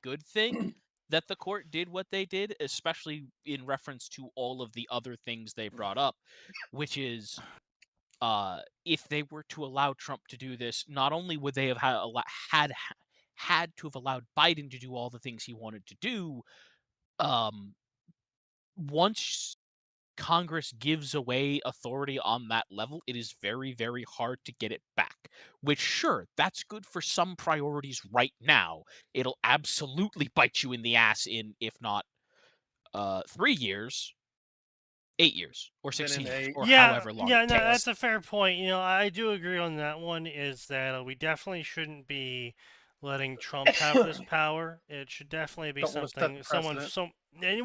good thing that the court did what they did, especially in reference to all of the other things they brought up, which is if they were to allow Trump to do this, not only would they have had to have allowed Biden to do all the things he wanted to do, um, once Congress gives away authority on that level, it is very, very hard to get it back. Which, sure, that's good for some priorities right now. It'll absolutely bite you in the ass in, if not 3 years, 8 years, or Been 16 in years, 8. or Yeah, however long yeah, it no, takes. that's a fair point. You know, I do agree on that one. Is that we definitely shouldn't be letting Trump have this power. It should definitely be Don't want to set the someone, precedent.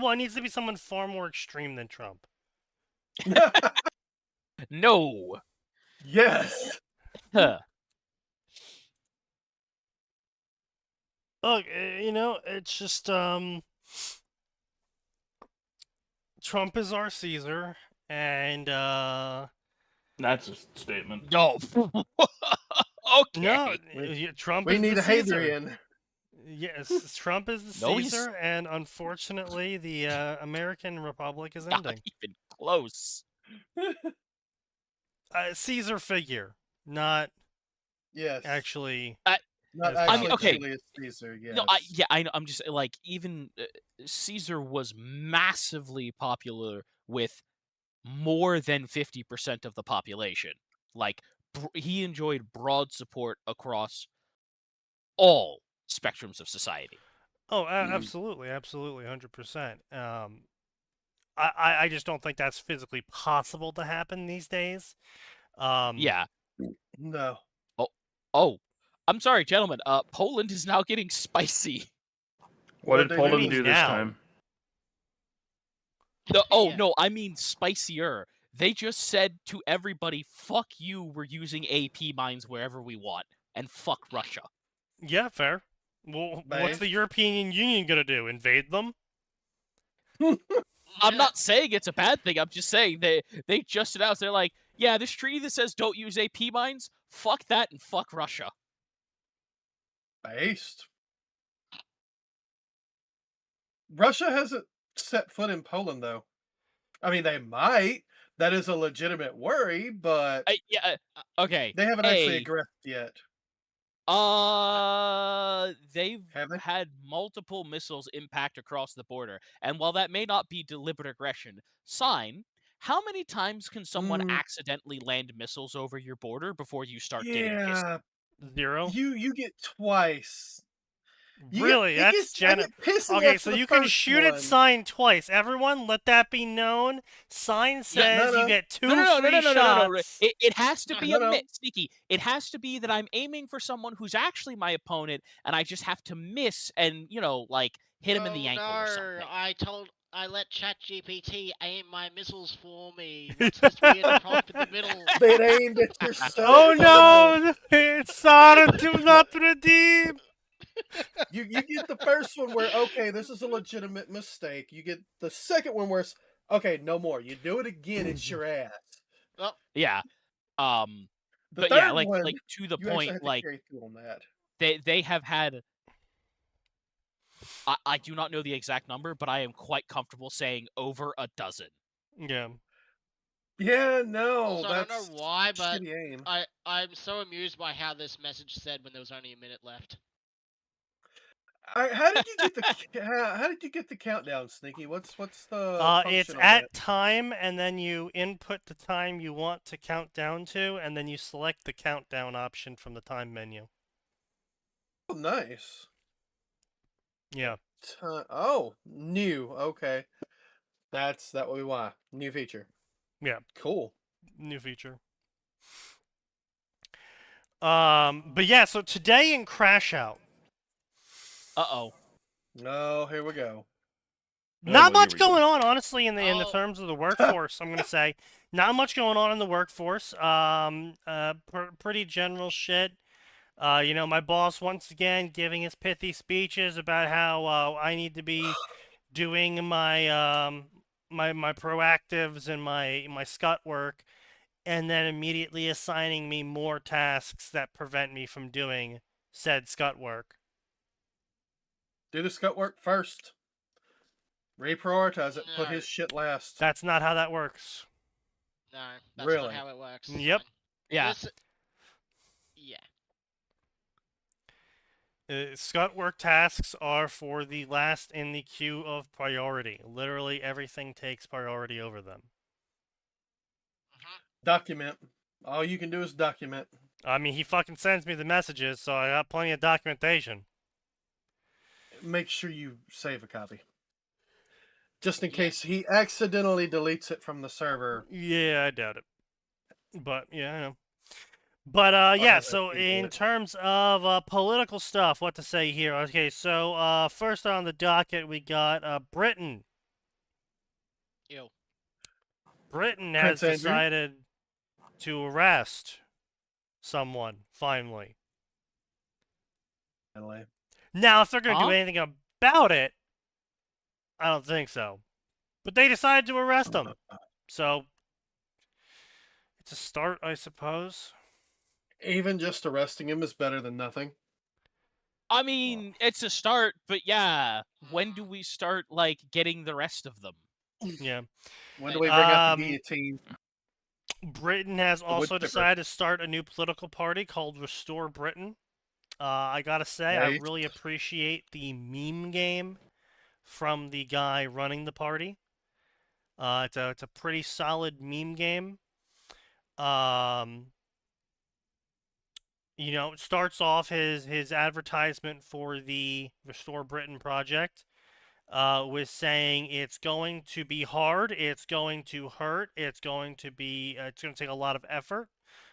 well, it needs to be someone far more extreme than Trump. No. Yes. Huh. Look, you know, it's just Trump is our Caesar, and That's a statement. No. Okay. no, We- Trump We is need the a Caesar. Hadrian. Yes, Trump is the No, he's Caesar, and unfortunately, the American Republic is not ending. even close. Caesar figure, not Yes. actually. Not his actually I mean, okay. Julius Caesar, yes. No, I know. I'm just like even Caesar was massively popular with more than 50% of the population. Like he enjoyed broad support across all spectrums of society. Oh, absolutely, absolutely, 100%. I just don't think that's physically possible to happen these days. Yeah. No. Oh, I'm sorry, gentlemen. Poland is now getting spicy. What What'd did they do? Poland do this Now? time? Oh no, I mean spicier. They just said to everybody, "Fuck you. We're using AP mines wherever we want, and fuck Russia." Yeah, fair. Well, what's the Based. European Union gonna do? Invade them? I'm not saying it's a bad thing. I'm just saying they just announced they're like, yeah, this treaty that says don't use AP mines, fuck that and fuck Russia. Based. Russia hasn't set foot in Poland, though. I mean, they might. That is a legitimate worry, but Okay. they haven't actually aggressed yet. They've Have they? had multiple missiles impact across the border, and while that may not be deliberate aggression, sign. How many times can someone Mm, accidentally land missiles over your border before you start getting pissed? yeah. 0? You get twice. Really? That's I get pissy Okay, after so the you can first shoot one. at sign twice. Everyone, let that be known. Sign says no. you get 2 No. free shots. It has to be a No. miss, Sneaky. It has to be that I'm aiming for someone who's actually my opponent, and I just have to miss and like hit him in the ankle or something. I let ChatGPT aim my missiles for me. What's this weird prompt in the middle? They aimed at your cell Oh phone. no! It's Sara to not redeem. You get the first one where, okay, this is a legitimate mistake. You get the second one where it's, okay, no more. You do it again, it's your ass. Oh, Yeah. The But third yeah, one, like to the you actually point, have to like carry through on that. they have had. I do not know the exact number, but I am quite comfortable saying over a dozen. Yeah. Yeah, no, also, I don't that's know why, but shitty aim. I'm so amused by how this message said when there was only a minute left. How did you get how did you get the countdown, Sneaky? What's the It's function on at that? time, and then you input the time you want to count down to, and then you select the countdown option from the time menu. Oh, nice. Yeah. Oh, new. Okay, that's that what we want. New feature. Yeah. Cool. New feature. But yeah, so today in Crashout, Uh-oh. Oh, here we go. not well, here much we go. going on, honestly, in the Oh. terms of the workforce. I'm gonna say not much going on in the workforce. Pretty general shit. My boss once again giving his pithy speeches about how I need to be doing my my proactives and my scut work, and then immediately assigning me more tasks that prevent me from doing said scut work. Do the scut work first. Reprioritize it. Put No. his shit last. That's not how that works. No, that's not Really? how it works. Yep. Fine. Yeah. Listen- Yeah. Scut work tasks are for the last in the queue of priority. Literally everything takes priority over them. Document. All you can do is document. I mean, he fucking sends me the messages, so I got plenty of documentation. Make sure you save a copy. Just in Yeah. case he accidentally deletes it from the server. Yeah, I doubt it. But, yeah, I know. But, yeah, have so that people in it. terms of political stuff, what to say here? Okay, so first on the docket, we got Britain. Ew. Britain has Prince Andrew? decided to arrest someone, finally. Finally. Now, if they're going to Huh? do anything about it, I don't think so. But they decided to arrest him. So, it's a start, I suppose. Even just arresting him is better than nothing. I mean, it's a start, but yeah, when do we start like getting the rest of them? Yeah. When do we bring out the Um, guillotine? Britain has also chipper. decided to start a new political party called Restore Britain. I gotta say, I Nice. really appreciate the meme game from the guy running the party. It's a pretty solid meme game. You know, it starts off his advertisement for the Restore Britain project with saying it's going to be hard, it's going to hurt, it's going to take a lot of effort,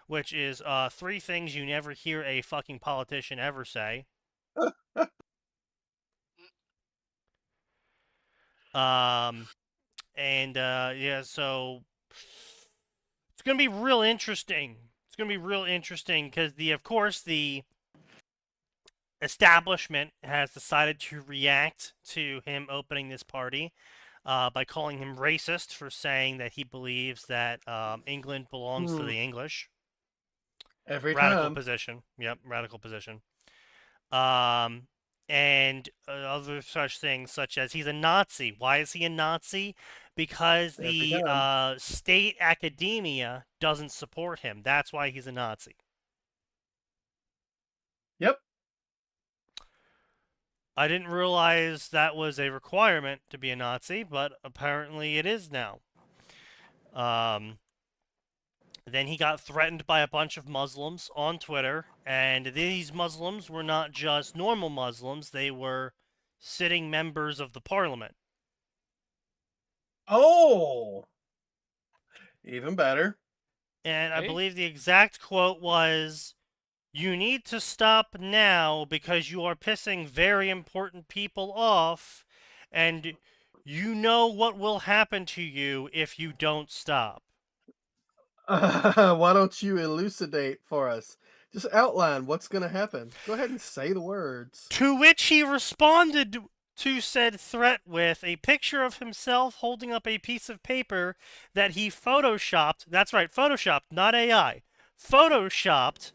which is three things you never hear a fucking politician ever say. Yeah, so it's gonna be real interesting. It's gonna be real interesting because of course the establishment has decided to react to him opening this party by calling him racist for saying that he believes that England belongs to the English. Every Radical time. position. Yep, radical position. And other such things, such as he's a Nazi. Why is he a Nazi? Because Every the time. state academia doesn't support him. That's why he's a Nazi. Yep. I didn't realize that was a requirement to be a Nazi, but apparently it is now. Then he got threatened by a bunch of Muslims on Twitter, and these Muslims were not just normal Muslims, they were sitting members of the parliament. Oh! Even better. And I Hey. believe the exact quote was, "You need to stop now because you are pissing very important people off, and you know what will happen to you if you don't stop." Why don't you elucidate for us? Just outline what's going to happen. Go ahead and say the words. To which he responded to said threat with a picture of himself holding up a piece of paper that he photoshopped. That's right, photoshopped, not AI. Photoshopped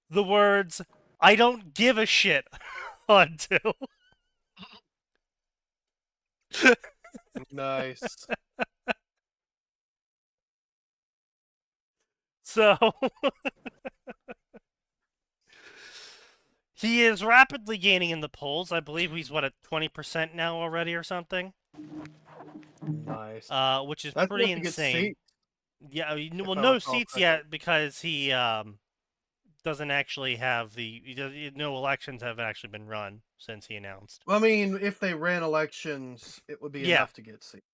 the words, "I don't give a shit" onto. Nice. So he is rapidly gaining in the polls. I believe he's at 20% now already or something. Nice. Which is That's pretty enough to get insane. seats, Yeah, well, I no recall seats correctly. yet because he doesn't actually have no elections have actually been run since he announced. I mean, if they ran elections, it would be Yeah. enough to get seats.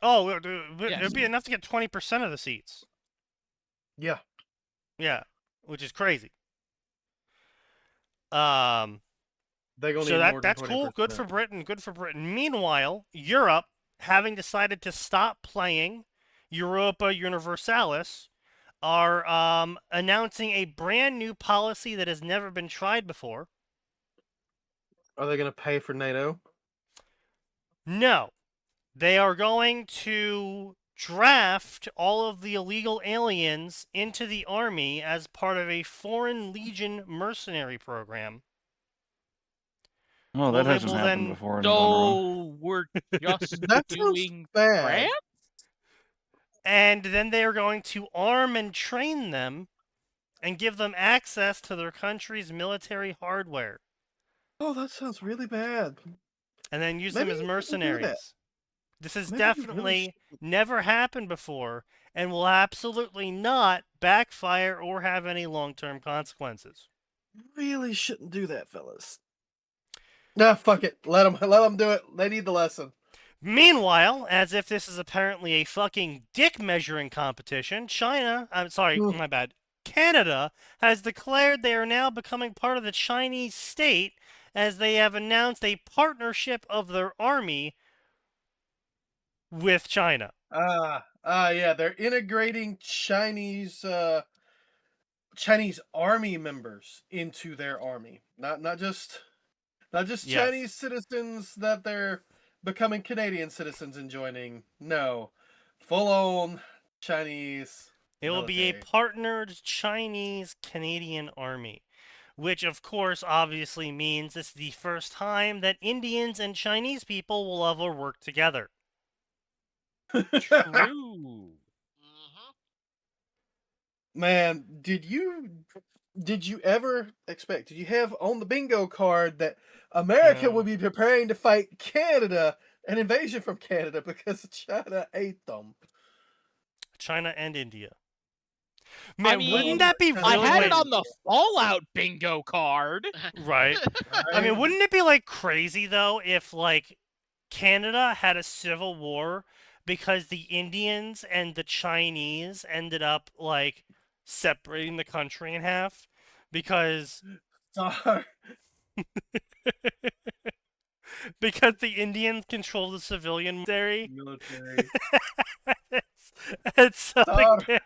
Oh, it would Yes. be enough to get 20% of the seats. Yeah. Yeah, which is crazy. They're going to So need more than that's cool. Good 20%. for Britain. Good for Britain. Meanwhile, Europe, having decided to stop playing Europa Universalis, are announcing a brand new policy that has never been tried before. Are they going to pay for NATO? No. They are going to draft all of the illegal aliens into the army as part of a Foreign Legion mercenary program. Oh, that Well, hasn't well, happened then- before in Gone Wrong. So we're just That sounds doing bad. France? And then they are going to arm and train them and give them access to their country's military hardware. Oh, that sounds really bad. And then use Maybe them as you shouldn't do that. mercenaries. This has Maybe you really definitely shouldn't. never happened before and will absolutely not backfire or have any long-term consequences. Really shouldn't do that, fellas. Nah, fuck it. Let them do it. They need the lesson. Meanwhile, as if this is apparently a fucking dick measuring competition, Hmm. my bad, Canada has declared they are now becoming part of the Chinese state as they have announced a partnership of their army with China. Yeah, they're integrating Chinese army members into their army. Not just Yes. Chinese citizens that they're becoming Canadian citizens and joining. No. Full on Chinese It will be a military. partnered Chinese-Canadian army, which of course obviously means it's the first time that Indians and Chinese people will ever work together. True. Mhm. Man, did you ever expect? Did you have on the bingo card that America No. would be preparing to fight Canada, an invasion from Canada because China ate them? China and India. I Man, mean, wouldn't that be I really had it like- on the Fallout bingo card. Right. I mean, wouldn't it be like crazy though if like Canada had a civil war because the Indians and the Chinese ended up like separating the country in half because Sorry. because the Indians control the civilian Military. and so Sorry.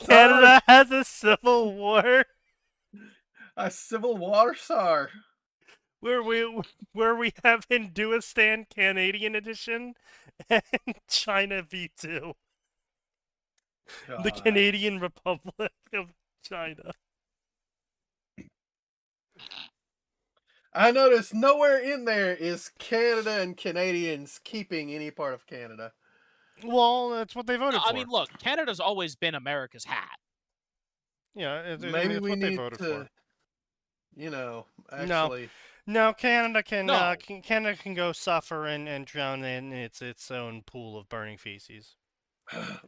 Canada has a civil war A civil war, sir. where we have Hinduistan Canadian edition and China V2. The God. Canadian Republic of China. I noticed nowhere in there is Canada and Canadians keeping any part of Canada. Well, that's what they voted for. I mean, look, Canada's always been America's hat. Yeah, I mean, Maybe it's we what they need voted to, for. actually. No, Canada can No. Canada can go suffer and drown in its own pool of burning feces.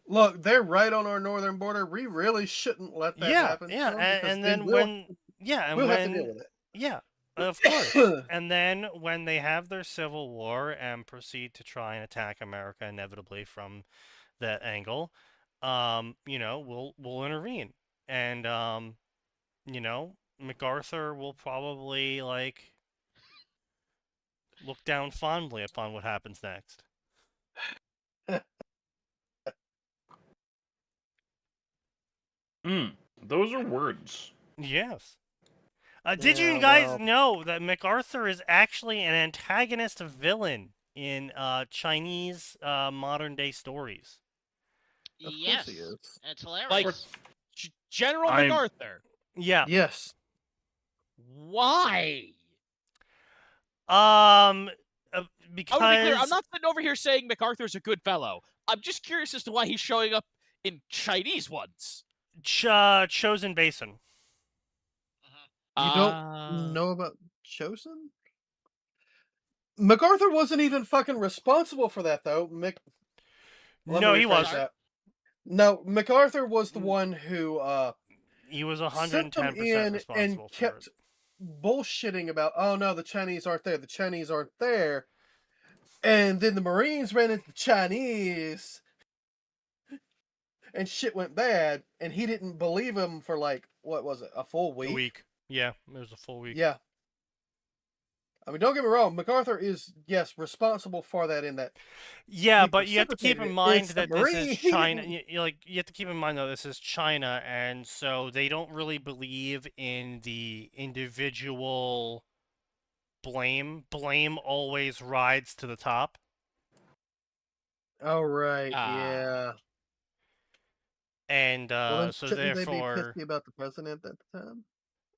Look, they're right on our northern border. We really shouldn't let that happen. Yeah, to them because and then we'll when and have to when deal with it. yeah, of course. And then when they have their civil war and proceed to try and attack America inevitably from that angle, we'll intervene. And MacArthur will probably like look down fondly upon what happens next. Those are words. Yes. Did you Yeah, guys well. know that MacArthur is actually an antagonist villain in Chinese modern day stories? Of course Yes. he is. It's hilarious. Like, General I'm- MacArthur. Yeah. Yes. Why? Because I want to be clear, I'm not sitting over here saying MacArthur's a good fellow. I'm just curious as to why he's showing up in Chinese ones. Chosen Basin. You don't know about Chosen? MacArthur wasn't even fucking responsible for that, though. No, he rephrase wasn't. that. No, MacArthur was the one who He was sent them 110% in responsible and for kept it. bullshitting about, oh no, the Chinese aren't there. The Chinese aren't there. And then the Marines ran into the Chinese and shit went bad. And he didn't believe him for like, what was it, a full week? A week. Yeah, it was a full week. Yeah. I mean, don't get me wrong. MacArthur is, yes, responsible for that in that. Yeah, he but you have to keep precipitated in it. mind It's the that this is Marines. China. You have to keep in mind though this is China, and so they don't really believe in the individual blame. Blame always rides to the top. Oh, right. Ah. Yeah. And Well, then so shouldn't they be therefore, pissy about the president at the time?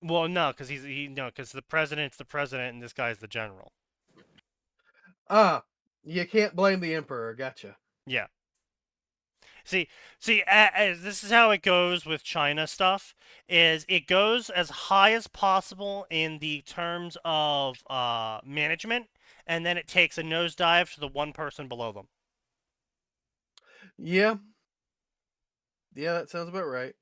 well, no, because because the president's the president, and this guy's the general. You can't blame the Emperor. Gotcha. Yeah. See, as this is how it goes with China stuff. Is it goes as high as possible in the terms of management, and then it takes a nosedive to the one person below them. Yeah. Yeah, that sounds about right.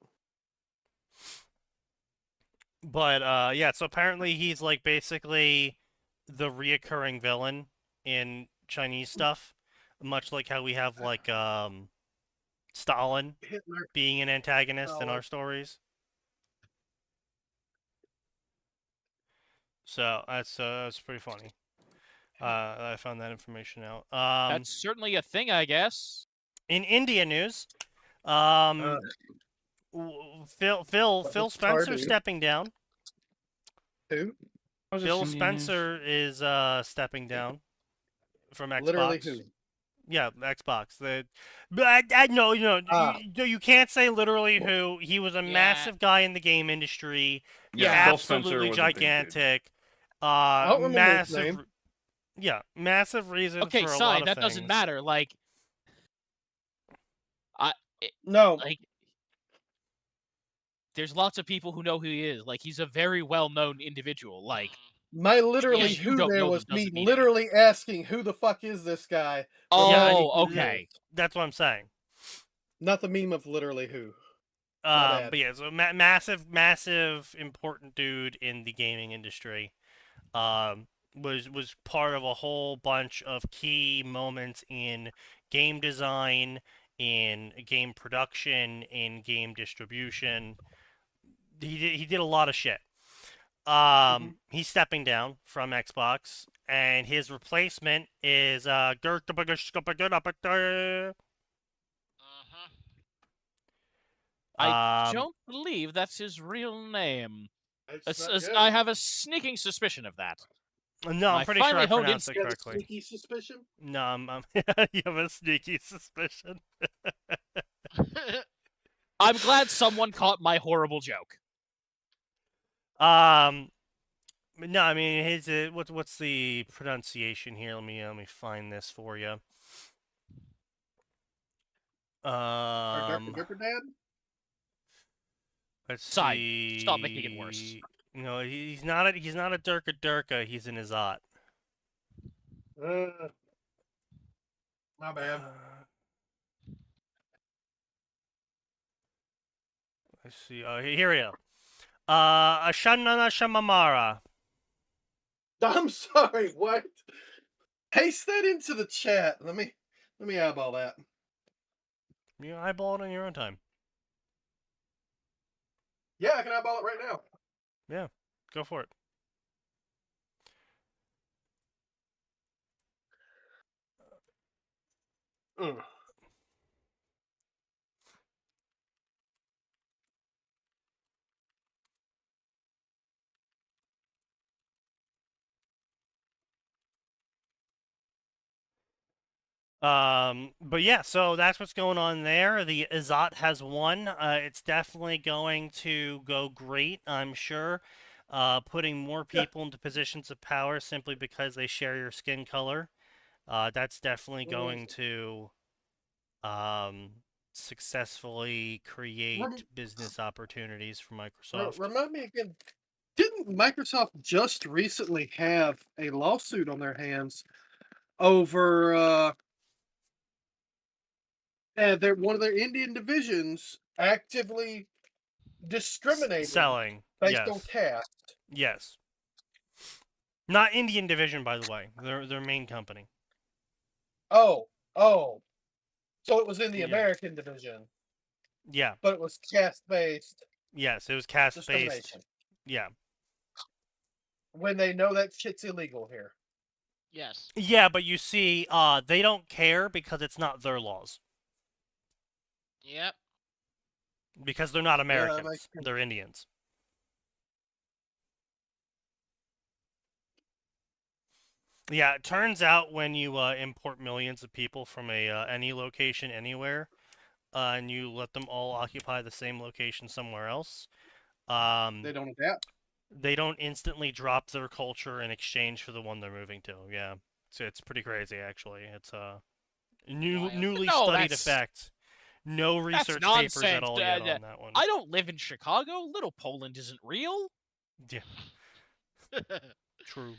But yeah, so apparently he's like basically the reoccurring villain in Chinese stuff, much like how we have like Stalin Hitler. being an antagonist in Stalin. our stories. So that's pretty funny. I found that information out. That's certainly a thing, I guess. In India news, Uh, Phil Spencer Tardu. stepping down. Who? Phil Spencer is stepping down from Xbox. Literally who? Yeah, Xbox. But no, you can't say literally who. He was a massive guy in the game industry. Yeah, Phil Spencer Absolutely was a big dude. I gigantic. don't remember his Massive. name. Yeah, massive reason Okay, for a lot Sai, of that things. doesn't matter. Like, No. like, there's lots of people who know who he is. Like, he's a very well-known individual. Like, My literally because you who don't there know was them me doesn't mean literally asking who the fuck is this guy? Yeah, oh, okay. That's what I'm saying. Not the meme of literally who. bad. But yeah, so massive, important dude in the gaming industry. Was part of a whole bunch of key moments in game design, in game production, in game distribution. He did a lot of shit. He's stepping down from Xbox, and his replacement is I don't believe that's his real name. It's not good. I have a sneaking suspicion of that. No, I'm I pretty sure I finally honed pronounced it You have a correctly. sneaky suspicion? No, I'm you have a sneaky suspicion. I'm glad someone caught my horrible joke. No, I mean his what's the pronunciation here? Let me find this for you. Or Dr. Dad? Let's Sai, see. stop making it worse. No, he's not a Durka. He's an Izat. My bad. Let's see. Here we go. Ashanana Shamamara. I'm sorry, what? Paste that into the chat. Let me eyeball that. You eyeball it on your own time. Yeah, I can eyeball it right now. Yeah, go for it. But yeah, so that's what's going on there. The Izat has won. It's definitely going to go great, I'm sure. Putting more people into positions of power simply because they share your skin color. That's definitely going to successfully create business opportunities for Microsoft. Remind me again, didn't Microsoft just recently have a lawsuit on their hands over one of their Indian divisions actively discriminating Selling based on caste? Yes. Not Indian division, by the way. Their main company. Oh. So it was in the American division. Yeah. But it was caste-based. Yes, it was caste-based. Discrimination. Yeah. When they know that shit's illegal here. Yes. Yeah, but you see, they don't care because it's not their laws. Yep. Because they're not Americans. They're Indians. Yeah, it turns out when you import millions of people from any location anywhere, and you let them all occupy the same location somewhere else, they don't adapt. They don't instantly drop their culture in exchange for the one they're moving to. Yeah, It's pretty crazy, actually. It's Wild. newly No, studied that's- effect. No That's research nonsense. papers at all yet on that one. I don't live in Chicago. Little Poland isn't real. Yeah, true.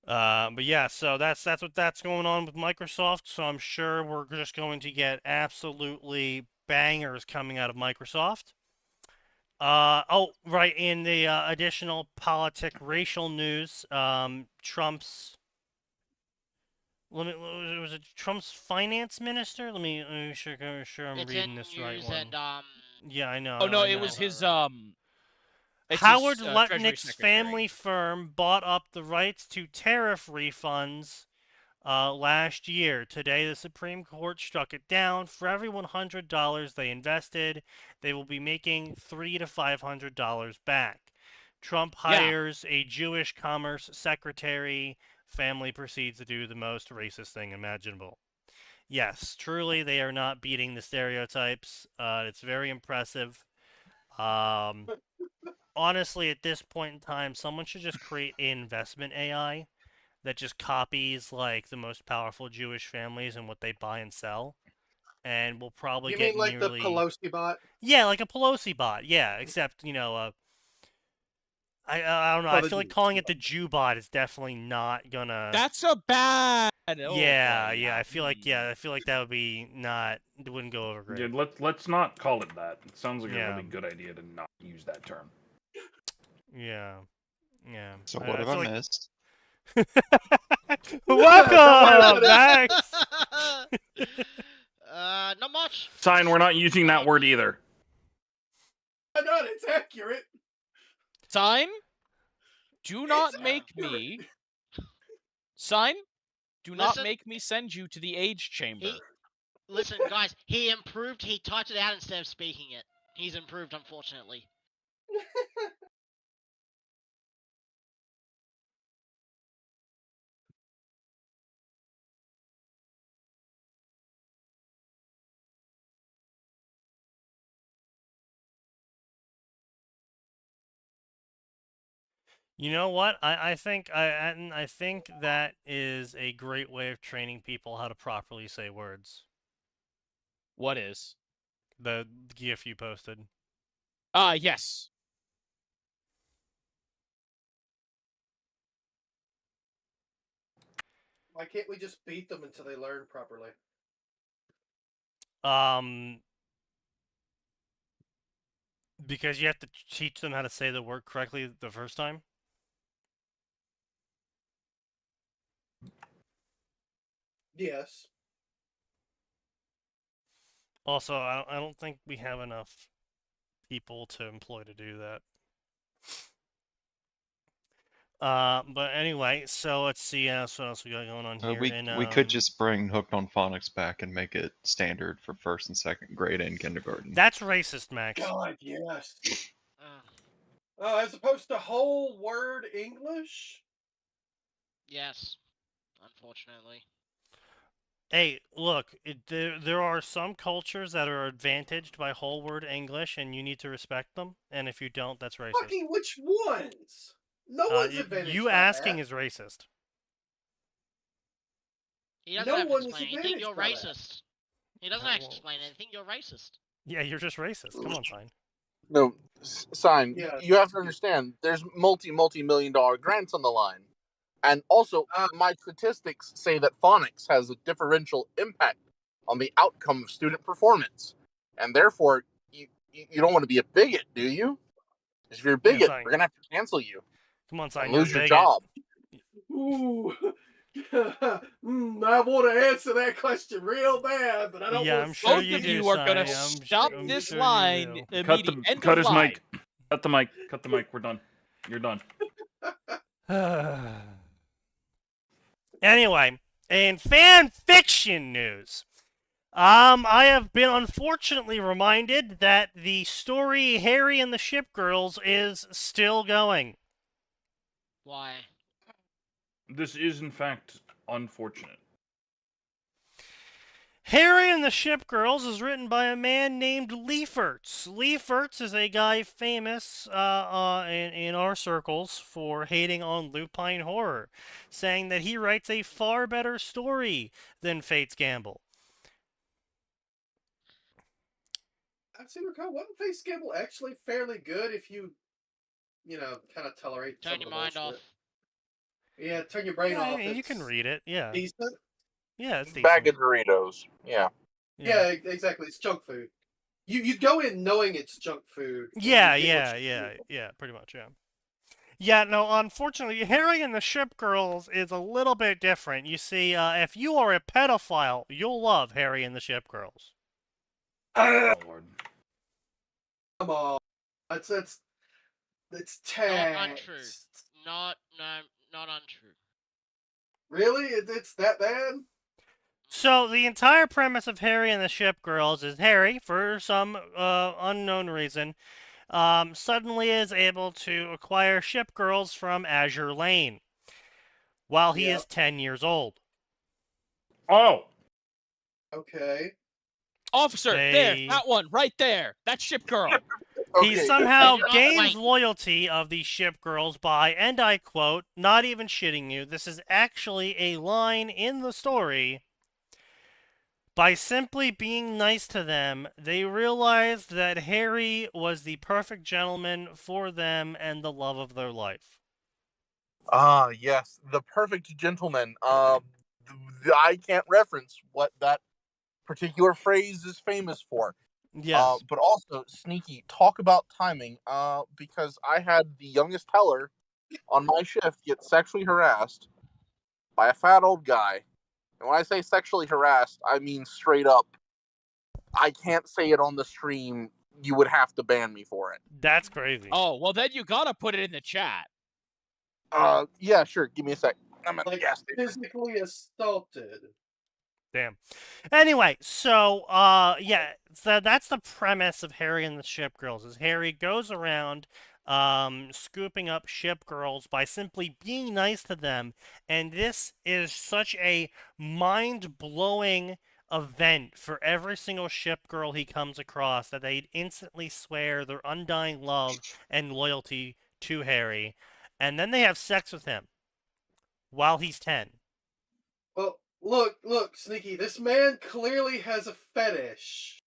But yeah, so that's that's going on with Microsoft. So I'm sure we're just going to get absolutely bangers coming out of Microsoft. Oh, right. In the additional racial news, Trump's. Was it Trump's finance minister? Let me sure I'm It's reading in this right news one. and Yeah, I know. Oh no, I it know. was his it's Howard his, Treasury Lutnick's Secretary. family firm bought up the rights to tariff refunds last year. Today, the Supreme Court struck it down. For every $100 they invested, they will be making $300 to $500 back. Trump hires a Jewish commerce secretary. Family proceeds to do the most racist thing imaginable. Yes, truly, they are not beating the stereotypes. It's very impressive. Honestly, at this point in time, someone should just create an investment AI that just copies like the most powerful Jewish families and what they buy and sell, and we'll probably You get mean like nearly the Pelosi bot? yeah, like a Pelosi bot. Yeah, except I don't know. Oh, I the feel like Jews, calling yeah. it the Jew bot is definitely not gonna. That's a bad. Oh, yeah, boy. yeah. I feel like that would be not. It wouldn't go over great. Dude, let's not call it that. It sounds like Yeah. a really good idea to not use that term. Yeah, yeah. So what have I missed? Welcome, Max. Not much. Sign, we're not using that word either. Why not? It's accurate. Sign. Do not It's make accurate. me. Sign. Do not Listen. make me send you to the age chamber. Listen, guys, he improved. He typed it out instead of speaking it. He's improved, unfortunately. You know what? I think I think that is a great way of training people how to properly say words. What is? The GIF you posted. Yes. Why can't we just beat them until they learn properly? Because you have to teach them how to say the word correctly the first time. Yes. Also, I don't think we have enough people to employ to do that. But anyway, so let's see what else we got going on here. We could just bring Hooked on Phonics back and make it standard for first and second grade and kindergarten. That's racist, Max. God, yes. Uh, Oh, as opposed to whole word English? yes, unfortunately. Hey, look, there are some cultures that are advantaged by whole word English, and you need to respect them. And if you don't, that's racist. Fucking which ones? No one's advantaged You by asking that. is racist. He doesn't No have to one was explain anything. You're advantaged by that. racist. He doesn't Oh, have to well. explain anything. You're racist. Yeah, you're just racist. Come on, Sign. No, Sign. Yeah. You have to understand. There's multi-million-dollar grants on the line, and also my statistics say that phonics has a differential impact on the outcome of student performance, and therefore you don't want to be a bigot, do you? 'Cause if you're a bigot, Sign. we're gonna have to cancel you Come on, Sign. and You're lose a your bigot. job. Ooh. I want to answer that question real bad, but I don't Yeah, want I'm to sure Both you of do, you are gonna Sonny. stop I'm this sure you line will. immediately. End Cut of his line. mic. Cut the mic. Cut the mic. We're done. You're done. Anyway, in fan fiction news, I have been unfortunately reminded that the story Harry and the Ship Girls is still going. Why? This is, in fact, unfortunate. Harry and the Ship Girls is written by a man named Leifertz. Leifertz is a guy famous in our circles for hating on lupine horror, saying that he writes a far better story than Fates Gamble. I seem to recall, wasn't Face Gamble actually fairly good if you kind of tolerate some Turn of your the mind bullshit? off. Yeah, turn your brain Yeah, off. you can It's read it. Yeah, decent. yeah, it's decent. Bag of Doritos. Yeah. Yeah, exactly. It's junk food. You go in knowing it's junk food. and Yeah, you get what yeah, you yeah, get. pretty much, yeah. Yeah, no, unfortunately, Harry and the Ship Girls is a little bit different. You see, if you are a pedophile, you'll love Harry and the Ship Girls. Oh, Lord. Come on, it's Not text. untrue. Not untrue. Really? It's that bad? So, the entire premise of Harry and the Ship Girls is Harry, for some unknown reason, suddenly is able to acquire Ship Girls from Azure Lane while he is 10 years old. Oh! Okay. Officer, there, that one, right there. That's Ship Girl. He Okay. somehow They do not gains wank. loyalty of the Ship Girls by, and I quote, not even shitting you, this is actually a line in the story. By simply being nice to them, they realized that Harry was the perfect gentleman for them and the love of their life. Ah, yes, the perfect gentleman. I can't reference what that particular phrase is famous for. Yes. But also, Sneaky, talk about timing. Because I had the youngest teller on my shift get sexually harassed by a fat old guy. And when I say sexually harassed, I mean straight up. I can't say it on the stream. You would have to ban me for it. That's crazy. Oh, well, then you gotta put it in the chat. Yeah, sure. Give me a sec. I'm at the Like gas station. physically assaulted. Damn. Anyway, so yeah, so that's the premise of Harry and the Ship Girls. Is Harry goes around scooping up ship girls by simply being nice to them, and this is such a mind-blowing event for every single ship girl he comes across that they instantly swear their undying love and loyalty to Harry, and then they have sex with him while he's 10. Well, look, Sneaky. This man clearly has a fetish.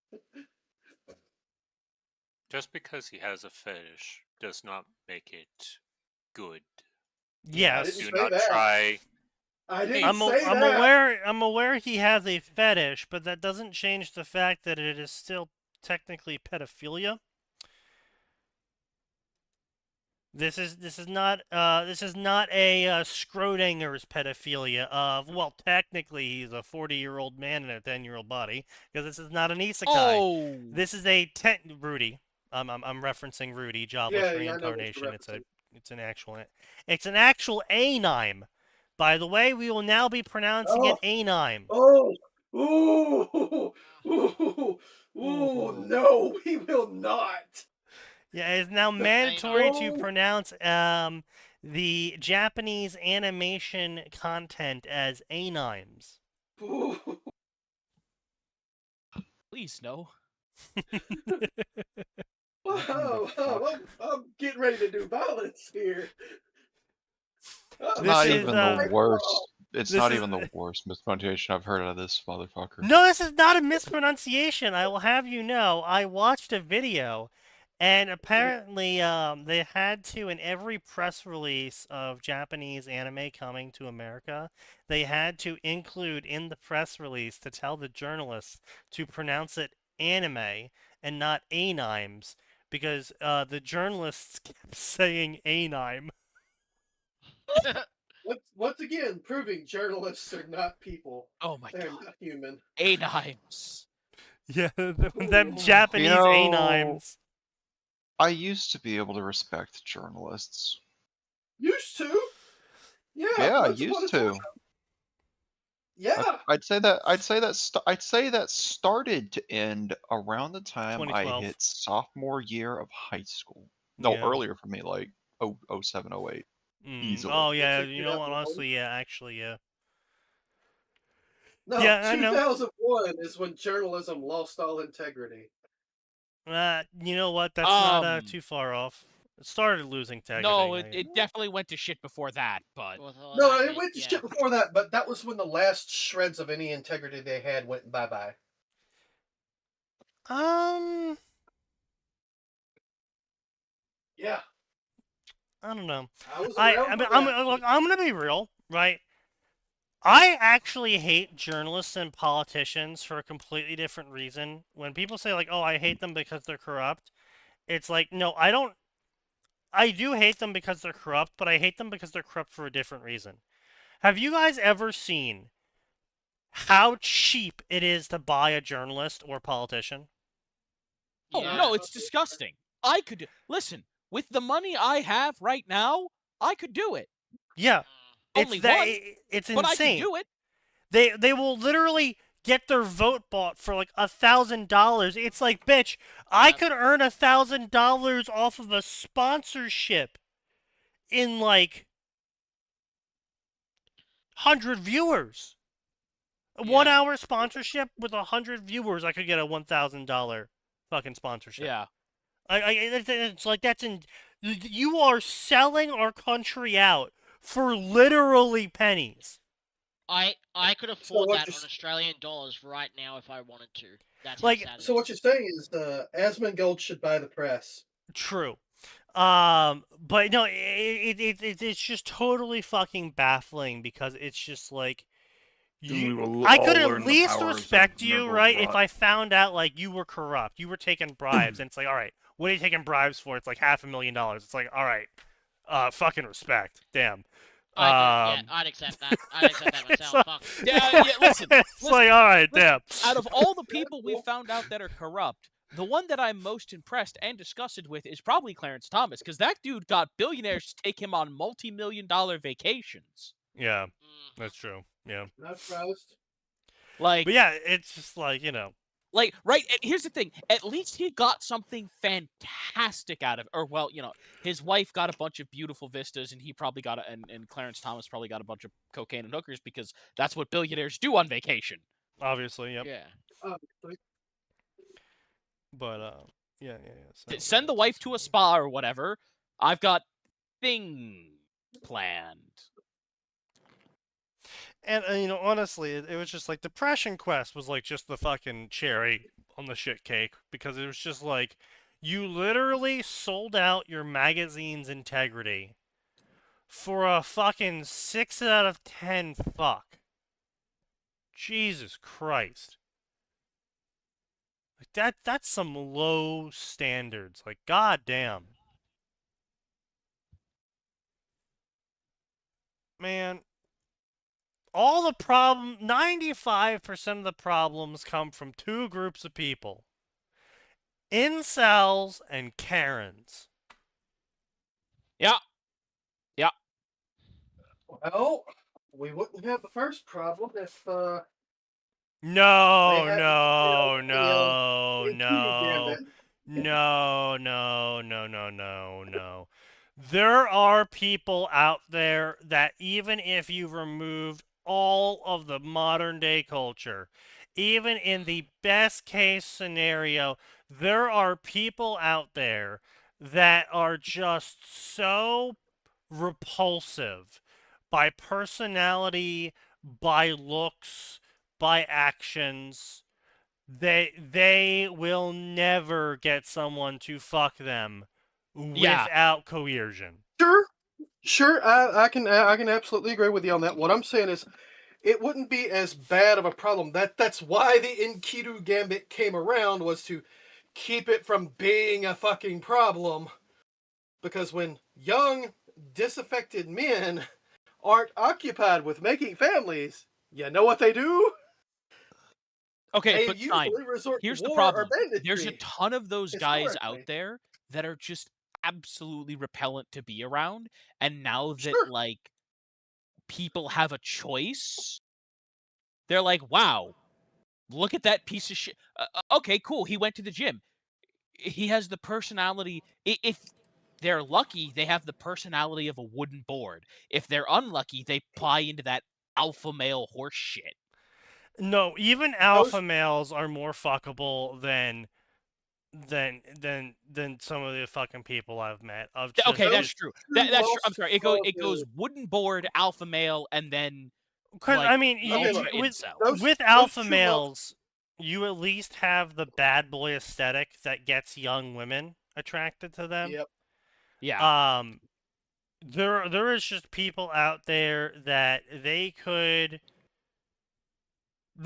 Just because he has a fetish does not make it good. Yes. didn't Do say not that. try. I didn't I'm say that. I'm aware he has a fetish, but that doesn't change the fact that it is still technically pedophilia. This is not a Schrodinger's pedophilia of, well, technically he's a 40-year-old man in a 10-year-old body, because this is not an isekai. Oh, This is a Rudy. I'm referencing Rudy, jobless Yeah, I know what you're reincarnation. It's referencing. an actual anime. By the way, we will now be pronouncing it anime. Oh, ooh, no, we will not. Yeah, it's now mandatory to Oh. pronounce the Japanese animation content as animes. Ooh. please no. Wow, I'm getting ready to do violence here. It's This not is, even the worst. It's this not is- even the worst mispronunciation I've heard out of this motherfucker. No, this is not a mispronunciation. I will have you know. I watched a video, and apparently they had to, in every press release of Japanese anime coming to America, they had to include in the press release to tell the journalists to pronounce it anime and not animes, because the journalists kept saying anime. Once again, proving journalists are not people. Oh my They're god. not human. Animes. Yeah, them Ooh. Japanese You know, animes. I used to be able to respect journalists. Used to? Yeah, Yeah, I once upon a used time. to. Yeah. I'd say that started to end around the time I 2012. hit sophomore year of high school. No, Yeah. earlier for me, like 07, 08. Easily. Oh yeah, It's you know what? 2001. Honestly, yeah, actually, yeah. No, Yeah, I know. 2001 is when journalism lost all integrity. You know what? That's not too far off. It started losing integrity. No, it definitely went to shit before that, but Before No, that, it went to yeah. shit before that, but that was when the last shreds of any integrity they had went bye-bye. Yeah, I don't know. I was I around mean, for I'm that. look. I'm gonna be real, right? I actually hate journalists and politicians for a completely different reason. When people say like, "Oh, I hate them because they're corrupt," it's like, no, I don't. I do hate them because they're corrupt, but I hate them because they're corrupt for a different reason. Have you guys ever seen how cheap it is to buy a journalist or politician? oh Yeah. no, it's disgusting. I could listen with the money I have right now. I could do it. Yeah, Only one, it's but I could insane. do it. They will literally get their vote bought for like $1,000. It's like, bitch, I Yep. could earn $1,000 off of a sponsorship in like 100 viewers. A Yeah. 1 hour sponsorship with 100 viewers, I could get a $1,000 fucking sponsorship. Yeah. It's like you are selling our country out for literally pennies. I could afford what that you're on Australian dollars right now if I wanted to. That's Like- how sad it So what is. you're saying is Asmongold should buy the press. True. But no, it's just totally fucking baffling because it's just like We will I all could learn at the least powers respect of you, Nurgle right? If rot. I found out like you were corrupt, you were taking bribes, and it's like, all right, what are you taking bribes for? It's like $500,000. It's like, all right, fucking respect. Damn. I'd accept that. I'd accept that myself. Fuck. Yeah, listen. It's like, all right, listen, damn. Out of all the people we found out that are corrupt, the one that I'm most impressed and disgusted with is probably Clarence Thomas, because that dude got billionaires to take him on multi-million-dollar vacations. Yeah, Mm. that's true. Yeah. Not surprised. Like, But yeah, it's just like, right. And here's the thing: at least he got something fantastic out of, or well, his wife got a bunch of beautiful vistas, and he probably got and Clarence Thomas probably got a bunch of cocaine and hookers because that's what billionaires do on vacation. obviously, yep. Yeah. Obviously. But yeah. So, Send the wife to a spa or whatever. I've got things planned. And honestly, it was just like Depression Quest was like just the fucking cherry on the shit cake because it was just like you literally sold out your magazine's integrity for a fucking 6 out of 10 fuck. Jesus Christ. Like that's some low standards. Like goddamn. Man, all the 95% of the problems come from two groups of people. Incels and Karens. Yeah. Well, we wouldn't have the first problem if No. There are people out there that even if you removed all of the modern day culture, even in the best case scenario, there are people out there that are just so repulsive by personality, by looks, by actions. They will never get someone to fuck them without coercion. Sure, I can absolutely agree with you on that. What I'm saying is, it wouldn't be as bad of a problem. That's why the Enkidu Gambit came around, was to keep it from being a fucking problem. Because when young, disaffected men aren't occupied with making families, you know what they do? Okay, They but usually fine. resort Here's to the war or problem. There's a banditry. ton of those guys out historically. there that are just absolutely repellent to be around, and now that Sure. like people have a choice, they're like, wow, look at that piece of shit. Okay, cool, he went to the gym. He has the personality. If they're lucky, they have the personality of a wooden board. If they're unlucky, they buy into that alpha male horse shit. No, even alpha males are more fuckable than some of the fucking people I've met. Okay, that's Just, true. That's true. I'm sorry. It goes wooden board, alpha male, and then because like I mean, ultra with incel. alpha males, you at least have the bad boy aesthetic that gets young women attracted to them. Yep. Yeah. There is just people out there that they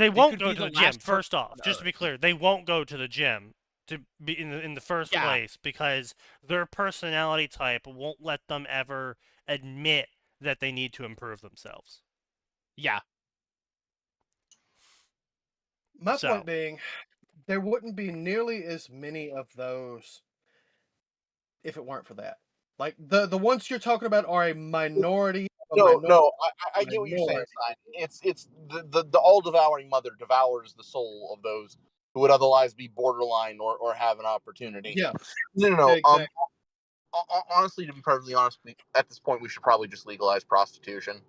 won't could go be to the the gym. last First person off, on just to be Earth. clear, they won't go to the gym to be in the first Yeah. place because their personality type won't let them ever admit that they need to improve themselves. Yeah. My So- point being, there wouldn't be nearly as many of those if it weren't for that. Like the ones you're talking about are a minority. No, I get what you're saying, Stein. It's the all devouring mother devours the soul of those who would otherwise be borderline or have an opportunity. Yeah. No. Exactly. Honestly, to be perfectly honest, at this point we should probably just legalize prostitution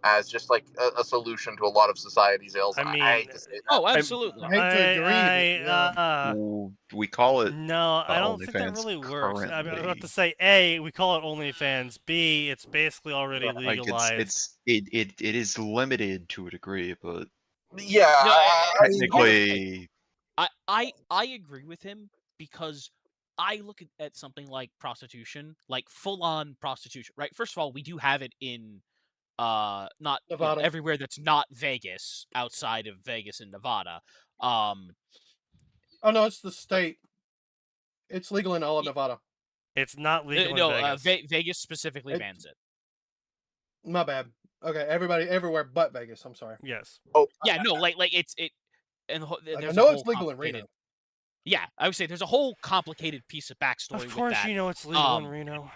as just like a solution to a lot of society's ills. I mean, I hate to say that. Oh, absolutely. I hate to agree. But, yeah. Well, we call it No, I don't think that OnlyFans really works. I mean, I was about to currently. say, A, we call it OnlyFans. B, it's basically already like legalized. it is limited to a degree, but Yeah, No, technically, I agree with him because I look at something like prostitution, like full on prostitution, right? First of all, we do have it in not Nevada. everywhere that's not Vegas, outside of Vegas and Nevada. Oh no, it's the state. It's legal in all of Nevada. It's not legal no, in Vegas. Vegas specifically bans it. My bad. Okay, everybody, everywhere but Vegas. I'm sorry. Yes. Oh, yeah, no, like and I know it's legal in Reno. Yeah, I would say there's a whole complicated piece of backstory Of course, with that. you know it's legal in Reno.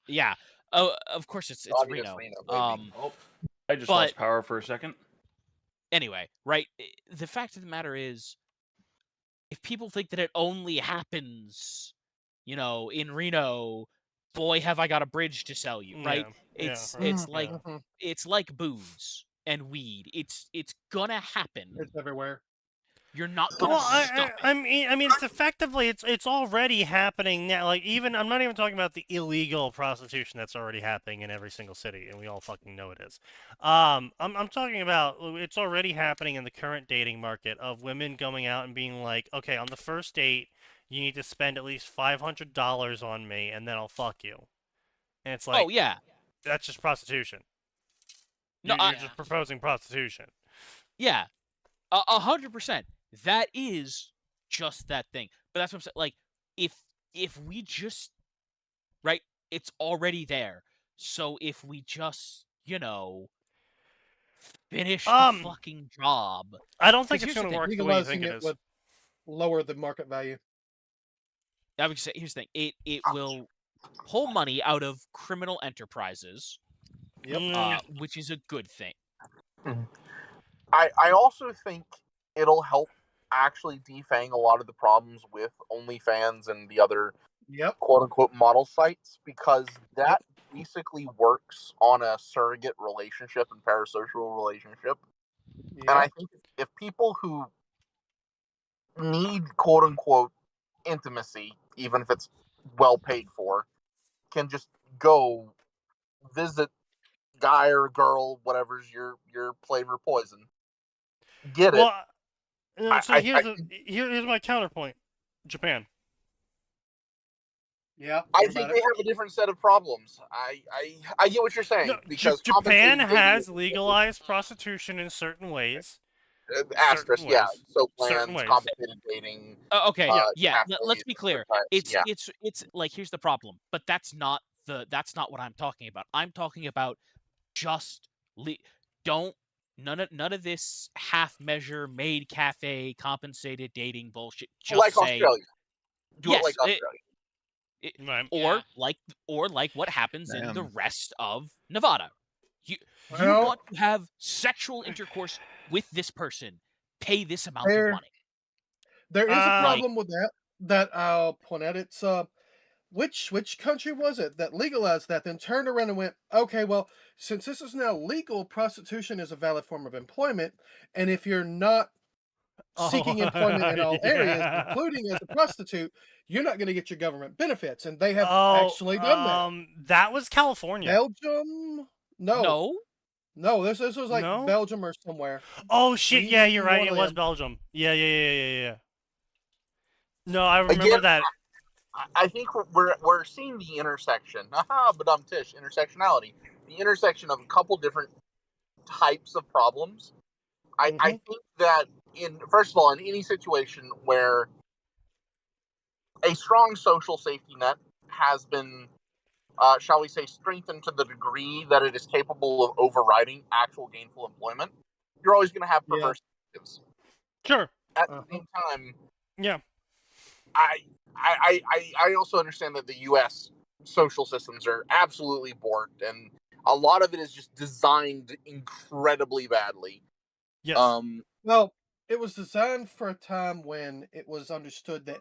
Yeah. Oh, of course it's Reno. I just lost power for a second. Anyway, right? The fact of the matter is, if people think that it only happens, in Reno, boy, have I got a bridge to sell you, right? Yeah, It's like booze and weed. It's gonna happen. It's everywhere. You're not gonna stop it. I mean, it's effectively it's already happening now. Like I'm not even talking about the illegal prostitution that's already happening in every single city, and we all fucking know it is. I'm talking about it's already happening in the current dating market of women going out and being like, okay, on the first date, you need to spend at least $500 on me, and then I'll fuck you. And it's like, oh yeah, that's just prostitution. No, you're just proposing prostitution. Yeah, 100%. That is just that thing. But that's what I'm saying. Like, if we just, right, it's already there. So if we just, finish the fucking job. I don't think it's going to work the way you think it is. Would lower the market value. I would say, here's the thing. It will pull money out of criminal enterprises, which is a good thing. I also think it'll help actually defang a lot of the problems with OnlyFans and the other quote-unquote model sites, because that basically works on a surrogate relationship and parasocial relationship. And I think if people who need quote-unquote intimacy, even if it's well paid for, can just go visit guy or girl, whatever's your flavor poison, get it. So here's my counterpoint. Japan. Yeah, I think they have a different set of problems. I get what you're saying, because Japan has legalized prostitution in certain ways. Asterisk, yeah. Soap lands, complicated dating. Okay, let's be clear. It's like, here's the problem, but that's not what I'm talking about. I'm talking about just none of this half measure maid cafe compensated dating bullshit. Just like say, Australia. Do yes, it like Australia. Or like what happens in the rest of Nevada. You want to have sexual intercourse with this person, pay this amount of money. There is a problem with that I'll point out. It's which country was it that legalized that, then turned around and went, okay, well, since this is now legal, prostitution is a valid form of employment, and if you're not seeking employment in all areas, yeah. including as a prostitute, you're not going to get your government benefits, and they have Oh, actually done that. that was California. Belgium? No, No, this was like No? Belgium or somewhere. Oh shit! Yeah, you're right. One It of was them. Belgium. Yeah. No, I remember that. I think we're seeing the intersection. Aha, but tish intersectionality. The intersection of a couple different types of problems. I think that first of all, in any situation where a strong social safety net has been, shall we say, strengthened to the degree that it is capable of overriding actual gainful employment, you're always going to have perverse incentives. Sure. At the same time, yeah, I also understand that the U.S. social systems are absolutely borked, and a lot of it is just designed incredibly badly. Yes. Well, it was designed for a time when it was understood that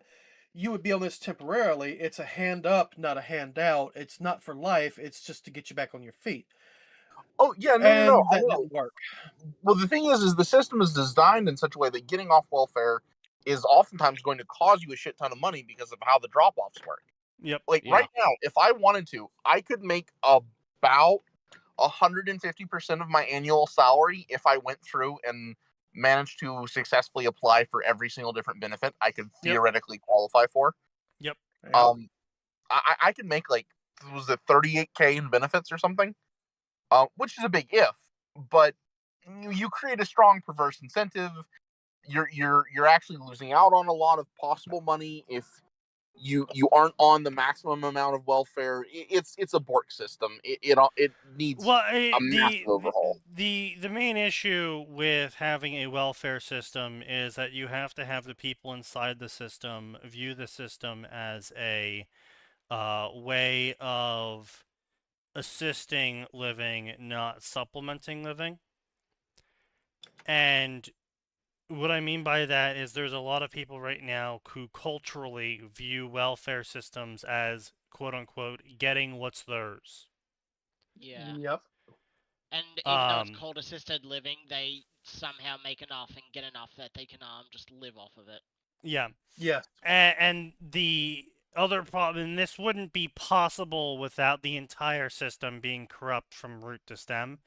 you would be on this temporarily. It's a hand up, not a handout. It's not for life. It's just to get you back on your feet. Oh yeah, no. That didn't work. Well, the thing is the system is designed in such a way that getting off welfare is oftentimes going to cause you a shit ton of money because of how the drop-offs work. Yep. Like right now, if I wanted to, I could make about 150% of my annual salary if I went through and managed to successfully apply for every single different benefit I could theoretically qualify for. Yep. I could make like, was it 38K in benefits or something? Which is a big if, but you create a strong perverse incentive. You're actually losing out on a lot of possible money if you aren't on the maximum amount of welfare. It's a bork system. It needs a massive overhaul. The main issue with having a welfare system is that you have to have the people inside the system view the system as a way of assisting living, not supplementing living. And what I mean by that is there's a lot of people right now who culturally view welfare systems as quote-unquote getting what's theirs. Yeah. Yep. And even though it's called assisted living, they somehow make enough and get enough that they can just live off of it. Yeah. Yeah. And the other problem, and this wouldn't be possible without the entire system being corrupt from root to stem,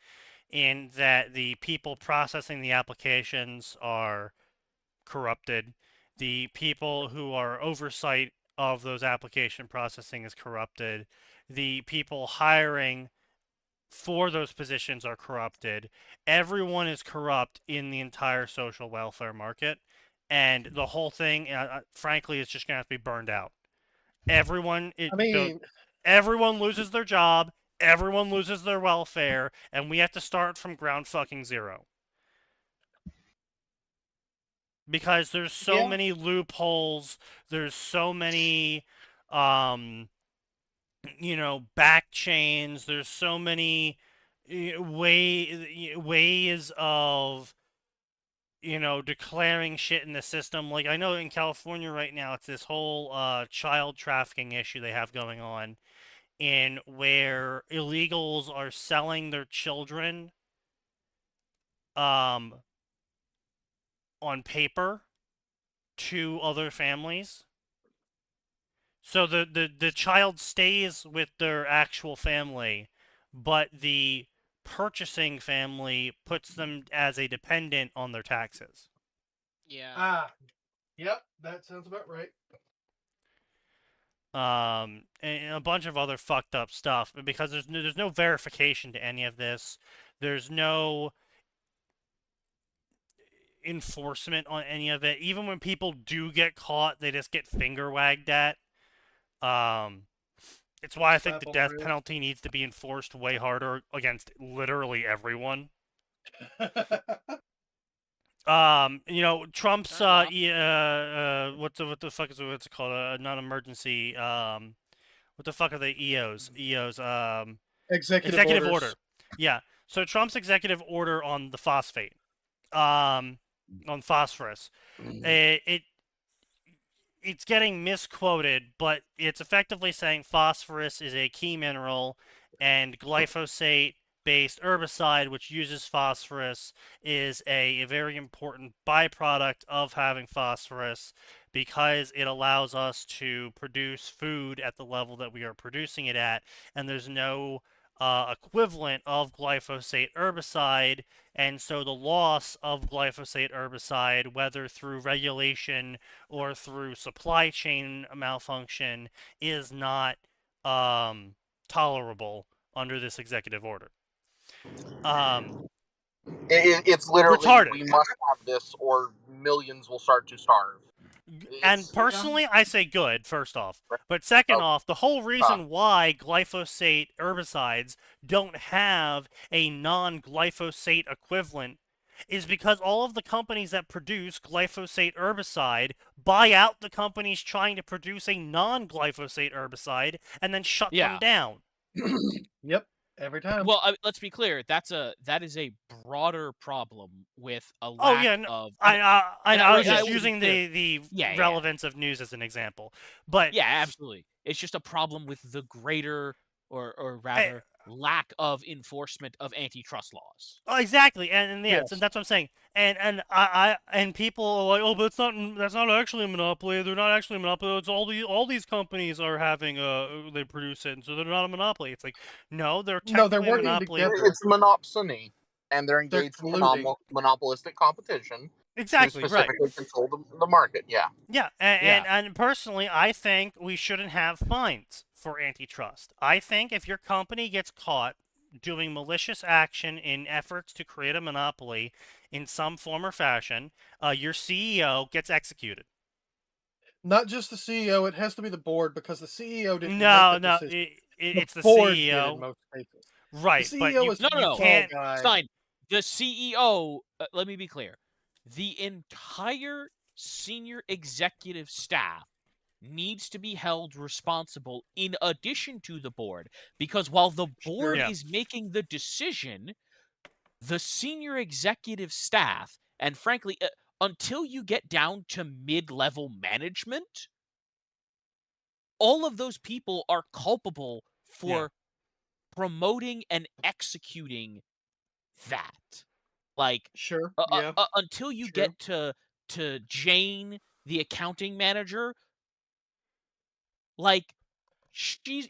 in that the people processing the applications are corrupted. The people who are oversight of those application processing is corrupted. The people hiring for those positions are corrupted. Everyone is corrupt in the entire social welfare market. And the whole thing, frankly, is just going to have to be burned out. Everyone loses their job. Everyone loses their welfare, and we have to start from ground fucking zero. Because there's so many loopholes, there's so many, back chains, there's so many ways of, declaring shit in the system. Like, I know in California right now, it's this whole child trafficking issue they have going on, in where illegals are selling their children on paper to other families. So the child stays with their actual family, but the purchasing family puts them as a dependent on their taxes. Yeah. Yep, that sounds about right. And a bunch of other fucked up stuff, because there's no verification to any of this. There's no enforcement on any of it. Even when people do get caught, they just get finger wagged at. It's why I think the death penalty needs to be enforced way harder against literally everyone. Trump's what the fuck is what's it called? Not emergency. What the fuck are they? EOs. Executive order. Yeah. So Trump's executive order on the phosphate, on phosphorus, it it's getting misquoted, but it's effectively saying phosphorus is a key mineral, and glyphosate-based herbicide, which uses phosphorus, is a very important byproduct of having phosphorus because it allows us to produce food at the level that we are producing it at, and there's no equivalent of glyphosate herbicide, and so the loss of glyphosate herbicide, whether through regulation or through supply chain malfunction, is not tolerable under this executive order. It's literally, retarded. we must have this or millions will start to starve. And personally, I say good, first off. But second off, the whole reason why glyphosate herbicides don't have a non-glyphosate equivalent is because all of the companies that produce glyphosate herbicide buy out the companies trying to produce a non-glyphosate herbicide and then shut them down. Yep. Every time. Well, let's be clear. That is a broader problem with a lack Oh yeah, no, of. I was just using the relevance of news as an example, but yeah, absolutely, it's just a problem with the greater, or rather, lack of enforcement of antitrust laws. Oh, exactly, and that's what I'm saying. And people are like, oh, but that's not actually a monopoly. They're not actually a monopoly. It's all these companies are having they produce it, and so they're not a monopoly. It's like, no, they're technically a monopoly. It's monopsony, and they're engaged in monopolistic competition. Exactly, to specifically control the market. Yeah. Yeah, and personally, I think we shouldn't have fines for antitrust. I think if your company gets caught doing malicious action in efforts to create a monopoly in some form or fashion, your CEO gets executed. Not just the CEO; it has to be the board, because the CEO didn't. It's the board CEO. Did in most cases. Right, the but CEO you can't. Stein, the CEO. Let me be clear: the entire senior executive staff needs to be held responsible in addition to the board, because while the board is making the decision, the senior executive staff, and frankly, until you get down to mid-level management, all of those people are culpable for promoting and executing that. Like, until you get to Jane, the accounting manager, like, she's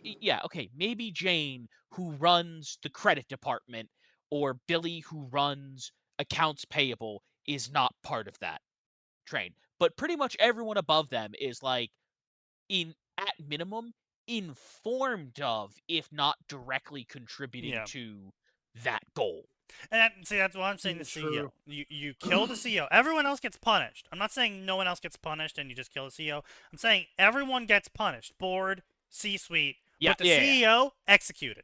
maybe Jane, who runs the credit department, or Billy, who runs accounts payable, is not part of that train. But pretty much everyone above them is, like, at minimum, informed of, if not directly contributing to that goal. And that's what I'm saying. The CEO, you kill the CEO. Everyone else gets punished. I'm not saying no one else gets punished and you just kill the CEO. I'm saying everyone gets punished. Board, C-suite, but the CEO executed.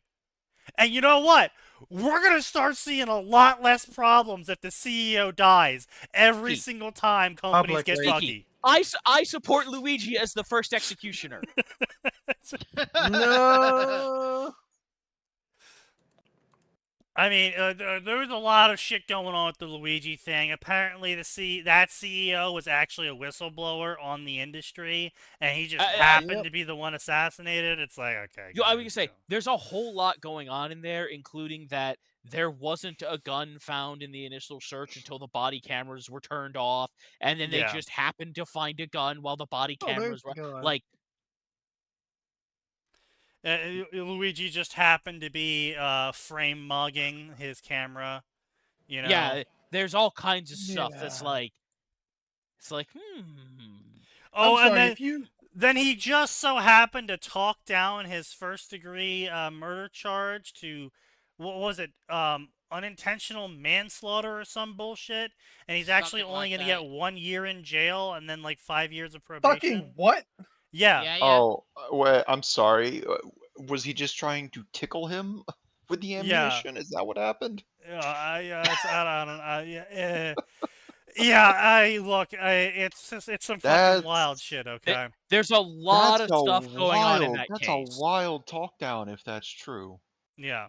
And you know what? We're gonna start seeing a lot less problems if the CEO dies every single time companies get lucky. I support Luigi as the first executioner. No. I mean, there was a lot of shit going on with the Luigi thing. Apparently, that CEO was actually a whistleblower on the industry, and he just happened to be the one assassinated. It's like, okay. I was gonna say, there's a whole lot going on in there, including that there wasn't a gun found in the initial search until the body cameras were turned off, and then they just happened to find a gun while the body cameras were like. Luigi just happened to be frame mugging his camera, you know. Yeah, there's all kinds of stuff that's like, it's like, Oh, and then he just so happened to talk down his first-degree murder charge to, what was it, unintentional manslaughter or some bullshit, and he's actually only going to get 1 year in jail and then like 5 years of probation. Fucking what? Yeah. Oh, well, I'm sorry. Was he just trying to tickle him with the ammunition? Is that what happened? It's some fucking wild shit. Okay. There's a lot of stuff going on in that case. That's a wild talk down if that's true. Yeah.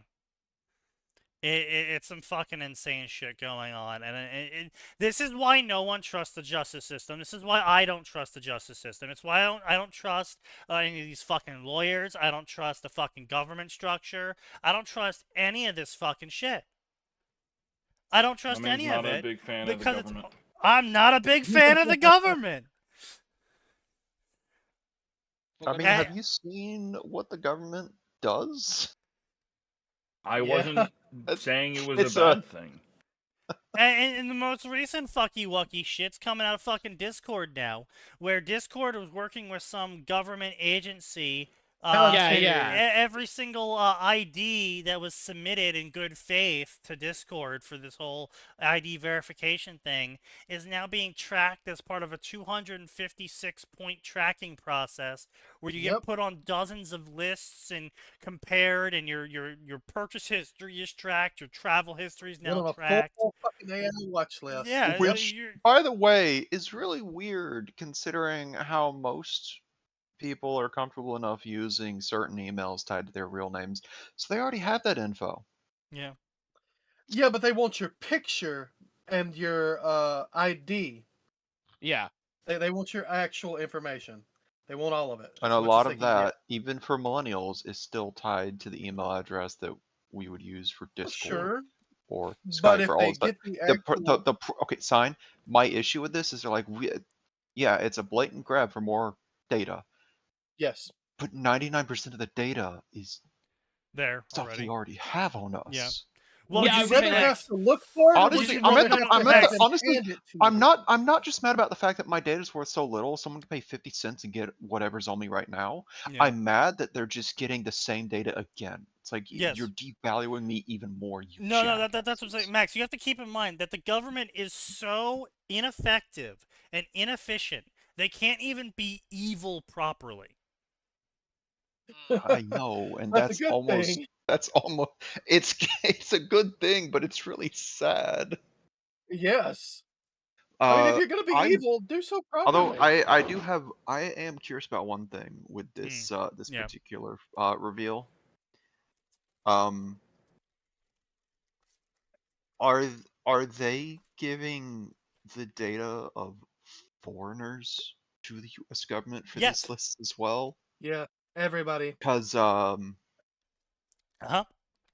It's some fucking insane shit going on, and this is why no one trusts the justice system. This is why I don't trust the justice system. It's why I don't trust any of these fucking lawyers. I don't trust the fucking government structure. I don't trust any of this fucking shit. I don't trust any of it. I'm not a big fan of the government. I'm not a big fan of the government. I mean, have you seen what the government does? I wasn't saying it was a bad thing. And the most recent fucky-wucky shit's coming out of fucking Discord now, where Discord was working with some government agency. Every single ID that was submitted in good faith to Discord for this whole ID verification thing is now being tracked as part of a 256-point tracking process where you get put on dozens of lists and compared, and your purchase history is tracked, your travel history is now tracked. Full fucking AI watch list. Yeah, which, by the way, is really weird considering how most people are comfortable enough using certain emails tied to their real names, so they already have that info. Yeah. Yeah, but they want your picture and your ID. Yeah. They want your actual information. They want all of it. And a lot of that, even for millennials, is still tied to the email address that we would use for Discord or Skype. But if for all they of get that. Okay, sign. My issue with this is they're like, it's a blatant grab for more data. Yes. But 99% of the data is there stuff already. they already have on us. Yeah. Well, you rather have to look for it. Honestly, I'm not just mad about the fact that my data is worth so little. Someone can pay 50 cents and get whatever's on me right now. Yeah. I'm mad that they're just getting the same data again. It's like you're devaluing me even more. That's what I'm saying, Max. You have to keep in mind that the government is so ineffective and inefficient. They can't even be evil properly. I know, and that's almost it's a good thing, but it's really sad. Yes. I mean, if you're gonna be evil, do so properly. Although I am curious about one thing with this this particular reveal. Are they giving the data of foreigners to the U.S. government for this list as well? Yeah, everybody. Because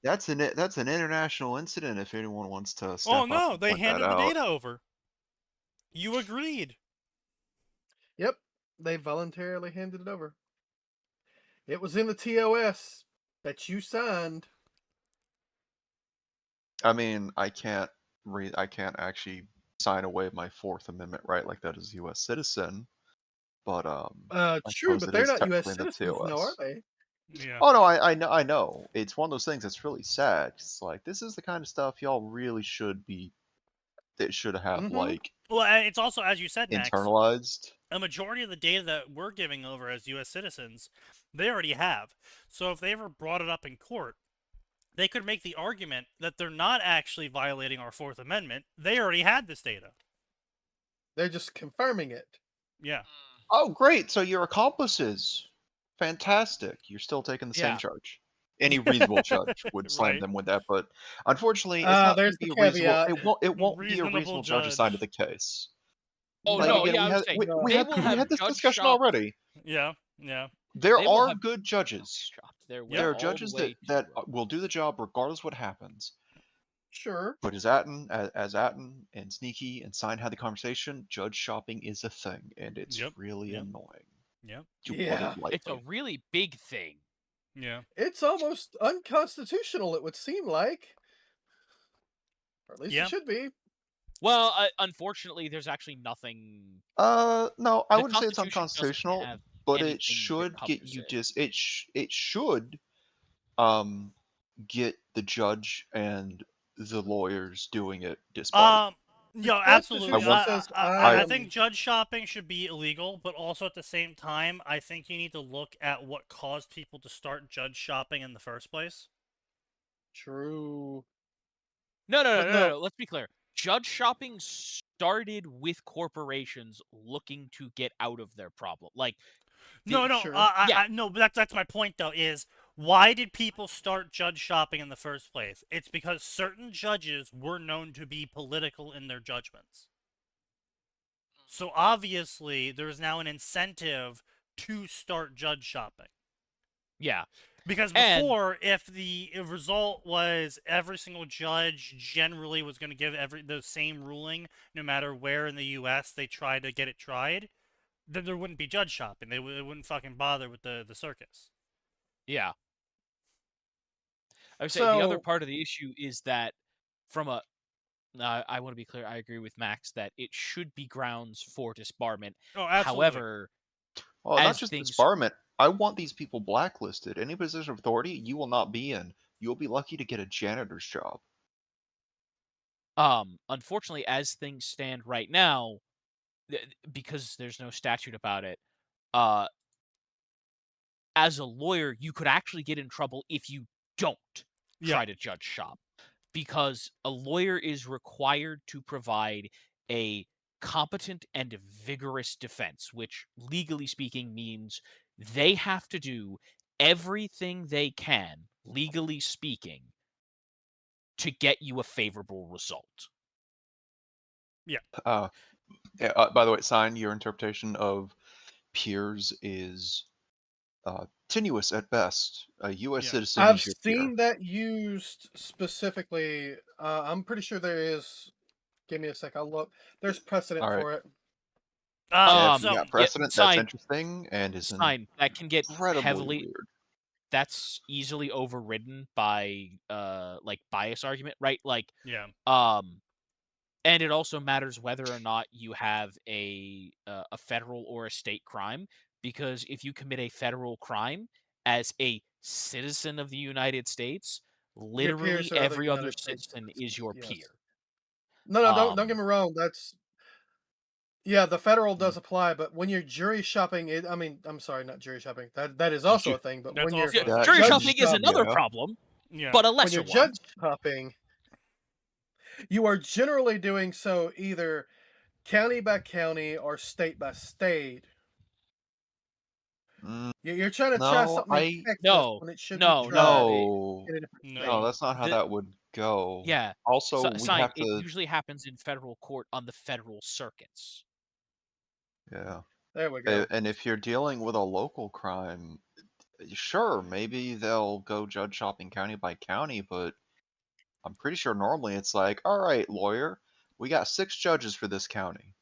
that's an international incident. If anyone wants to step up and they point handed that the out. data over. You agreed. Yep, they voluntarily handed it over. It was in the TOS that you signed. I mean, I can't actually sign away my Fourth Amendment right like that as a U.S. citizen, but true, but they're not U.S. citizens, no, are they? Yeah. Oh no, I know. It's one of those things that's really sad. It's like this is the kind of stuff y'all really should have like. Well, it's also, as you said, Max, internalized. A majority of the data that we're giving over as U.S. citizens, they already have. So if they ever brought it up in court, they could make the argument that they're not actually violating our Fourth Amendment. They already had this data. They're just confirming it. Yeah. Oh, great. So you're accomplices. Fantastic. You're still taking the same charge. Any reasonable judge would slam them with that, but unfortunately, it's not going to be a reasonable. It won't be a reasonable judge assigned to the case. Oh like, no, again, we had this discussion already. Yeah. There are good judges. There are judges that will do the job regardless what happens. Sure. But as Atten and Sneaky and Sign had the conversation, judge shopping is a thing, and it's really annoying. It's a really big thing. Yeah. It's almost unconstitutional, it would seem like. Or at least it should be. Well, unfortunately, there's actually nothing. No, I wouldn't say it's unconstitutional, but it should get you it should get the judge and the lawyers doing it despite. Absolutely. I think judge shopping should be illegal, but also at the same time, I think you need to look at what caused people to start judge shopping in the first place. True. No. Let's be clear. Judge shopping started with corporations looking to get out of their problem. Like, no, but that's my point though. Is Why did people start judge shopping in the first place? It's because certain judges were known to be political in their judgments. So obviously, there's now an incentive to start judge shopping. Yeah. Because before, if the result was every single judge generally was going to give the same ruling, no matter where in the U.S. they tried to get it tried, then there wouldn't be judge shopping. They wouldn't fucking bother with the circus. Yeah. I would say the other part of the issue is that from a I want to be clear, I agree with Max that it should be grounds for disbarment. Oh, absolutely. However, well, not just disbarment. I want these people blacklisted. Any position of authority you will not be in. You'll be lucky to get a janitor's job. Unfortunately, as things stand right now, because there's no statute about it, as a lawyer, you could actually get in trouble if you don't try to judge shop. Because a lawyer is required to provide a competent and vigorous defense, which legally speaking means they have to do everything they can, legally speaking, to get you a favorable result. Yeah. By the way, Sign, your interpretation of peers is tenuous at best. A U.S. citizen I've is your seen that used specifically. I'm pretty sure there is. Give me a sec. I'll look. There's precedent for it. Yeah, if you got precedent, that's interesting and is that can get heavily weird. That's easily overridden by like bias argument, right? Like and it also matters whether or not you have a federal or a state crime, because if you commit a federal crime as a citizen of the United States, literally every other citizen is your peer. No, don't get me wrong. That's the federal does apply, but when you're jury shopping, I'm sorry, not jury shopping. That is also a thing. But when you're jury shopping is another problem, but a lesser when you're judge shopping, you are generally doing so either county by county or state by state. You're trying to try something in Texas when it should be tried No, that's not how that would go. Yeah. Also, it usually happens in federal court on the federal circuits. Yeah. There we go. And if you're dealing with a local crime, sure, maybe they'll go judge shopping county by county, but I'm pretty sure normally it's like, all right, lawyer, we got 6 judges for this county.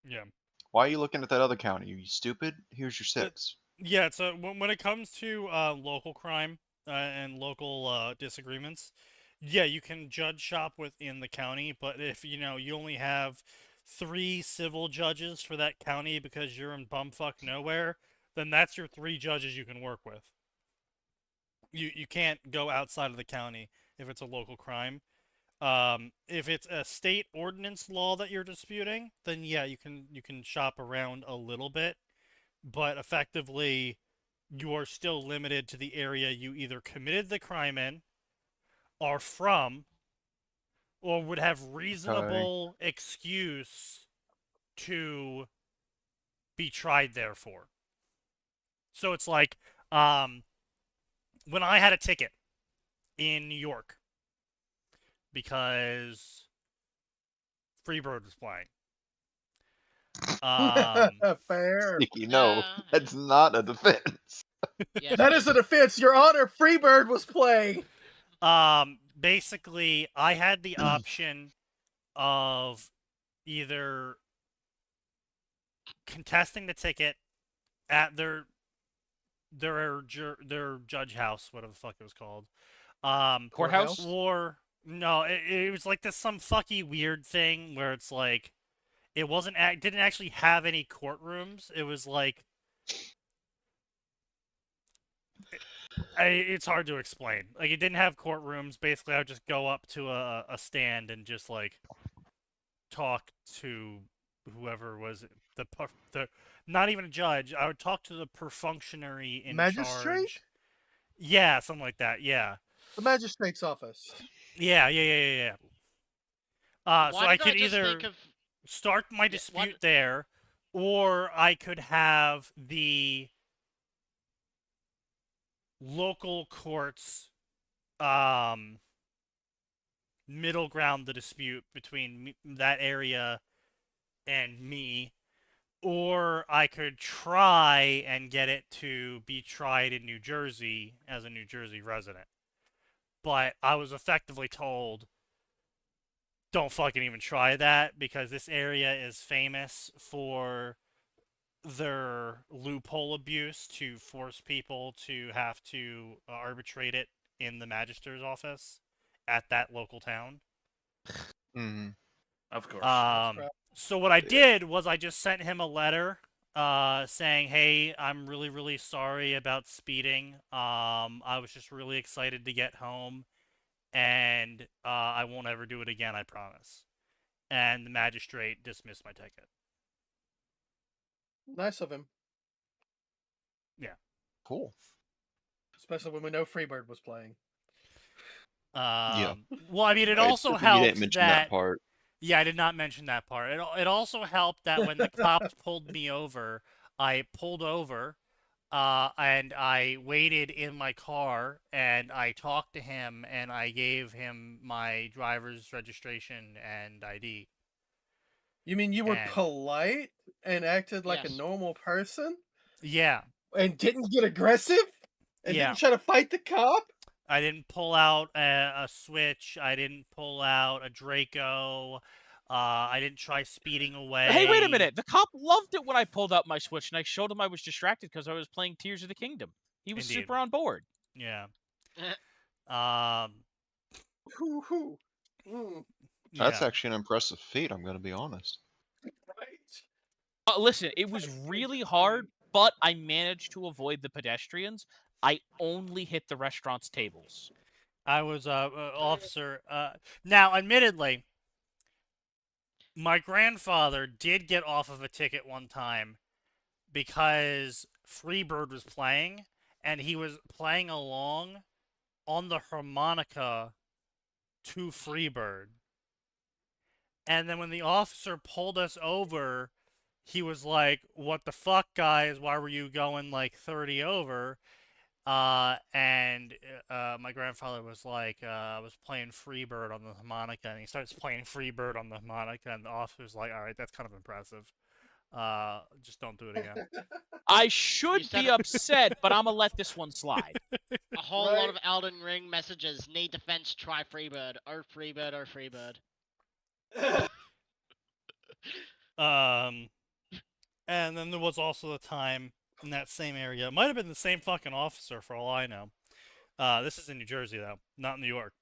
Yeah. Why are you looking at that other county? Are you stupid? Here's your 6. Yeah, so when it comes to local crime and local disagreements, yeah, you can judge shop within the county, but if, you only have 3 civil judges for that county because you're in bumfuck nowhere, then that's your 3 judges you can work with. You can't go outside of the county if it's a local crime. If it's a state ordinance law that you're disputing, then yeah, you can shop around a little bit, but effectively you are still limited to the area you either committed the crime in, are from, or would have reasonable excuse to be tried there for. So it's like, when I had a ticket in New York because Freebird was playing. Fair. Sneaky, no, that's not a defense. That is a defense, Your Honor. Freebird was playing. Basically, I had the option of either contesting the ticket at their judge house, whatever the fuck it was called, courthouse, or no, it was like this some fucky weird thing where it's like it didn't actually have any courtrooms. It was like it's hard to explain. Like, it didn't have courtrooms. Basically, I would just go up to a stand and just like talk to whoever was the not even a judge. I would talk to the functionary in magistrate charge. Yeah, something like that. Yeah, the magistrate's office. Yeah. So I could either start my dispute there, or I could have the local courts middle ground the dispute between that area and me, or I could try and get it to be tried in New Jersey as a New Jersey resident. But I was effectively told, don't fucking even try that, because this area is famous for their loophole abuse to force people to have to arbitrate it in the magistrate's office at that local town. Mm-hmm. Of course. So what I did was I just sent him a letter saying, hey, I'm really, really sorry about speeding. I was just really excited to get home, and I won't ever do it again, I promise. And the magistrate dismissed my ticket. Nice of him. Yeah. Cool. Especially when we know Freebird was playing. Yeah. Well, I mean, it also helped you didn't mention that part. Yeah, I did not mention that part. It also helped that when the cops pulled me over, I pulled over, and I waited in my car, and I talked to him, and I gave him my driver's registration and ID. You mean you were polite and acted like a normal person? Yeah. And didn't get aggressive? And didn't try to fight the cop? I didn't pull out a switch. I didn't pull out a Draco. I didn't try speeding away. Hey, wait a minute. The cop loved it when I pulled out my Switch and I showed him I was distracted because I was playing Tears of the Kingdom. He was super on board. Yeah. That's actually an impressive feat, I'm going to be honest. Right. Listen, it was really hard, but I managed to avoid the pedestrians. I only hit the restaurant's tables. I was officer. Now, admittedly, my grandfather did get off of a ticket one time because Freebird was playing, and he was playing along on the harmonica to Freebird. And then when the officer pulled us over, he was like, "What the fuck, guys? Why were you going like 30 over?" And my grandfather was like, I was playing Freebird on the harmonica, and he starts playing Freebird on the harmonica, and the officer's like, all right, that's kind of impressive. Just don't do it again. I should be upset, but I'm gonna let this one slide. A whole lot of Elden Ring messages. Need defense, try Freebird. Oh, Freebird, oh, Freebird. And then there was also a time in that same area. It might have been the same fucking officer for all I know. This is in New Jersey, though, not New York.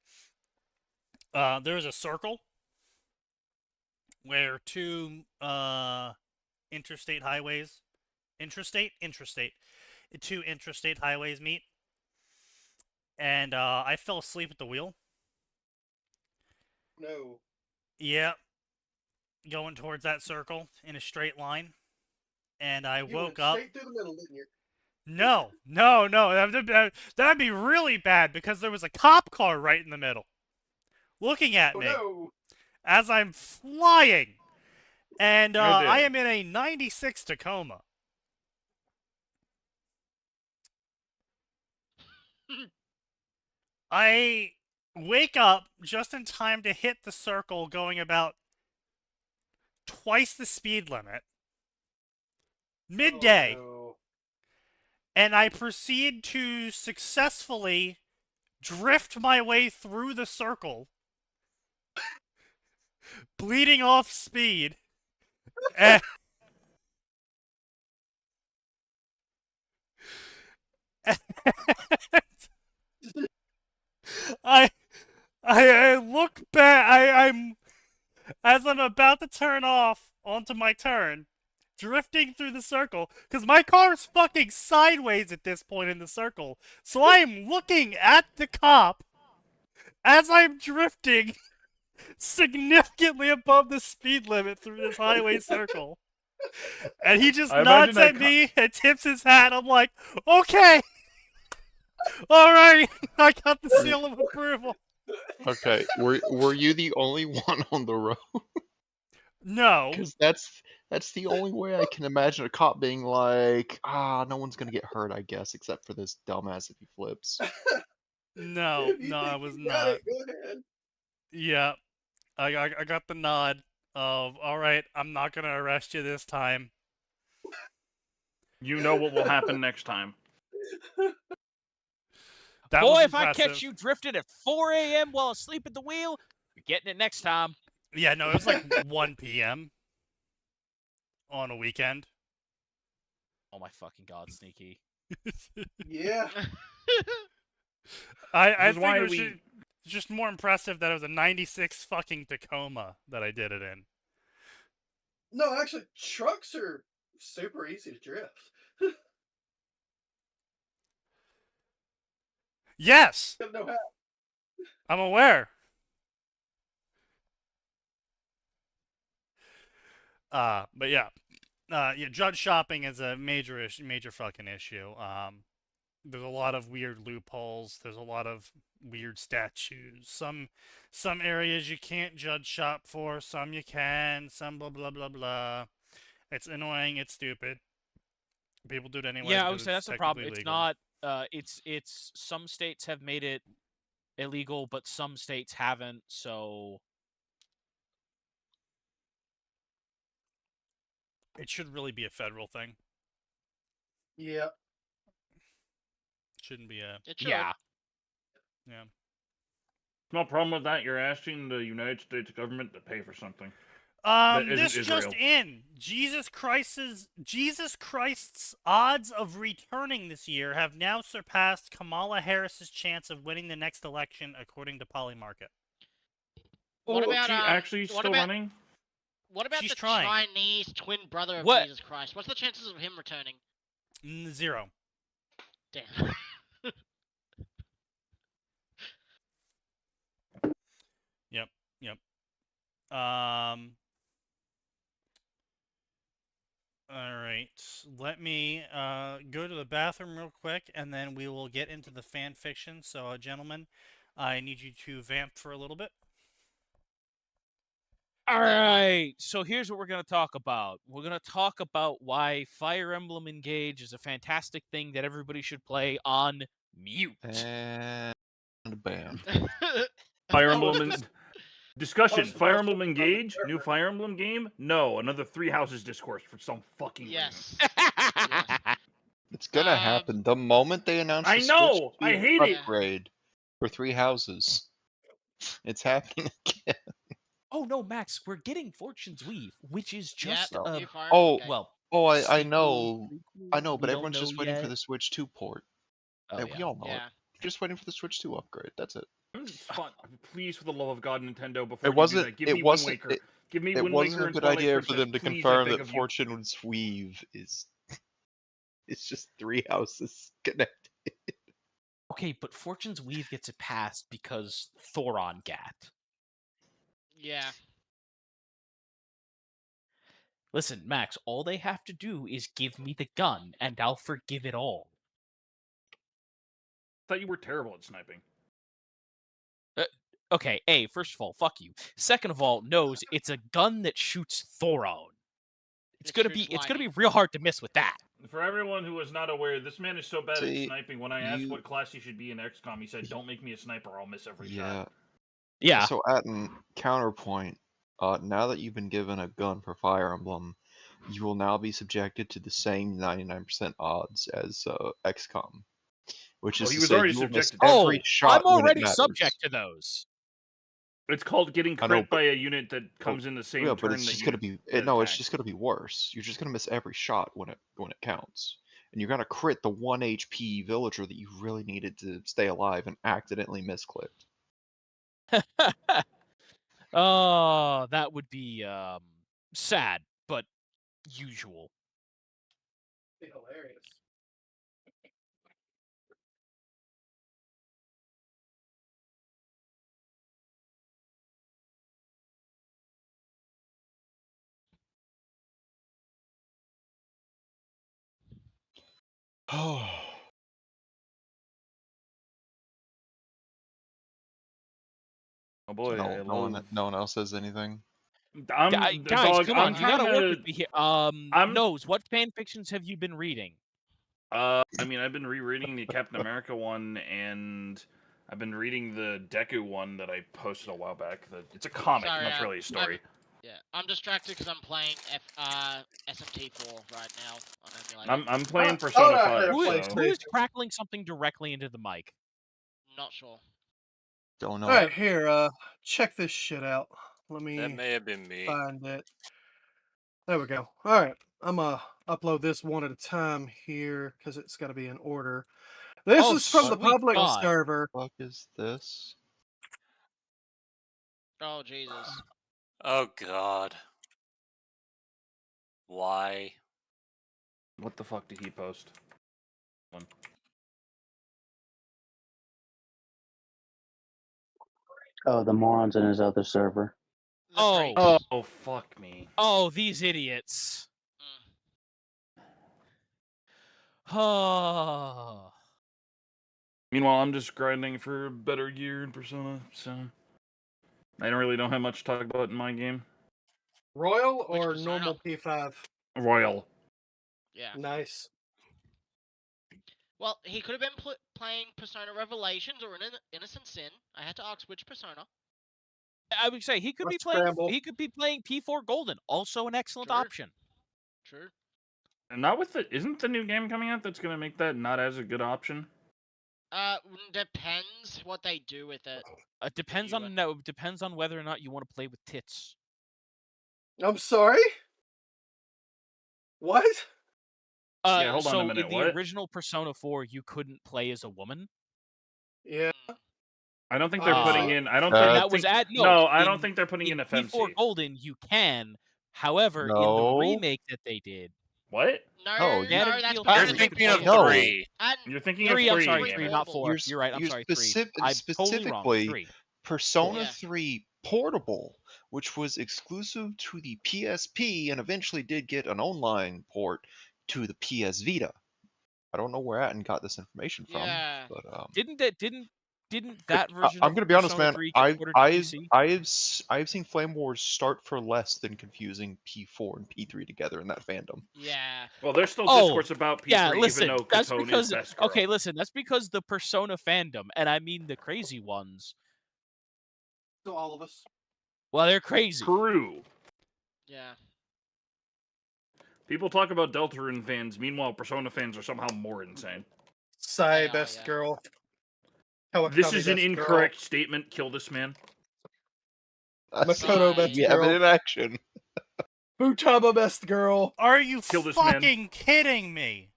There was a circle where two intrastate highways meet. And I fell asleep at the wheel. No. Yeah. Going towards that circle in a straight line. And I woke up. Straight through the middle, didn't you? No. That'd be really bad because there was a cop car right in the middle, looking at me as I'm flying, and I am in a '96 Tacoma. I wake up just in time to hit the circle, going about twice the speed limit. Midday. Oh, no. And I proceed to successfully drift my way through the circle, bleeding off speed. And I look back. I'm as I'm about to turn off onto my turn, drifting through the circle, because my car's fucking sideways at this point in the circle. So I am looking at the cop as I'm drifting significantly above the speed limit through this highway circle. And he just nods at me and tips his hat. I'm like, okay. All right. I got the seal of approval. Okay. Were you the only one on the road? No. Because that's the only way I can imagine a cop being like, no one's gonna get hurt, I guess, except for this dumbass if he flips. No, I was not. Go ahead. Yeah, I got the nod of, all right, I'm not gonna arrest you this time. You know what will happen next time. That Boy, was if I catch impressive. you drifting at 4 a.m. while asleep at the wheel, you're getting it next time. Yeah, no, it was like 1 p.m. on a weekend. Oh my fucking god, Sneaky. Yeah. I think it was just more impressive that it was a 96 fucking Tacoma that I did it in. No, actually, trucks are super easy to drift. Yes! You know how. I'm aware. But yeah. Yeah, judge shopping is a major fucking issue. There's a lot of weird loopholes. There's a lot of weird statutes. Some areas you can't judge shop for. Some you can. Some blah blah blah blah. It's annoying. It's stupid. People do it anyway. Yeah, I would say it's that's the problem. technically It's legal. not. It's some states have made it illegal, but some states haven't. So it should really be a federal thing. Yeah. Shouldn't be a. It should. yeah. Yeah. No problem with that. You're asking the United States government to pay for something. This just in. Jesus Christ's odds of returning this year have now surpassed Kamala Harris's chance of winning the next election, according to Polymarket. What about she actually still running? What about She's the trying. Chinese twin brother of What? Jesus Christ? What's the chances of him returning? 0. Damn. Yep. Alright, let me go to the bathroom real quick, and then we will get into the fan fiction. So, gentlemen, I need you to vamp for a little bit. All right. So here's what we're going to talk about. We're going to talk about why Fire Emblem Engage is a fantastic thing that everybody should play on mute. And bam. Fire Emblem discussion. Fire Emblem Engage, new Fire Emblem game. No, another Three Houses discourse for some fucking yes. It's gonna happen the moment they announce the I know. Switch I hate it. upgrade for Three Houses. It's happening again. Oh no, Max, we're getting Fortune's Weave, which is just Yep, a new Fire Oh, Emblem game. well. I sequel, know, prequel, but we everyone's don't just know waiting for yet. the Switch 2 port. Oh, And yeah. we all know it. Yeah. Just waiting for the Switch 2 upgrade. That's it. Fun. Please, for the love of God, Nintendo, before It you wasn't. do that, give It me wasn't. Wind Waker. Give me It Wind wasn't Waker a and good Twilight idea for Princess. them to Please, confirm I beg that of you. Fortune's Weave is. It's just Three Houses connected. Okay, but Fortune's Weave gets it passed because Thoron gat. Yeah. Listen, Max, all they have to do is give me the gun, and I'll forgive it all. I thought you were terrible at sniping. Okay, A, first of all, fuck you. Second of all, knows it's a gun that shoots Thoron. It's gonna be real hard to miss with that. For everyone who is not aware, this man is so bad at See, sniping. When I asked what class he should be in XCOM, he said, "Don't make me a sniper. I'll miss every shot." Yeah. So, counterpoint, now that you've been given a gun for Fire Emblem, you will now be subjected to the same 99% odds as XCOM, which is he to was say already you will miss subjected to every shot I'm when it already matters. subject to those. It's called getting I know, crit by a unit that comes in the same turn. But it's just gonna be it's just gonna be worse. You're just gonna miss every shot when it counts, and you're gonna crit the 1 HP villager that you really needed to stay alive and accidentally misclicked. Oh, that would be sad, but usual. Hilarious. Oh. Oh boy, no one else says anything. Guys, dog, come on, I'm you gotta trying work to. with me here. I'm. Nose, what fan fictions have you been reading? I mean, I've been rereading the Captain America one, and I've been reading the Deku one that I posted a while back. It's a comic, Sorry, not really a story. I'm distracted because I'm playing SMT4 right now on emulator. I'm playing Persona 5. Who is crackling something directly into the mic? Not sure. Don't know. All right, here. Check this shit out. Let me. That may have been me. Find it. There we go. All right, I'm gonna upload this one at a time here because it's got to be in order. This is from the public server. What the fuck is this? Oh Jesus. Oh God. Why? What the fuck did he post? Oh, the morons in his other server. Oh, fuck me. Oh, these idiots. Oh. Meanwhile, I'm just grinding for better gear in Persona, so I don't really have much to talk about in my game. Royal or normal P5? Royal. Yeah. Nice. Well, he could have been playing Persona Revelations or Innocent Sin. I had to ask which Persona. I would say he could be playing. He could be playing P4 Golden, also an excellent option. True. And not with isn't the new game coming out that's gonna make that not as a good option? Depends what they do with it. Depends on whether or not you want to play with tits. I'm sorry. What? Yeah, hold on a minute. In the original Persona 4, you couldn't play as a woman. Yeah. I don't think they're putting in. I don't think that was I don't think they're putting in a FMC. P4 Golden, you can. However, in the remake that they did. What? No, that's you're thinking of 3. You're thinking of 3. I'm 3. sorry, 3, not 4. You're right. I'm sorry, 3. I'm totally wrong. 3. Persona 3 Portable, which was exclusive to the PSP and eventually did get an online port to the PS Vita. I don't know where Atten got this information from, but didn't that version? I'm gonna be honest, man. I've seen Flame Wars start for less than confusing P4 and P3 together in that fandom. Yeah. Well, there's still discourse about P3, listen, even though that's Katone because is best girl. okay, listen, that's because the Persona fandom, and I mean the crazy ones. So all of us. Well, they're crazy. True. Yeah. People talk about Deltarune fans, meanwhile Persona fans are somehow more insane. Sai, best girl. This is an incorrect statement. Kill this man. Makoto, best girl. Yeah, in action. Futaba, best girl. Are you Kill this fucking kidding me?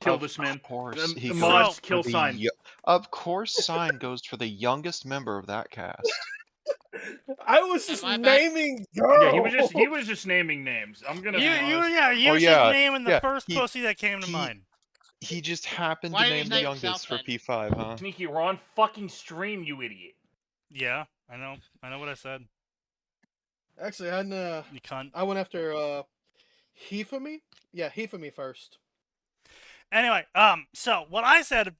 Kill this man. Of course, the mods kill Sign. Of course, Sign goes for the youngest member of that cast. I was just naming girls. Yeah, he was just naming names. I'm gonna. You were just naming the first pussy that came to mind. He just happened to name the youngest for P5, huh? Sneaky, we're on fucking stream, you idiot. Yeah, I know what I said. Actually, you cunt. I went after Hifumi. Yeah, Hifumi first. Anyway, so what I said,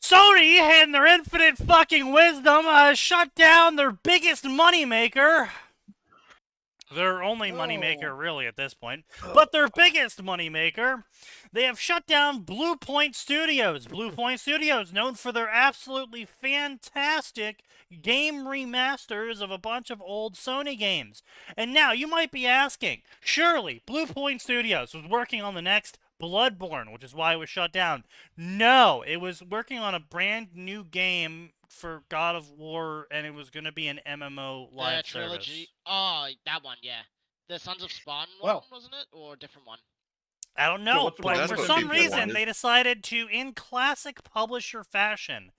Sony, in their infinite fucking wisdom, shut down their biggest moneymaker. Their only moneymaker, really, at this point. But their biggest moneymaker. They have shut down Blue Point Studios. Blue Point Studios, known for their absolutely fantastic game remasters of a bunch of old Sony games. And now, you might be asking, surely Blue Point Studios was working on the next Bloodborne, which is why it was shut down. No, it was working on a brand new game for God of War, and it was going to be an MMO live trilogy. service. Oh, that one, yeah. The Sons of Spawn one, wasn't it? Or a different one? I don't know, but for some reason, wanted. they decided to, in classic publisher fashion,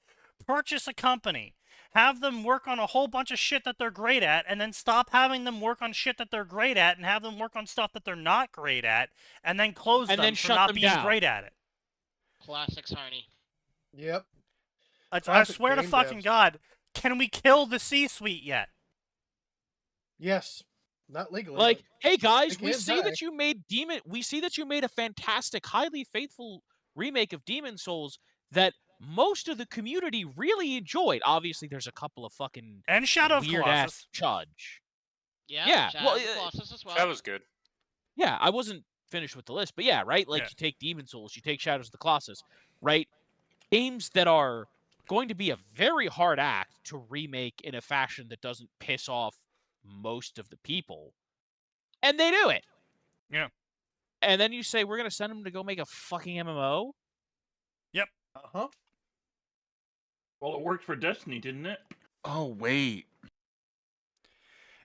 purchase a company, have them work on a whole bunch of shit that they're great at, and then stop having them work on shit that they're great at, and have them work on stuff that they're not great at, and then close them for not being great at it. Classic Sony. Yep. I swear to fucking God, can we kill the C-suite yet? Yes. Not legally. Like, hey guys, we see that you made a fantastic, highly faithful remake of Demon Souls that most of the community really enjoyed. Obviously, there's a couple of fucking and Shadow of weird ass judge. Yeah, Shadows of the Colossus as well. That was good. Yeah, I wasn't finished with the list, but yeah, right? Like, you take Demon Souls, you take Shadows of the Colossus, right? Games that are going to be a very hard act to remake in a fashion that doesn't piss off most of the people. And they do it. Yeah. And then you say, we're going to send them to go make a fucking MMO? Yep. Uh-huh. Well, it worked for Destiny, didn't it? Oh, wait.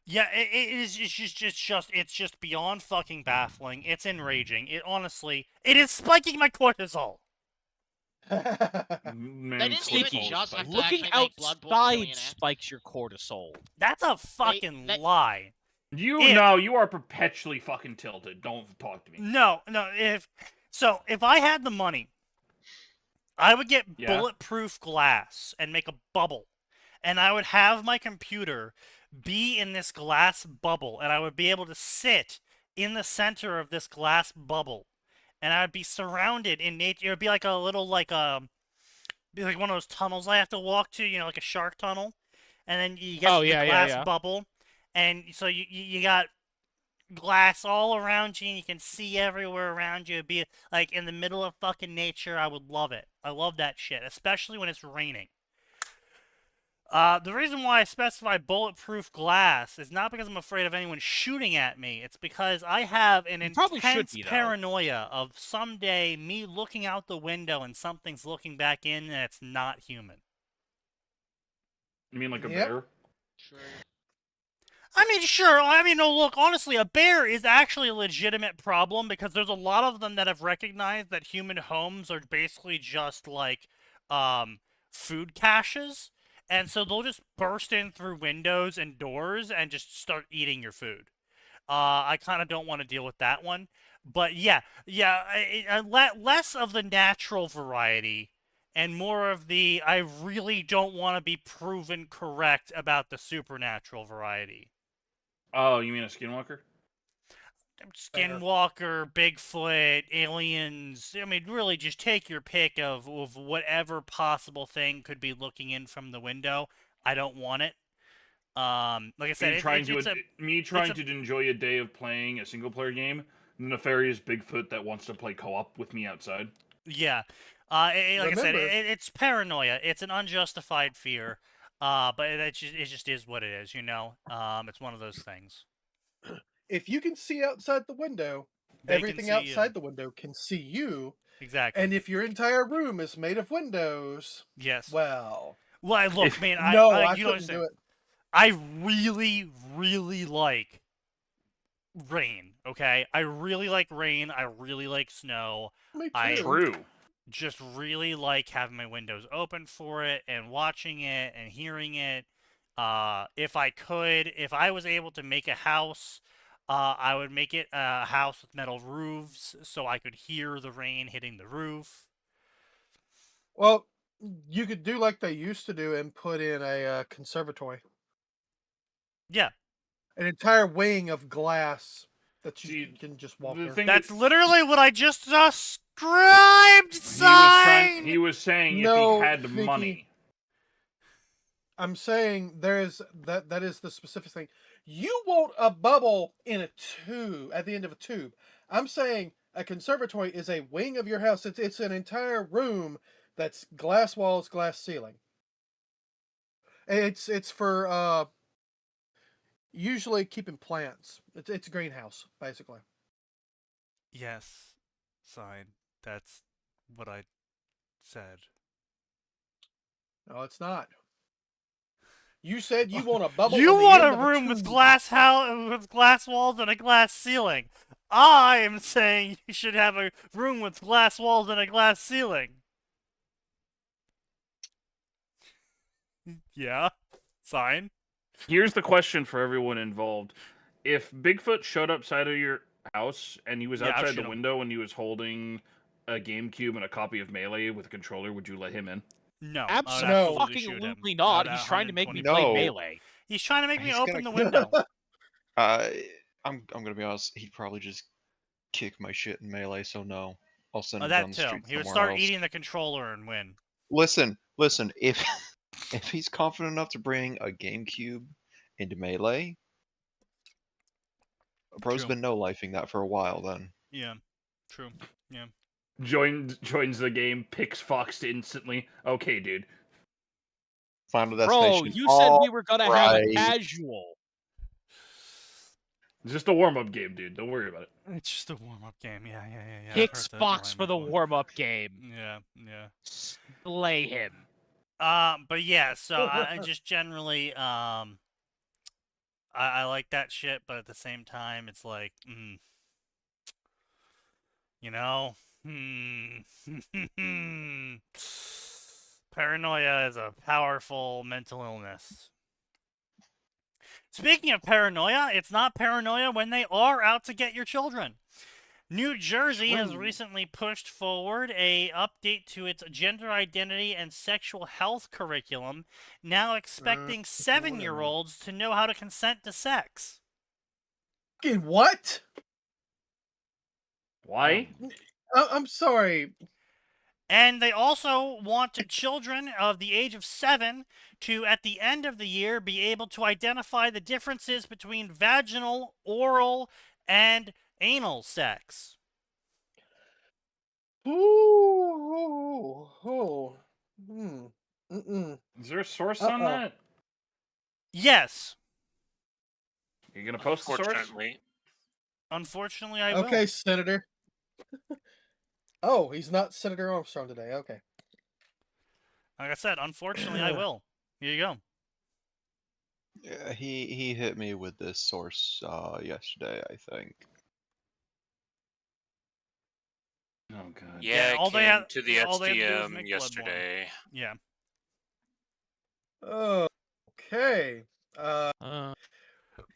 Yeah, it's just beyond fucking baffling. It's enraging. It is spiking my cortisol. They didn't even just have to Looking actually make Bloodborne outside billionaire. spikes your cortisol. That's a fucking lie. You are perpetually fucking tilted. Don't talk to me. No. If I had the money, I would get bulletproof glass and make a bubble, and I would have my computer be in this glass bubble, and I would be able to sit in the center of this glass bubble, and I would be surrounded in nature. It would be like a little be like one of those tunnels I have to walk to, like a shark tunnel, and then you get the glass bubble, and so you got glass all around you, and you can see everywhere around you. It'd be like in the middle of fucking nature. I would love it. I love that shit, especially when it's raining. The reason why I specify bulletproof glass is not because I'm afraid of anyone shooting at me. It's because I have an intense paranoia of someday me looking out the window and something's looking back in and it's not human. You mean like a bear? True. Sure. No, look, honestly, a bear is actually a legitimate problem because there's a lot of them that have recognized that human homes are basically just like food caches. And so they'll just burst in through windows and doors and just start eating your food. I kind of don't want to deal with that one. But less of the natural variety and more of the I really don't want to be proven correct about the supernatural variety. Oh, you mean a skinwalker? Skinwalker, Bigfoot, aliens. Really just take your pick of whatever possible thing could be looking in from the window. I don't want it. Like I said, me trying to enjoy a day of playing a single player game, nefarious Bigfoot that wants to play co-op with me outside. Yeah. I said, it's paranoia. It's an unjustified fear. But it just is what it is, It's one of those things. If you can see outside the window, everything outside the window can see you. Exactly. And if your entire room is made of windows, yes. Well, look, man, I you couldn't do it. I really, really like rain. Okay, I really like rain. I really like snow. Me too. True. Just really like having my windows open for it and watching it and hearing it. If I was able to make a house, I would make it a house with metal roofs so I could hear the rain hitting the roof. Well, you could do like they used to do and put in a conservatory. Yeah. An entire wing of glass that you can just walk through. That's literally what I just described, Sign! He was saying no, if he had Sneaky. money. I'm saying that is the specific thing. You want a bubble in a tube, at the end of a tube. I'm saying a conservatory is a wing of your house. It's an entire room that's glass walls, glass ceiling. It's for usually keeping plants. It's a greenhouse, basically. Yes, Sign. That's what I said. No, it's not. You said you want a bubble. You want a room with glass walls and a glass ceiling. I am saying you should have a room with glass walls and a glass ceiling. Yeah, Sign. Here's the question for everyone involved: if Bigfoot showed up outside of your house and he was outside the window and he was holding a GameCube and a copy of Melee with a controller, would you let him in? No, absolutely not. He's trying to make me play Melee. He's trying to make me open the window. I'm gonna be honest. He'd probably just kick my shit in Melee. So no, I'll send him down the street. He would start eating the controller and win. Listen. If he's confident enough to bring a GameCube into Melee, Bro's been no-lifing that for a while then. Yeah, true. Yeah. Joins the game, picks Fox instantly. Okay, dude. Final Bro, destination. you said we were gonna have a casual. It's just a warm-up game, dude. Don't worry about it. It's just a warm-up game. Yeah. Picks Fox for the warm-up game. Yeah. Slay him. But yeah, so I just generally, I like that shit, but at the same time, it's like, you know, paranoia is a powerful mental illness. Speaking of paranoia, it's not paranoia when they are out to get your children. New Jersey has recently pushed forward a update to its gender identity and sexual health curriculum, now expecting 7-year-olds to know how to consent to sex. What? Why? I'm sorry. And they also want children of the age of 7 to, at the end of the year, be able to identify the differences between vaginal, oral, and anal sex. Is there a source on that? Yes. You gonna post the source? Unfortunately, I will. Okay, Senator. Oh, he's not Senator Armstrong today. Okay. Like I said, unfortunately, I will. Here you go. Yeah, he hit me with this source yesterday, I think. Oh god. Yeah, all it they came have to the all they have to do is STM make yesterday. Yeah. Okay.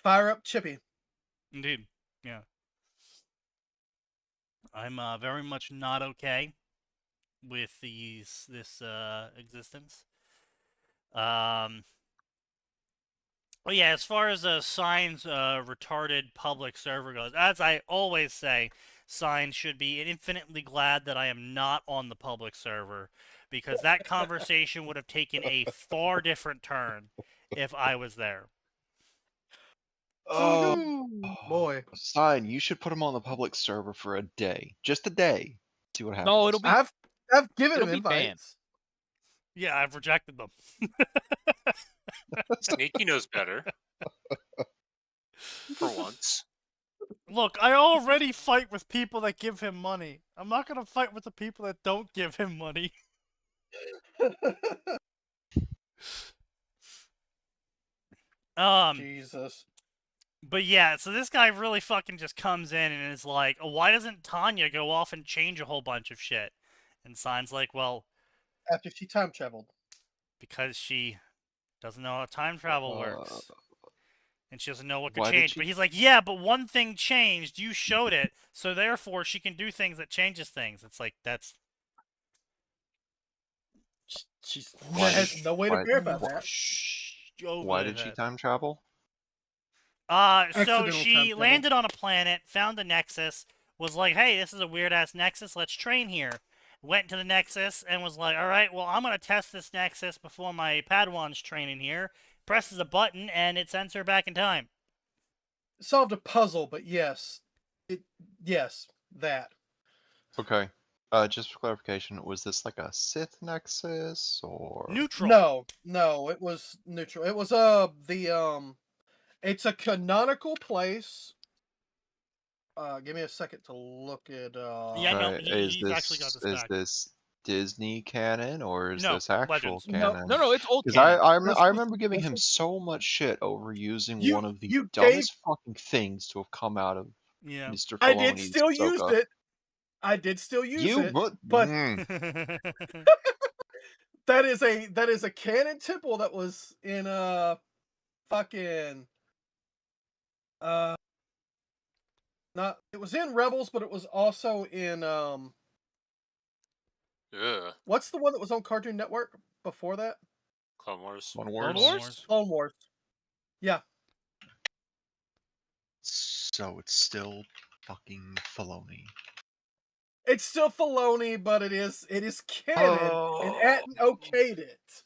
Fire up Chippy. Indeed. Yeah. I'm very much not okay with this existence. Well, yeah, as far as Sign's retarded public server goes, as I always say, Sign should be infinitely glad that I am not on the public server, because that conversation would have taken a far different turn if I was there. Oh, boy. Sign, you should put him on the public server for a day. Just a day. See what happens. No, it'll be... I've given him invites. Banned. Yeah, I've rejected them. Sneaky knows better. For once. Look, I already fight with people that give him money. I'm not gonna fight with the people that don't give him money. Jesus. But yeah, so this guy really fucking just comes in and is like, oh, why doesn't Tanya go off and change a whole bunch of shit? And Sign's like, well... After she time traveled. Because she doesn't know how time travel works. And she doesn't know what could change. But he's like, yeah, but one thing changed. You showed it. So therefore, she can do things that changes things. It's like, that's... She has no way to verify that. Why did she time travel? So she landed on a planet, found the Nexus, was like, hey, this is a weird-ass Nexus, let's train here. Went to the Nexus and was like, alright, well, I'm going to test this Nexus before my Padawan's training here. Presses a button, and it sends her back in time. Solved a puzzle, but yes. Yes, that. Okay. Just for clarification, was this like a Sith Nexus, or... Neutral. No, it was neutral. It was, it's a canonical place. Give me a second to look at. Yeah, no, he's actually got this back. Is this Disney canon, or is this actual canon? No, it's old canon. Because I remember giving him so much shit over using one of the dumbest fucking things to have come out of Mr. Filoni's I did still use it. I did still use it, but that is a canon temple that was in fucking not it was in Rebels, but it was also in what's the one that was on Cartoon Network before that? Clone Wars. Clone Wars. Yeah. So it's still fucking Filoni. It's still Filoni, but it is canon, and Atten okayed it.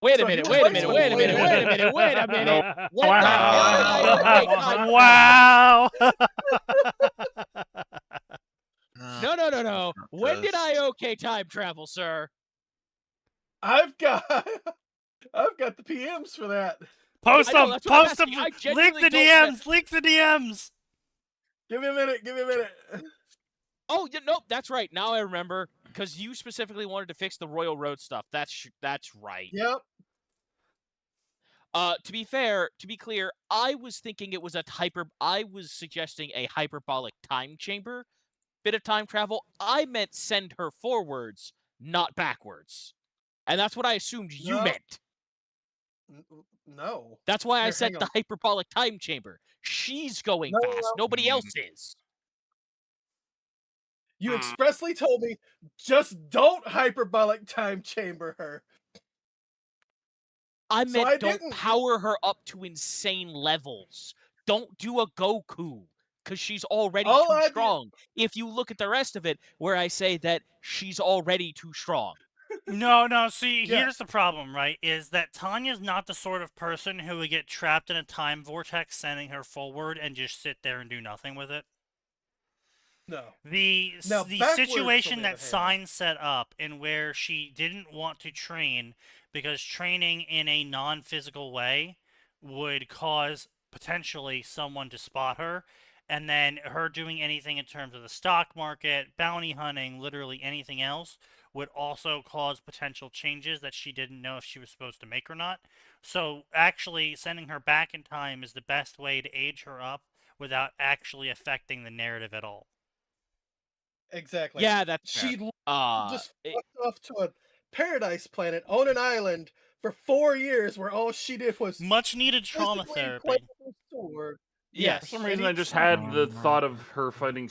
Wait a minute. What the hell? Wow. No. When did I okay time travel, sir? I've got the PMs for that. Post them. Leak the DMs. Give me a minute. Oh, nope, that's right. Now I remember, because you specifically wanted to fix the Royal Road stuff. That's right. Yep. To be clear, I was thinking it was I was suggesting a hyperbolic time chamber bit of time travel. I meant send her forwards, not backwards. And that's what I assumed you meant. No. That's why I said the hyperbolic time chamber. She's going fast. Nobody else is. You expressly told me, just don't hyperbolic time chamber her. I meant don't power her up to insane levels. Don't do a Goku, because she's already too strong. If you look at the rest of it, where I say that she's already too strong. No, see, here's the problem, right, is that Tanya's not the sort of person who would get trapped in a time vortex sending her forward and just sit there and do nothing with it. No. The situation that Sign set up in where she didn't want to train because training in a non-physical way would cause potentially someone to spot her, and then her doing anything in terms of the stock market, bounty hunting, literally anything else would also cause potential changes that she didn't know if she was supposed to make or not. So actually sending her back in time is the best way to age her up without actually affecting the narrative at all. Exactly. Yeah, that's she'd just fucked off to a paradise planet on an island for 4 years, where all she did was much needed trauma therapy. Yes. For some reason, I just had the thought of her fighting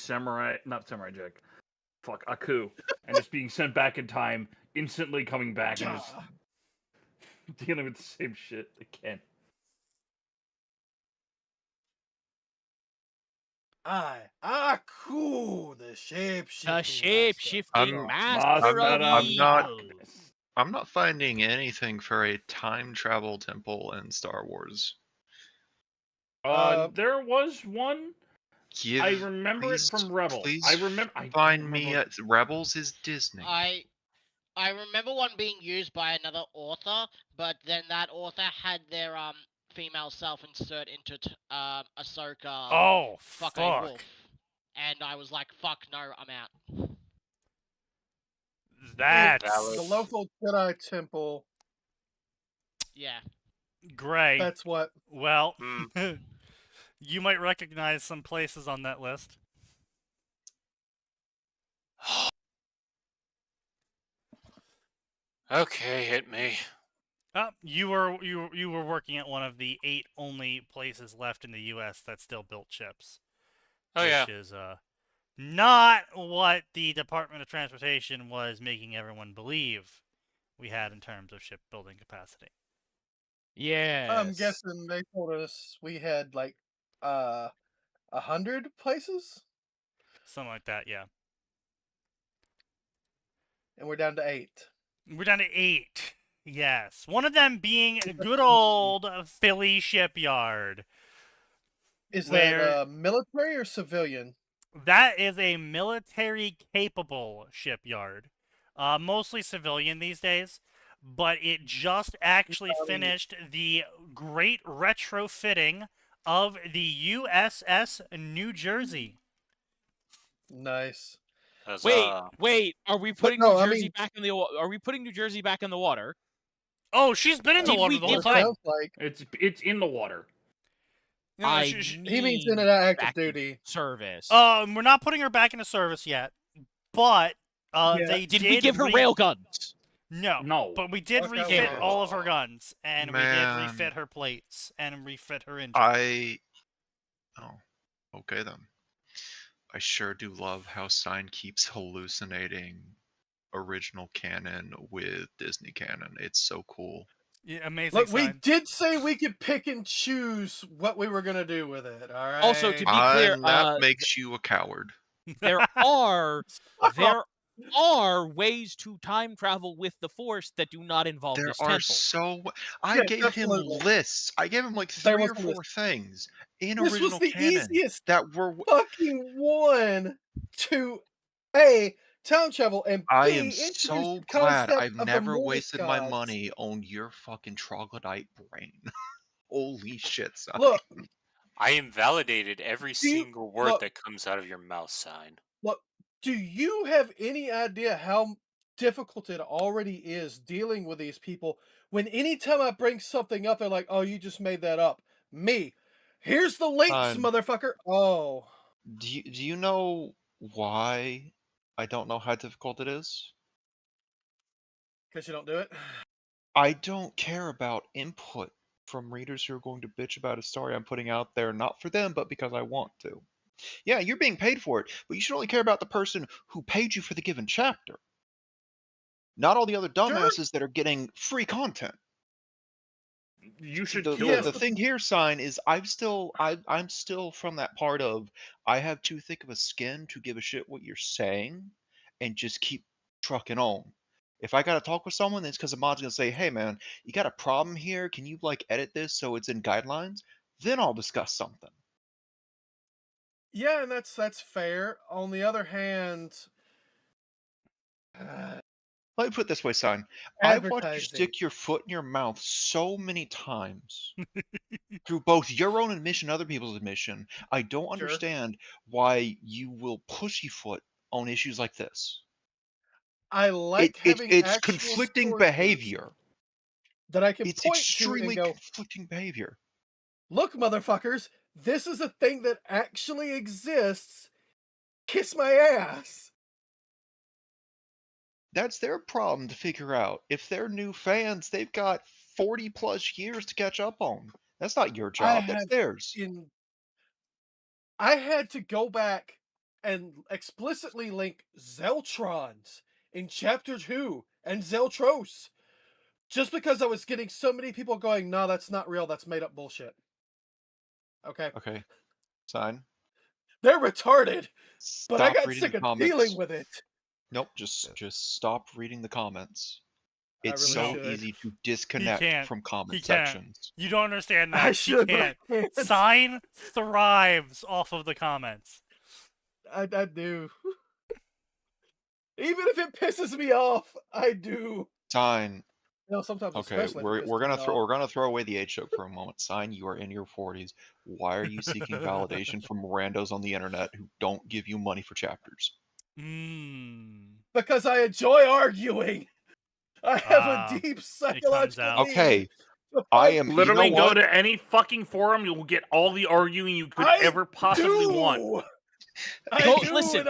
not Samurai Jack, Aku, and just being sent back in time, instantly coming back and just dealing with the same shit again. Aku, the shape-shifting master of I'm not finding anything for a time travel temple in Star Wars. There was one. I remember it from Rebels. Rebels is Disney. I remember one being used by another author, but then that author had their female self insert into Ahsoka. Oh, fuck. A wolf. And I was like, fuck no, I'm out. That's the local Jedi temple. Yeah. Gray. That's what. Well, you might recognize some places on that list. Okay, hit me. You were working at one of the 8 only places left in the U.S. that still built ships. Which is not what the Department of Transportation was making everyone believe we had in terms of shipbuilding capacity. Yeah. I'm guessing they told us we had like 100 places? Something like that, yeah. And we're down to 8. We're down to 8. Yes. One of them being good old Philly Shipyard. Is that military or civilian? That is a military-capable shipyard. Mostly civilian these days. But it just actually finished the great retrofitting of the USS New Jersey. Nice. Wait. Are we putting New Jersey back in the? Are we putting New Jersey back in the water? Oh, she's been in the water the whole time. It's in the water. No, he means in an active duty service. We're not putting her back into service yet, but did we give her rail guns? No. But we did refit all of her guns, and we did refit her plates and refit her engine. Okay then. I sure do love how Sign keeps hallucinating original canon with Disney canon. It's so cool. Yeah, amazing. Look, we did say we could pick and choose what we were gonna do with it. All right. Also, to be clear, that makes you a coward. There are are ways to time travel with the Force that do not involve There this are temple. I Yes, gave him absolutely. lists. I gave him like There 3 was or a 4 list. things in This was original the canon easiest that were. fucking one to A, time travel, and I B, am introduce so the glad concept I've of the never Mortis wasted my gods. money on your fucking troglodyte brain. Holy shit, son. Look, I invalidated every single word look, that comes out of your mouth, Sign. look, do you have any idea how difficult it already is dealing with these people when anytime I bring something up, they're like, oh, you just made that up. Me. Here's the links, motherfucker. Oh. Do you know why I don't know how difficult it is? Because you don't do it? I don't care about input from readers who are going to bitch about a story I'm putting out there, not for them, but because I want to. Yeah, you're being paid for it, but you should only care about the person who paid you for the given chapter. Not all the other dumbasses that are getting free content. You should kill the thing here, Sign, is I'm still from that part of I have too thick of a skin to give a shit what you're saying and just keep trucking on. If I gotta talk with someone, it's because a mod's gonna say, hey man, you got a problem here, can you like edit this so it's in guidelines? Then I'll discuss something. Yeah, and that's fair. On the other hand, let me put it this way, Sign. I've watched you stick your foot in your mouth so many times through both your own admission and other people's admission. I don't understand why you will pussyfoot on issues like this. I like having it's conflicting behavior. That I can it's point extremely to and go, conflicting behavior. Look, motherfuckers, this is a thing that actually exists. Kiss my ass. That's their problem to figure out. If they're new fans, they've got 40 plus years to catch up on. That's not your job, that's theirs. I had to go back and explicitly link Zeltrons in Chapter 2 and Zeltros. Just because I was getting so many people going, no, that's not real, that's made up bullshit. Okay. Okay. Sign. They're retarded. Stop but I got reading sick the of comments. dealing with it. Nope, just stop reading the comments. It's really so should. easy to disconnect from comment sections. You don't understand that. I should, he can't. Sign thrives off of the comments. I do. Even if it pisses me off, I do. Sign. No, sometimes okay, we're gonna throw away the age joke for a moment. Sign, you are in your 40s. Why are you seeking validation from randos on the internet who don't give you money for chapters? Because I enjoy arguing. I have a deep psychological need. Okay, I am literally go to any fucking forum. You'll get all the arguing you could ever possibly want. Listen,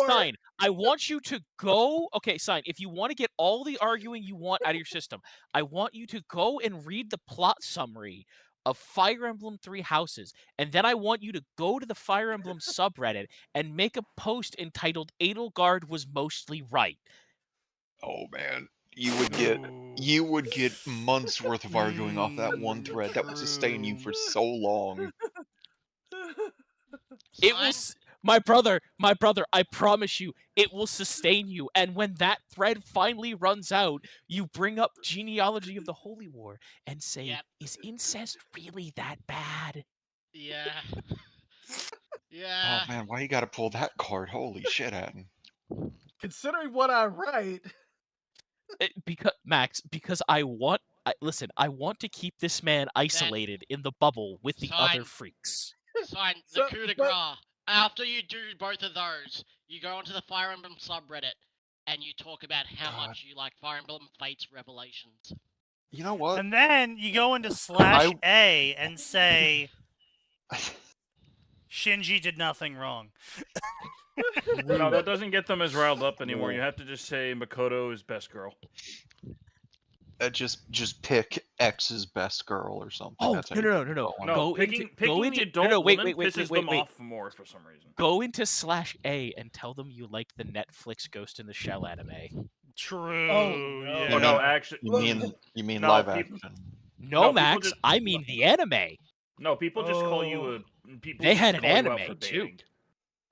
Sign. I want you to go. Okay, Sign. If you want to get all the arguing you want out of your system, I want you to go and read the plot summary of Fire Emblem 3 Houses, and then I want you to go to the Fire Emblem subreddit and make a post entitled "Edelgard was mostly right." Oh man, you would get months worth of arguing off that one thread. That would sustain you for so long. It will, my brother, I promise you, it will sustain you. And when that thread finally runs out, you bring up Genealogy of the Holy War and say, is incest really that bad? Yeah. Yeah. Oh man, why you gotta pull that card? Holy shit, Adam. Considering what I write. Because I want to keep this man isolated in the bubble with the other freaks. Sign the coup de grace. After you do both of those, you go onto the Fire Emblem subreddit and you talk about how much you like Fire Emblem Fates Revelations. You know what? And then you go into /A and say, Shinji did nothing wrong. No, that doesn't get them as riled up anymore. You have to just say Makoto is best girl. Just pick X's best girl or something. Oh, That's no. Picking the adult woman pisses them off more for some reason. Go into /A and tell them you like the Netflix Ghost in the Shell anime. True. Oh no, actually, you mean live action? No, Max, I mean the anime. No, people just call you a. They had an anime too.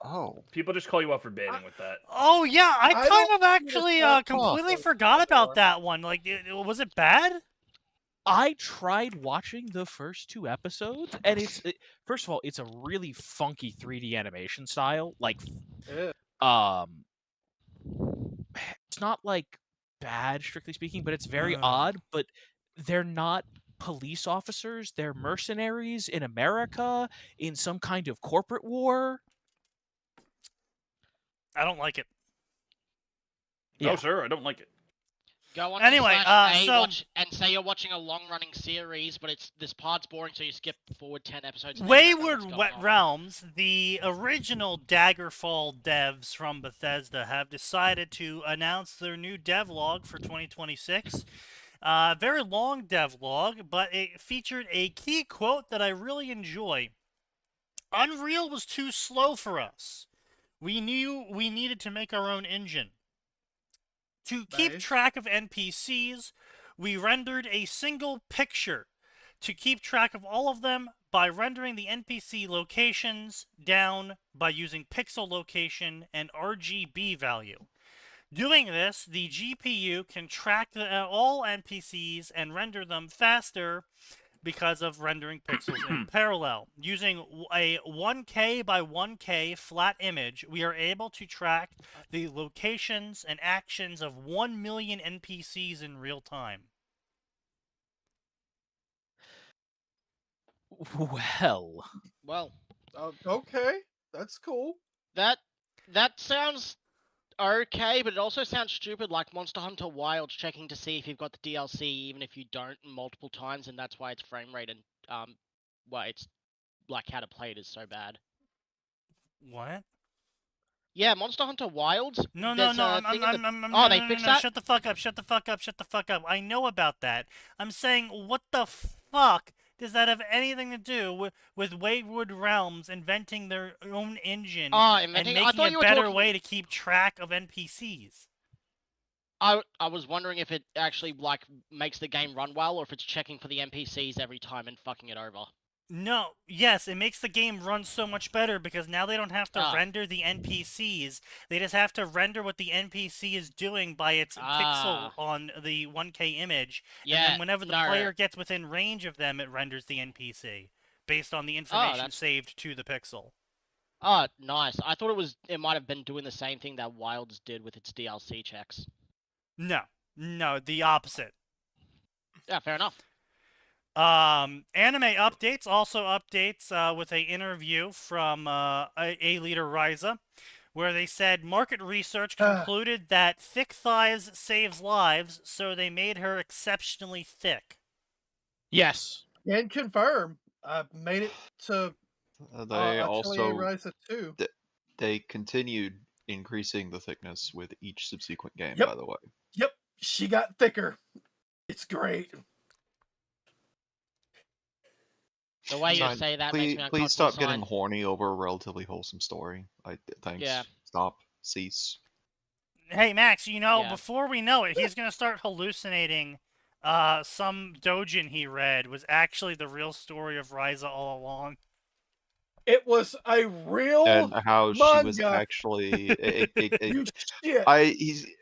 Oh. People just call you out for banning with that. Oh yeah, I kind of actually completely forgot about before. that one. Like, was it bad? I tried watching the first 2 episodes, and first of all, it's a really funky 3D animation style. Like, Yeah. it's not like bad, strictly speaking, but it's very odd. But they're not police officers; they're mercenaries in America in some kind of corporate war. I don't like it. Yeah. Oh, sir, I don't like it. Go on Anyway, and say you're watching a long-running series, but this part's boring, so you skip forward 10 episodes. Wayward Realms, the original Daggerfall devs from Bethesda, have decided to announce their new devlog for 2026. Very long devlog, but it featured a key quote that I really enjoy. Unreal was too slow for us. We knew we needed to make our own engine. To keep track of NPCs, we rendered a single picture. To keep track of all of them by rendering the NPC locations down by using pixel location and RGB value. Doing this, the GPU can track all NPCs and render them faster because of rendering pixels in parallel. Using a 1K by 1K flat image, we are able to track the locations and actions of 1 million NPCs in real time. Well. Okay, that's cool. That sounds okay, but it also sounds stupid, like Monster Hunter Wilds checking to see if you've got the DLC even if you don't multiple times, and that's why its frame rate and well, it's like how to play it is so bad. What? Yeah, Monster Hunter Wilds. No, they fixed that? Shut the fuck up, shut the fuck up, shut the fuck up. I know about that. I'm saying, what the fuck does that have anything to do with Wayward Realms inventing their own engine and making a better way to keep track of NPCs? I was wondering if it actually like makes the game run well, or if it's checking for the NPCs every time and fucking it over. No, yes, it makes the game run so much better because now they don't have to render the NPCs. They just have to render what the NPC is doing by its pixel on the 1K image. Yeah, and then whenever the player gets within range of them, it renders the NPC based on the information saved to the pixel. Oh, nice. I thought it might have been doing the same thing that Wilds did with its DLC checks. No, the opposite. Yeah, fair enough. Anime updates, also updates with an interview from A-Leader Ryza, where they said market research concluded that thick thighs saves lives, so they made her exceptionally thick. Yes. And confirm. I made it to they also Ryza 2. They continued increasing the thickness with each subsequent game, by the way. Yep, she got thicker. It's great. The way you say that makes me uncomfortable. Please stop getting horny over a relatively wholesome story. Thanks. Yeah. Stop. Cease. Hey, Max, before we know it, he's going to start hallucinating some doujin he read was actually the real story of Ryza all along. It was a real and how manga. She was actually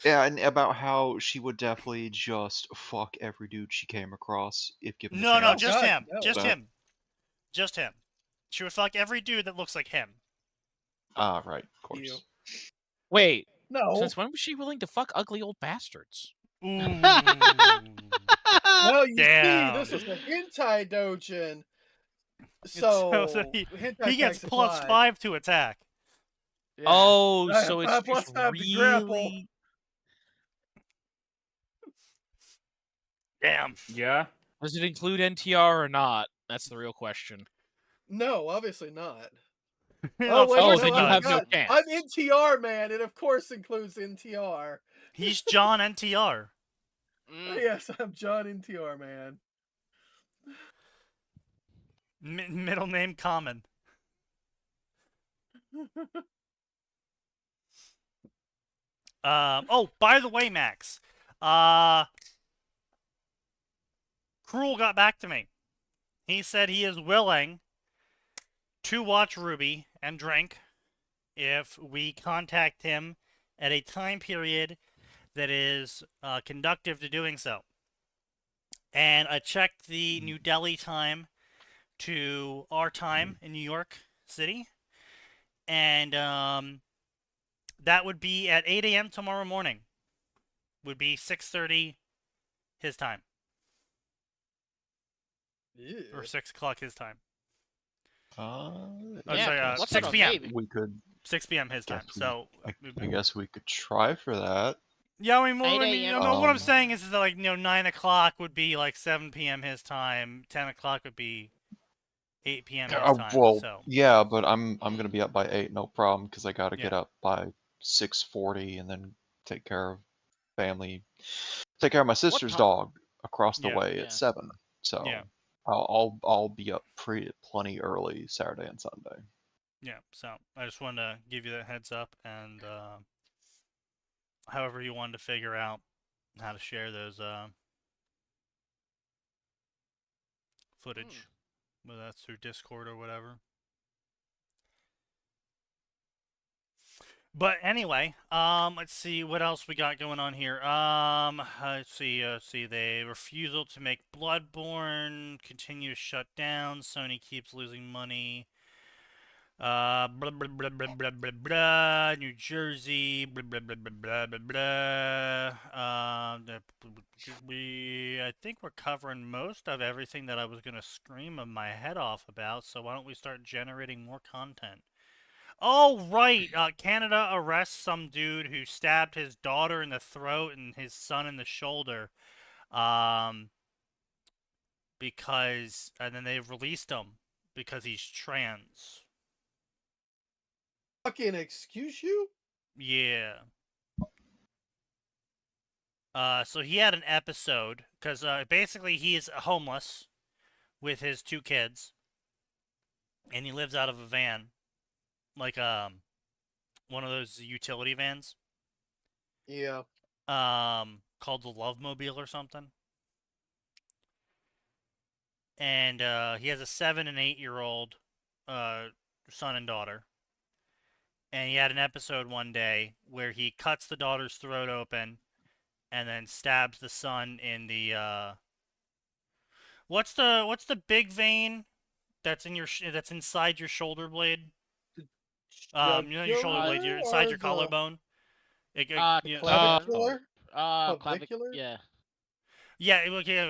and about how she would definitely just fuck every dude she came across if given the chance. Just him. She would fuck every dude that looks like him. Ah, right, of course. Wait, no. Since when was she willing to fuck ugly old bastards? Ooh. Well, you see, this is a hentai doujin. So he gets +5 to attack. Yeah. Oh, so it's just really... Damn. Yeah. Does it include NTR or not? That's the real question. No, obviously not. Then you have no chance. I'm NTR, man. It of course includes NTR. He's John NTR. Yes, I'm John NTR, man. Middle name common. Oh, by the way, Max. Cruel got back to me. He said he is willing to watch RWBY and drink if we contact him at a time period that is conductive to doing so. And I checked the New Delhi time to our time in New York City, and that would be at 8 a.m. tomorrow morning. Would be 6:30 his time. Yeah. Or 6 o'clock his time. Yeah, sorry, 6 on p.m. me? We could. 6 p.m. his time. So I guess we could try for that. yeah, I 8 mean, a.m. what I'm saying is that, like, 9 o'clock would be like 7 p.m. his time. 10 o'clock would be 8 p.m. his time. Well, so yeah, but I'm gonna be up by 8, no problem, because I gotta get Yeah. up by 6:40 and then take care of family, take care of my sister's dog across the Yeah. way Yeah. at 7. So Yeah. I'll be up plenty early Saturday and Sunday. Yeah, so I just wanted to give you that heads up, and however you wanted to figure out how to share those footage, whether that's through Discord or whatever. But anyway, let's see what else we got going on here. Let's see, the refusal to make Bloodborne continue to shut down. Sony keeps losing money. Blah blah blah blah blah blah blah. New Jersey. Blah blah blah blah blah blah blah. I think we're covering most of everything that I was gonna scream my head off about. So why don't we start generating more content? Oh, right. Canada arrests some dude who stabbed his daughter in the throat and his son in the shoulder. Because, and then they've released him because he's trans. Fucking excuse you? Yeah. So he had an episode, because basically he is homeless with his 2 kids. And he lives out of a van. Like, one of those utility vans. Yeah. Called the Love Mobile or something. And he has a 7 and 8-year-old son and daughter. And he had an episode one day where he cuts the daughter's throat open and then stabs the son in the what's the big vein that's in that's inside your shoulder blade? Your shoulder blade, inside your collarbone. Clavicular? Clavicular? Yeah. Yeah,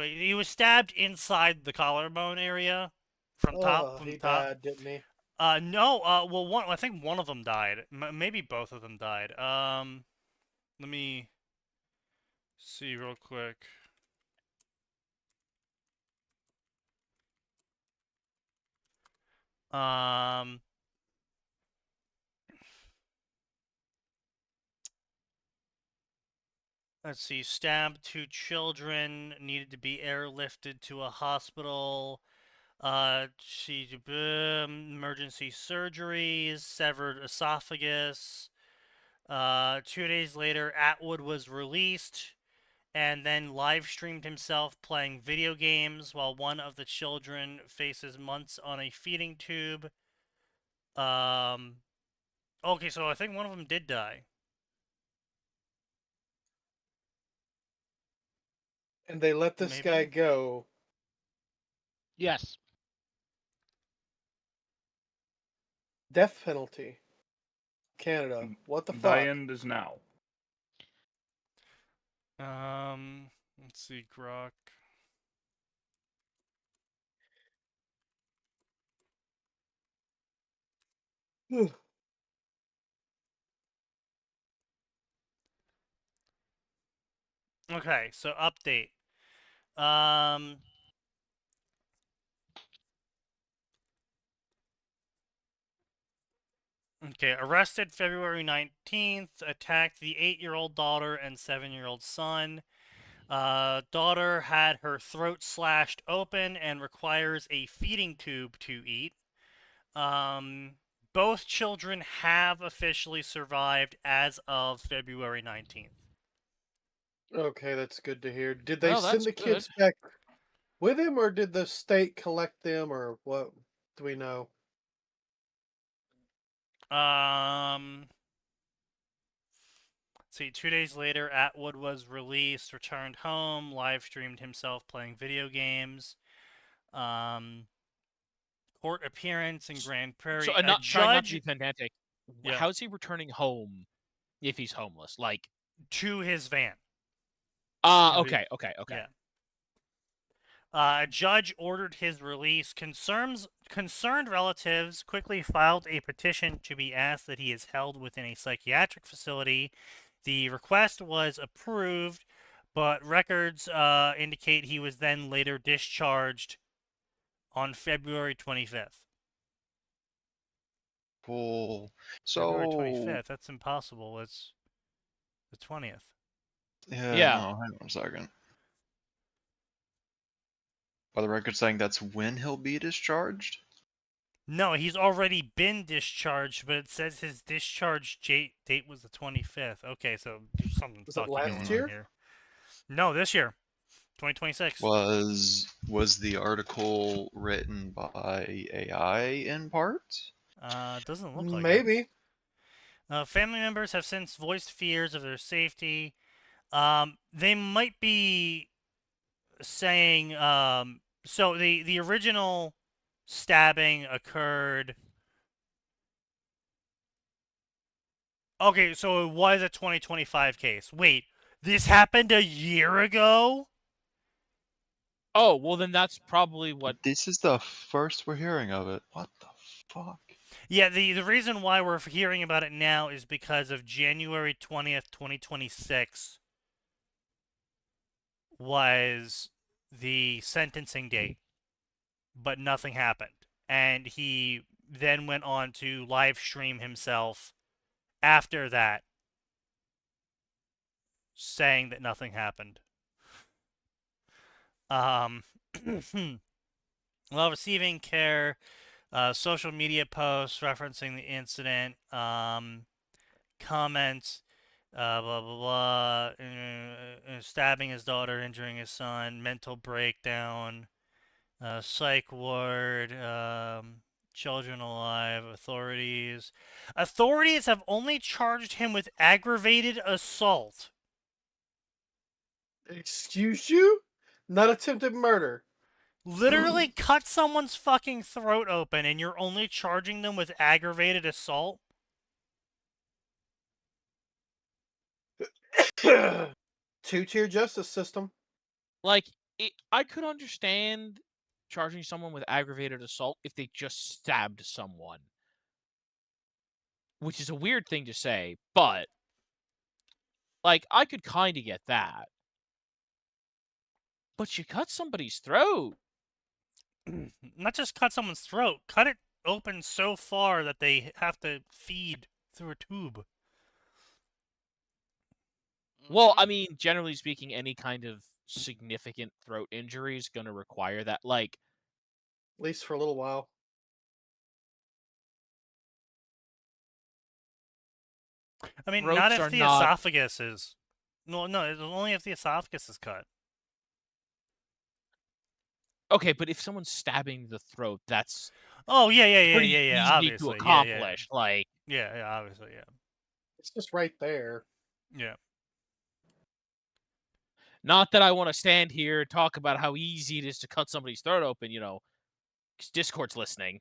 he was stabbed inside the collarbone area from top. He died, didn't he? No. Well, I think one of them died. Maybe both of them died. Let me see real quick. Let's see. Stabbed 2 children. Needed to be airlifted to a hospital. Emergency surgeries. Severed esophagus. 2 days later, Atwood was released, and then live streamed himself playing video games while one of the children faces months on a feeding tube. Okay, so I think one of them did die. And they let this guy go. Yes. Death penalty. Canada. What the fuck? Thy end is now. Let's see, Grok. Okay, so update. Okay, arrested February 19th, attacked the 8-year-old daughter and 7-year-old son. Daughter had her throat slashed open and requires a feeding tube to eat. Both children have officially survived as of February 19th. Okay, that's good to hear. Did they send the kids back with him, or did the state collect them, or what? Do we know? See, 2 days later, Atwood was released, returned home, live streamed himself playing video games. Court appearance in Grand Prairie. So, trying not to be pedantic, how's he returning home if he's homeless? Like, to his van. Okay. Yeah. A judge ordered his release. Concerned relatives quickly filed a petition to be asked that he is held within a psychiatric facility. The request was approved, but records indicate he was then later discharged on February 25th. Cool. February 25th. That's impossible. It's the 20th. Yeah. No, hang on a second. Are the records saying that's when he'll be discharged? No, he's already been discharged, but it says his discharge date was the 25th. Okay, so there's something fucking going on here. No, this year. 2026. Was the article written by AI in part? Doesn't look like maybe. Family members have since voiced fears of their safety. They might be saying so the original stabbing occurred. Okay, so it was a 2025 case. Wait, this happened a year ago? Oh, well then that's probably what... This is the first we're hearing of it. What the fuck? Yeah, the reason why we're hearing about it now is because of January 20th, 2026 was the sentencing date, but nothing happened. And he then went on to live stream himself after that, saying that nothing happened. While receiving care, social media posts referencing the incident, comments, blah, blah, blah, stabbing his daughter, injuring his son, mental breakdown, psych ward, children alive, authorities. Authorities have only charged him with aggravated assault. Excuse you? Not attempted murder. Literally cut someone's fucking throat open and you're only charging them with aggravated assault? Two-tier justice system. Like, I could understand charging someone with aggravated assault if they just stabbed someone. Which is a weird thing to say, but... like, I could kind of get that. But you cut somebody's throat. Not just cut someone's throat. Cut it open so far that they have to feed through a tube. Well, I mean, generally speaking, any kind of significant throat injury is going to require that, like... at least for a little while. I mean, not if the esophagus is... No, it's only if the esophagus is cut. Okay, but if someone's stabbing the throat, that's... oh, yeah, easy obviously. to accomplish, like... Yeah, obviously, yeah. It's just right there. Yeah. Not that I want to stand here and talk about how easy it is to cut somebody's throat open, you know, because Discord's listening.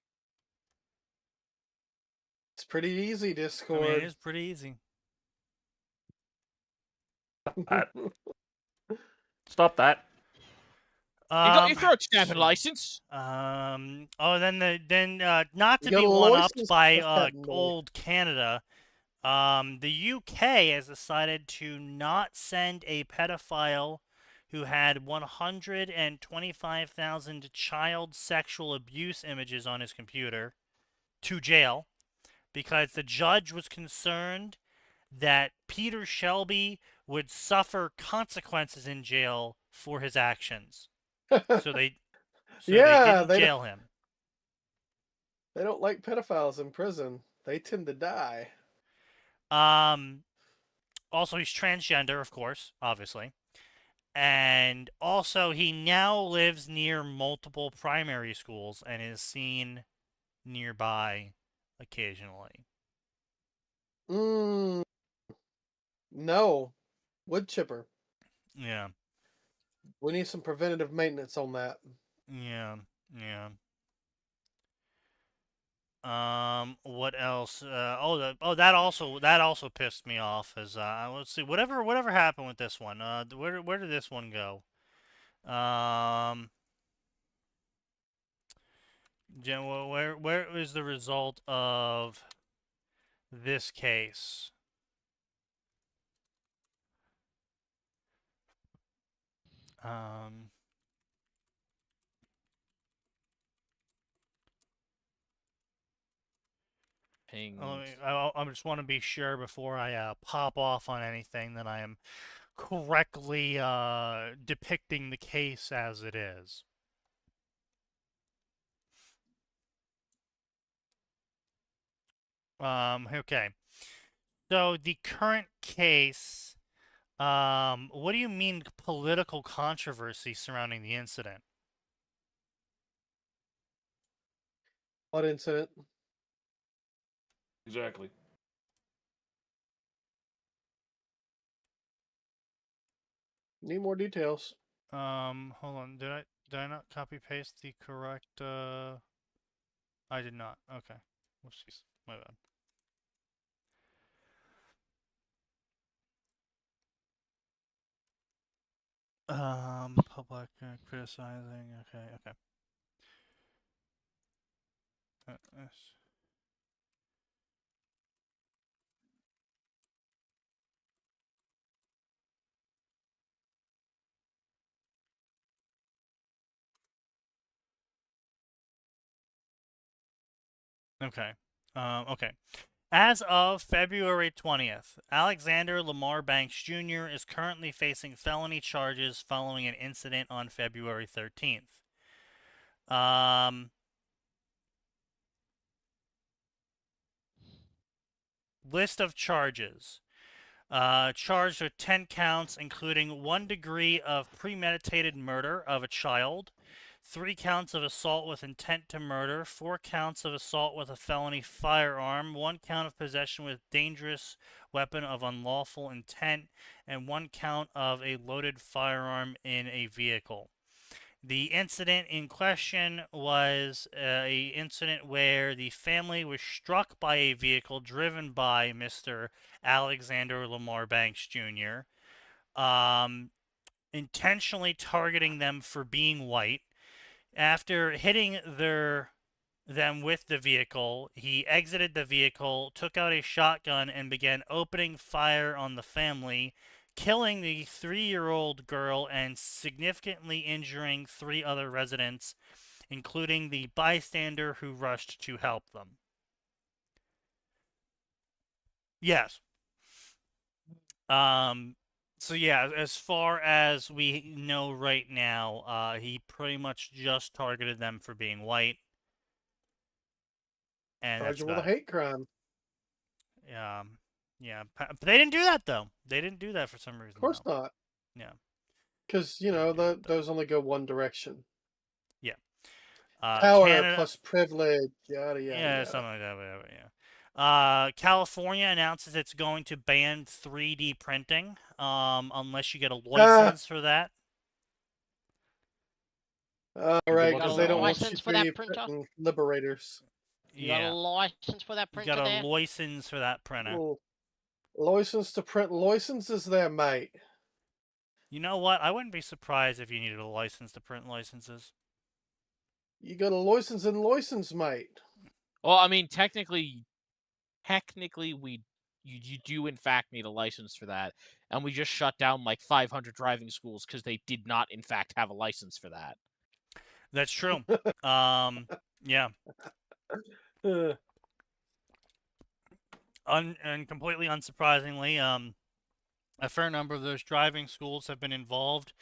It's pretty easy, Discord. I mean, it is pretty easy. Stop that. You got your throat stabbing license. Then not to be one-upped by old Canada, the UK has decided to not send a pedophile who had 125,000 child sexual abuse images on his computer to jail because the judge was concerned that Peter Shelby would suffer consequences in jail for his actions. So they didn't jail him. They don't like pedophiles in prison. They tend to die. Also, he's transgender, of course, obviously. And also, he now lives near multiple primary schools and is seen nearby occasionally. No. Wood chipper. Yeah. We need some preventative maintenance on that. Yeah. Yeah. What else? That also pissed me off. As let's see, whatever happened with this one. Where did this one go? Jen, where is the result of this case? I just want to be sure before I pop off on anything that I am correctly depicting the case as it is. Okay. So the current case, what do you mean political controversy surrounding the incident? What incident? Exactly. Need more details. Hold on. Did I not copy paste the correct? I did not. Okay. Whoopsies. My bad. Public criticizing. Okay. Okay. Okay. Okay. As of February 20th, Alexander Lamar Banks Jr. is currently facing felony charges following an incident on February 13th. List of charges. Charged with 10 counts, including 1 degree of premeditated murder of a child, 3 counts of assault with intent to murder, 4 counts of assault with a felony firearm, 1 count of possession with dangerous weapon of unlawful intent, and 1 count of a loaded firearm in a vehicle. The incident in question was an incident where the family was struck by a vehicle driven by Mr. Alexander Lamar Banks Jr., intentionally targeting them for being white. After hitting them with the vehicle, he exited the vehicle, took out a shotgun, and began opening fire on the family, killing the 3-year-old girl and significantly injuring 3 other residents, including the bystander who rushed to help them. Yes. So yeah, as far as we know right now, he pretty much just targeted them for being white. And Charge with a hate crime. Yeah, but they didn't do that though. They didn't do that for some reason. Of course not. Yeah. Because those only go one direction. Yeah. Power Canada, plus privilege, yada yada. Yeah, yada. something like that. Whatever. Yeah. California announces it's going to ban 3D printing, unless you get a license for that. Right, because they don't want you 3D printing liberators. You got a license for that printer? You got a license for that printer. Ooh. License to print licenses there, mate. You know what? I wouldn't be surprised if you needed a license to print licenses. You got a license and license, mate. Well, I mean, technically, you do in fact need a license for that, and we just shut down like 500 driving schools because they did not in fact have a license for that. That's true. Yeah. And completely unsurprisingly, a fair number of those driving schools have been involved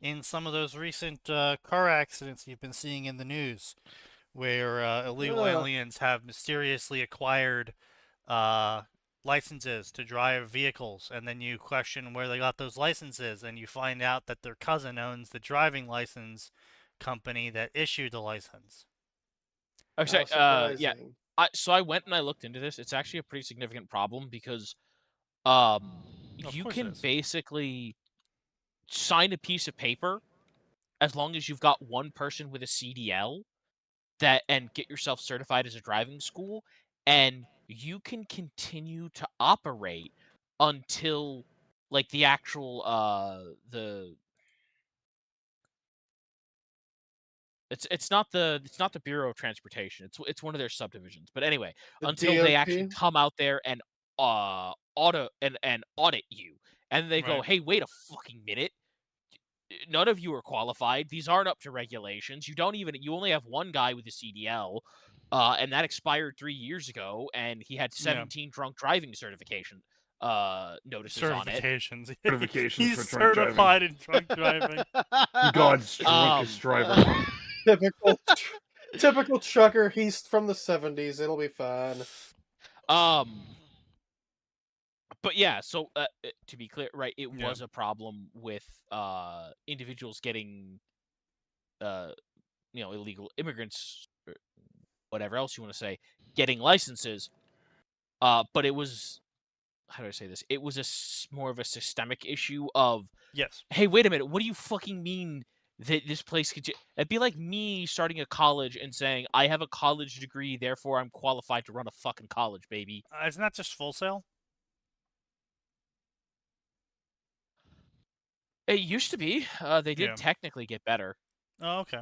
in some of those recent car accidents you've been seeing in the news, where illegal aliens have mysteriously acquired licenses to drive vehicles, and then you question where they got those licenses, and you find out that their cousin owns the driving license company that issued the license. Okay, yeah. So I went and I looked into this. It's actually a pretty significant problem because you can basically sign a piece of paper as long as you've got one person with a CDL and get yourself certified as a driving school, and you can continue to operate until like the actual it's not the Bureau of Transportation. It's one of their subdivisions. But anyway, until they actually come out there and audit you, and they go, "Hey, wait a fucking minute. None of you are qualified. These aren't up to regulations. You only have one guy with a CDL, and that expired 3 years ago, and he had 17 drunk driving certification notices on it. Certifications He's for drunk certified driving. in drunk driving. God's drunkest driver. Typical trucker. He's from the 70s. It'll be fine. But yeah, so to be clear, right, it was a problem with individuals getting illegal immigrants, or whatever else you want to say, getting licenses. But it was, how do I say this? It was more of a systemic issue of, hey, wait a minute, what do you fucking mean that this place could? It'd be like me starting a college and saying I have a college degree, therefore I'm qualified to run a fucking college, baby. Isn't that just Full Sail? It used to be. They did technically get better. Oh, okay.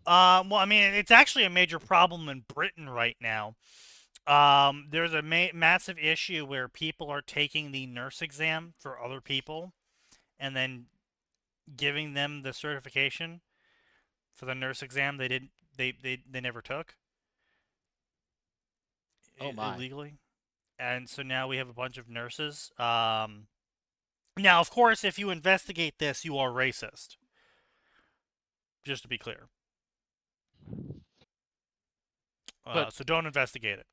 Well, I mean, it's actually a major problem in Britain right now. There's a massive issue where people are taking the nurse exam for other people and then giving them the certification for the nurse exam they never took. Oh my. Illegally. And so now we have a bunch of nurses. Now, of course, if you investigate this, you are racist. Just to be clear. So don't investigate it.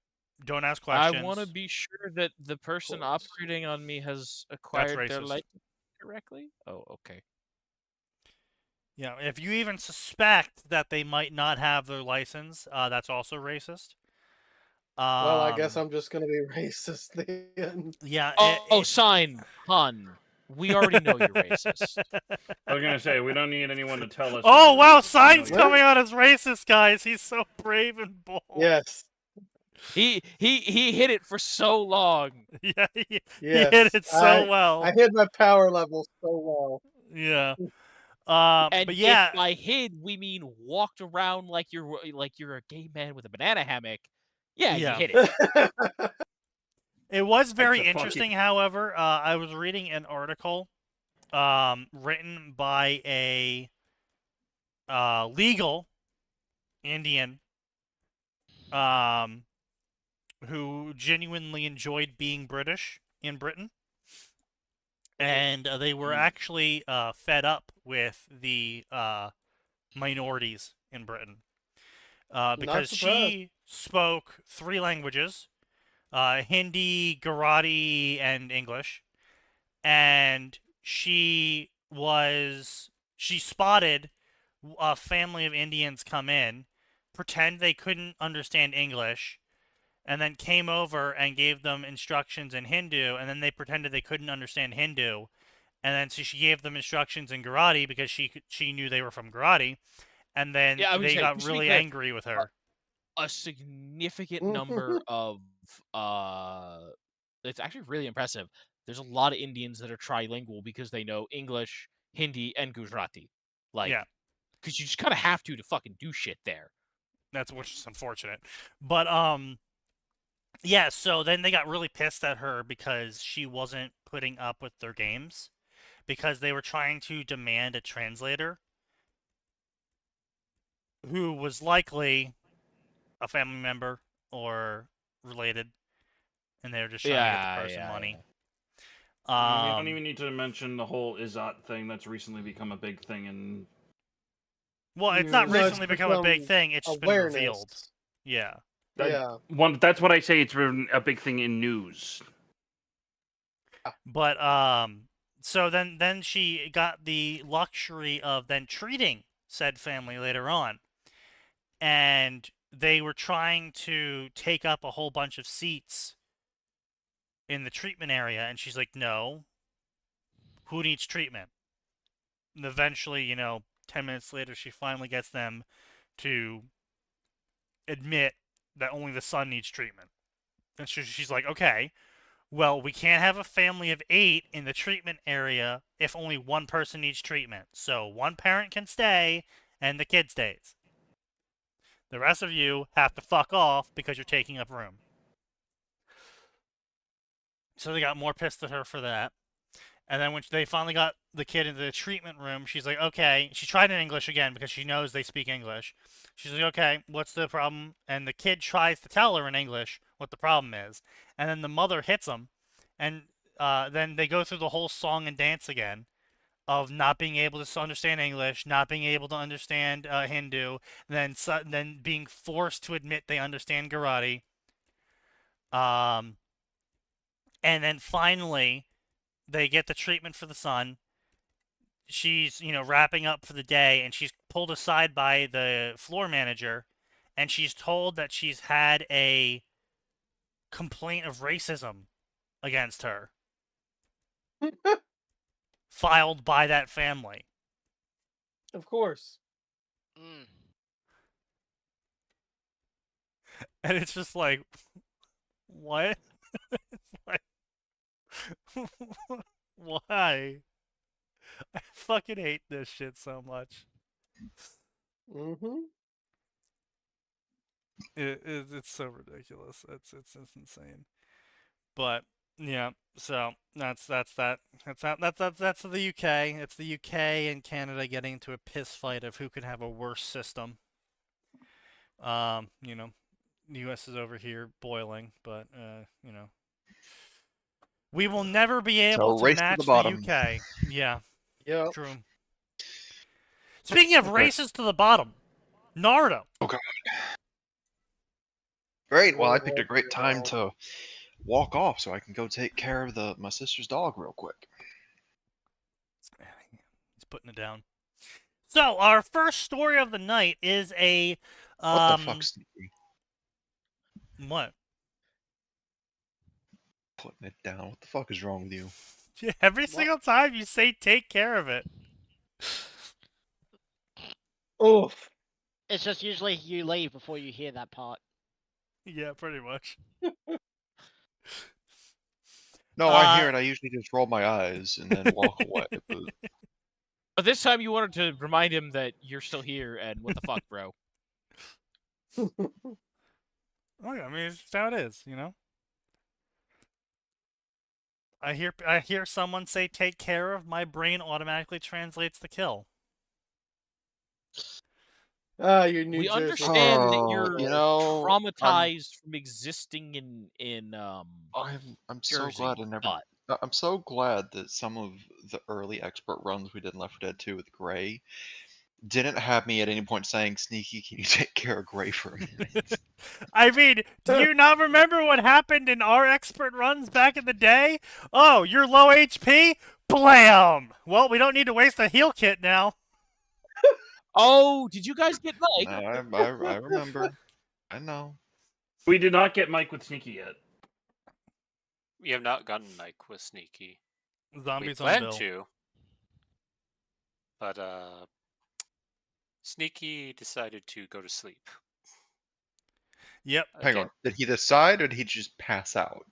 Don't ask questions. I want to be sure that the person operating on me has acquired their license correctly. Oh, okay. Yeah, if you even suspect that they might not have their license, that's also racist. Well, I guess I'm just going to be racist then. Yeah. Sign, hun. We already know you're racist. I was gonna say, we don't need anyone to tell us. Oh wow, Sign's coming out as racist, guys. He's so brave and bold. Yes. He hid it for so long. Yeah, he hid it so well. I hid my power level so well. Yeah. And but yeah, if by hid we mean walked around like you're a gay man with a banana hammock. Yeah. You hid it. It was very interesting, however. I was reading an article written by a legal Indian who genuinely enjoyed being British in Britain. And they were actually fed up with the minorities in Britain. Because she spoke 3 languages. Hindi, Gujarati, and English, and she spotted a family of Indians come in, pretend they couldn't understand English, and then came over and gave them instructions in Hindu, and then they pretended they couldn't understand Hindu, and then so she gave them instructions in Gujarati because she knew they were from Gujarati, and then they got really angry with her. A significant number of it's actually really impressive. There's a lot of Indians that are trilingual because they know English, Hindi, and Gujarati. Because you just kind of have to fucking do shit there. That's which is unfortunate. But yeah, so then they got really pissed at her because she wasn't putting up with their games because they were trying to demand a translator who was likely a family member or related, and they were just trying to get the person money. You don't even need to mention the whole Izzat thing that's recently become a big thing in... Well, it's not recently become a big thing, it's just been revealed. Yeah. That's what I say, it's been a big thing in news. But, so then she got the luxury of then treating said family later on. And they were trying to take up a whole bunch of seats in the treatment area, and she's like, no, who needs treatment? And eventually, 10 minutes later, she finally gets them to admit that only the son needs treatment. And she's like, okay, well, we can't have a family of 8 in the treatment area if only one person needs treatment. So one parent can stay, and the kid stays. The rest of you have to fuck off because you're taking up room. So they got more pissed at her for that. And then when they finally got the kid into the treatment room, she's like, okay. She tried in English again because she knows they speak English. She's like, okay, what's the problem? And the kid tries to tell her in English what the problem is. And then the mother hits him. And then they go through the whole song and dance again of not being able to understand English, not being able to understand Hindu, then being forced to admit they understand karate. And then finally, they get the treatment for the son. She's, wrapping up for the day, and she's pulled aside by the floor manager, and she's told that she's had a complaint of racism against her filed by that family. Of course. And it's just like, what? It's like, why? I fucking hate this shit so much. It's so ridiculous. It's insane. But yeah, so that's the UK. It's the UK and Canada getting into a piss fight of who could have a worse system. The US is over here boiling, but we will never be able to match the UK. Yeah. Yeah. True. Speaking of races to the bottom, Naruto. Oh god. Great. Well, I picked a great time to walk off so I can go take care of my sister's dog real quick. He's putting it down. So our first story of the night is a what the fuck, Sneaky? What? Putting it down. What the fuck is wrong with you? Every single time you say take care of it. Oof. It's just usually you leave before you hear that part. Yeah, pretty much. No, I hear it. I usually just roll my eyes and then walk away. But this time you wanted to remind him that you're still here and what the fuck, bro. I mean, it's how it is, I hear someone say take care of, my brain automatically translates the kill. You're New We Jersey. understand that you're traumatized I'm from existing in I'm so Jersey, glad I never. I'm so glad that some of the early expert runs we did in Left 4 Dead 2 with Gray didn't have me at any point saying, Sneaky, can you take care of Gray for a minute? I mean, do you not remember what happened in our expert runs back in the day? Oh, you're low HP? Blam! Well, we don't need to waste a heal kit now. Oh, did you guys get Mike? I remember. I know. We did not get Mike with Sneaky yet. We have not gotten Mike with Sneaky. Zombies we on plan Bill. to, but Sneaky decided to go to sleep. Yep. Hang on. Did he decide, or did he just pass out?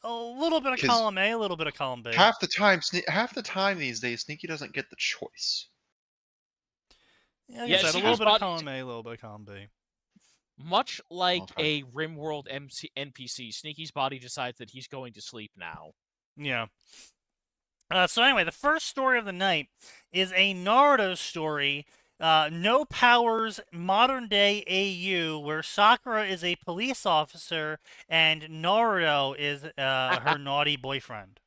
A little bit of column A, a little bit of column B. Half the time these days, Sneaky doesn't get the choice. Yeah, like I said, a little bit of column A, a little bit of column B. Much like a RimWorld NPC, Sneaky's body decides that he's going to sleep now. Yeah. So anyway, the first story of the night is a Naruto story, No Powers Modern Day AU, where Sakura is a police officer and Naruto is her naughty boyfriend.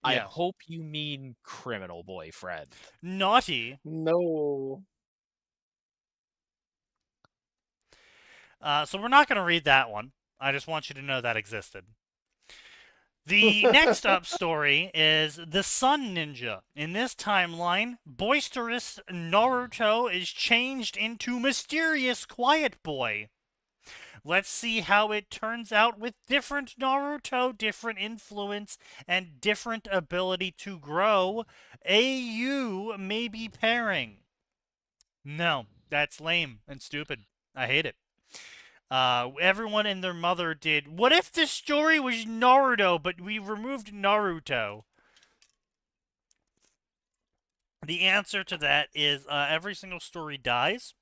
I hope you mean criminal boyfriend. Naughty? No. So we're not going to read that one. I just want you to know that existed. The next up story is The Sun Ninja. In this timeline, boisterous Naruto is changed into mysterious quiet boy. Let's see how it turns out with different Naruto, different influence, and different ability to grow. AU may be pairing. No, that's lame and stupid. I hate it. Everyone and their mother did. What if the story was Naruto, but we removed Naruto? The answer to that is every single story dies.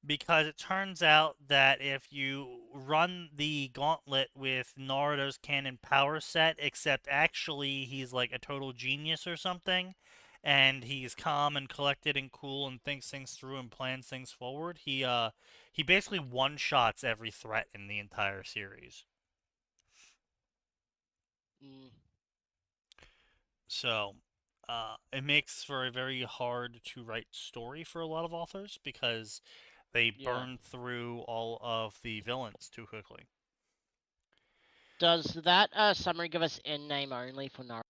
Because it turns out that if you run the gauntlet with Naruto's canon power set, except actually he's like a total genius or something, and he's calm and collected and cool and thinks things through and plans things forward, he basically one-shots every threat in the entire series. So, it makes for a very hard to write story for a lot of authors because they burn through all of the villains too quickly. Does that summary give us in name only for Naruto?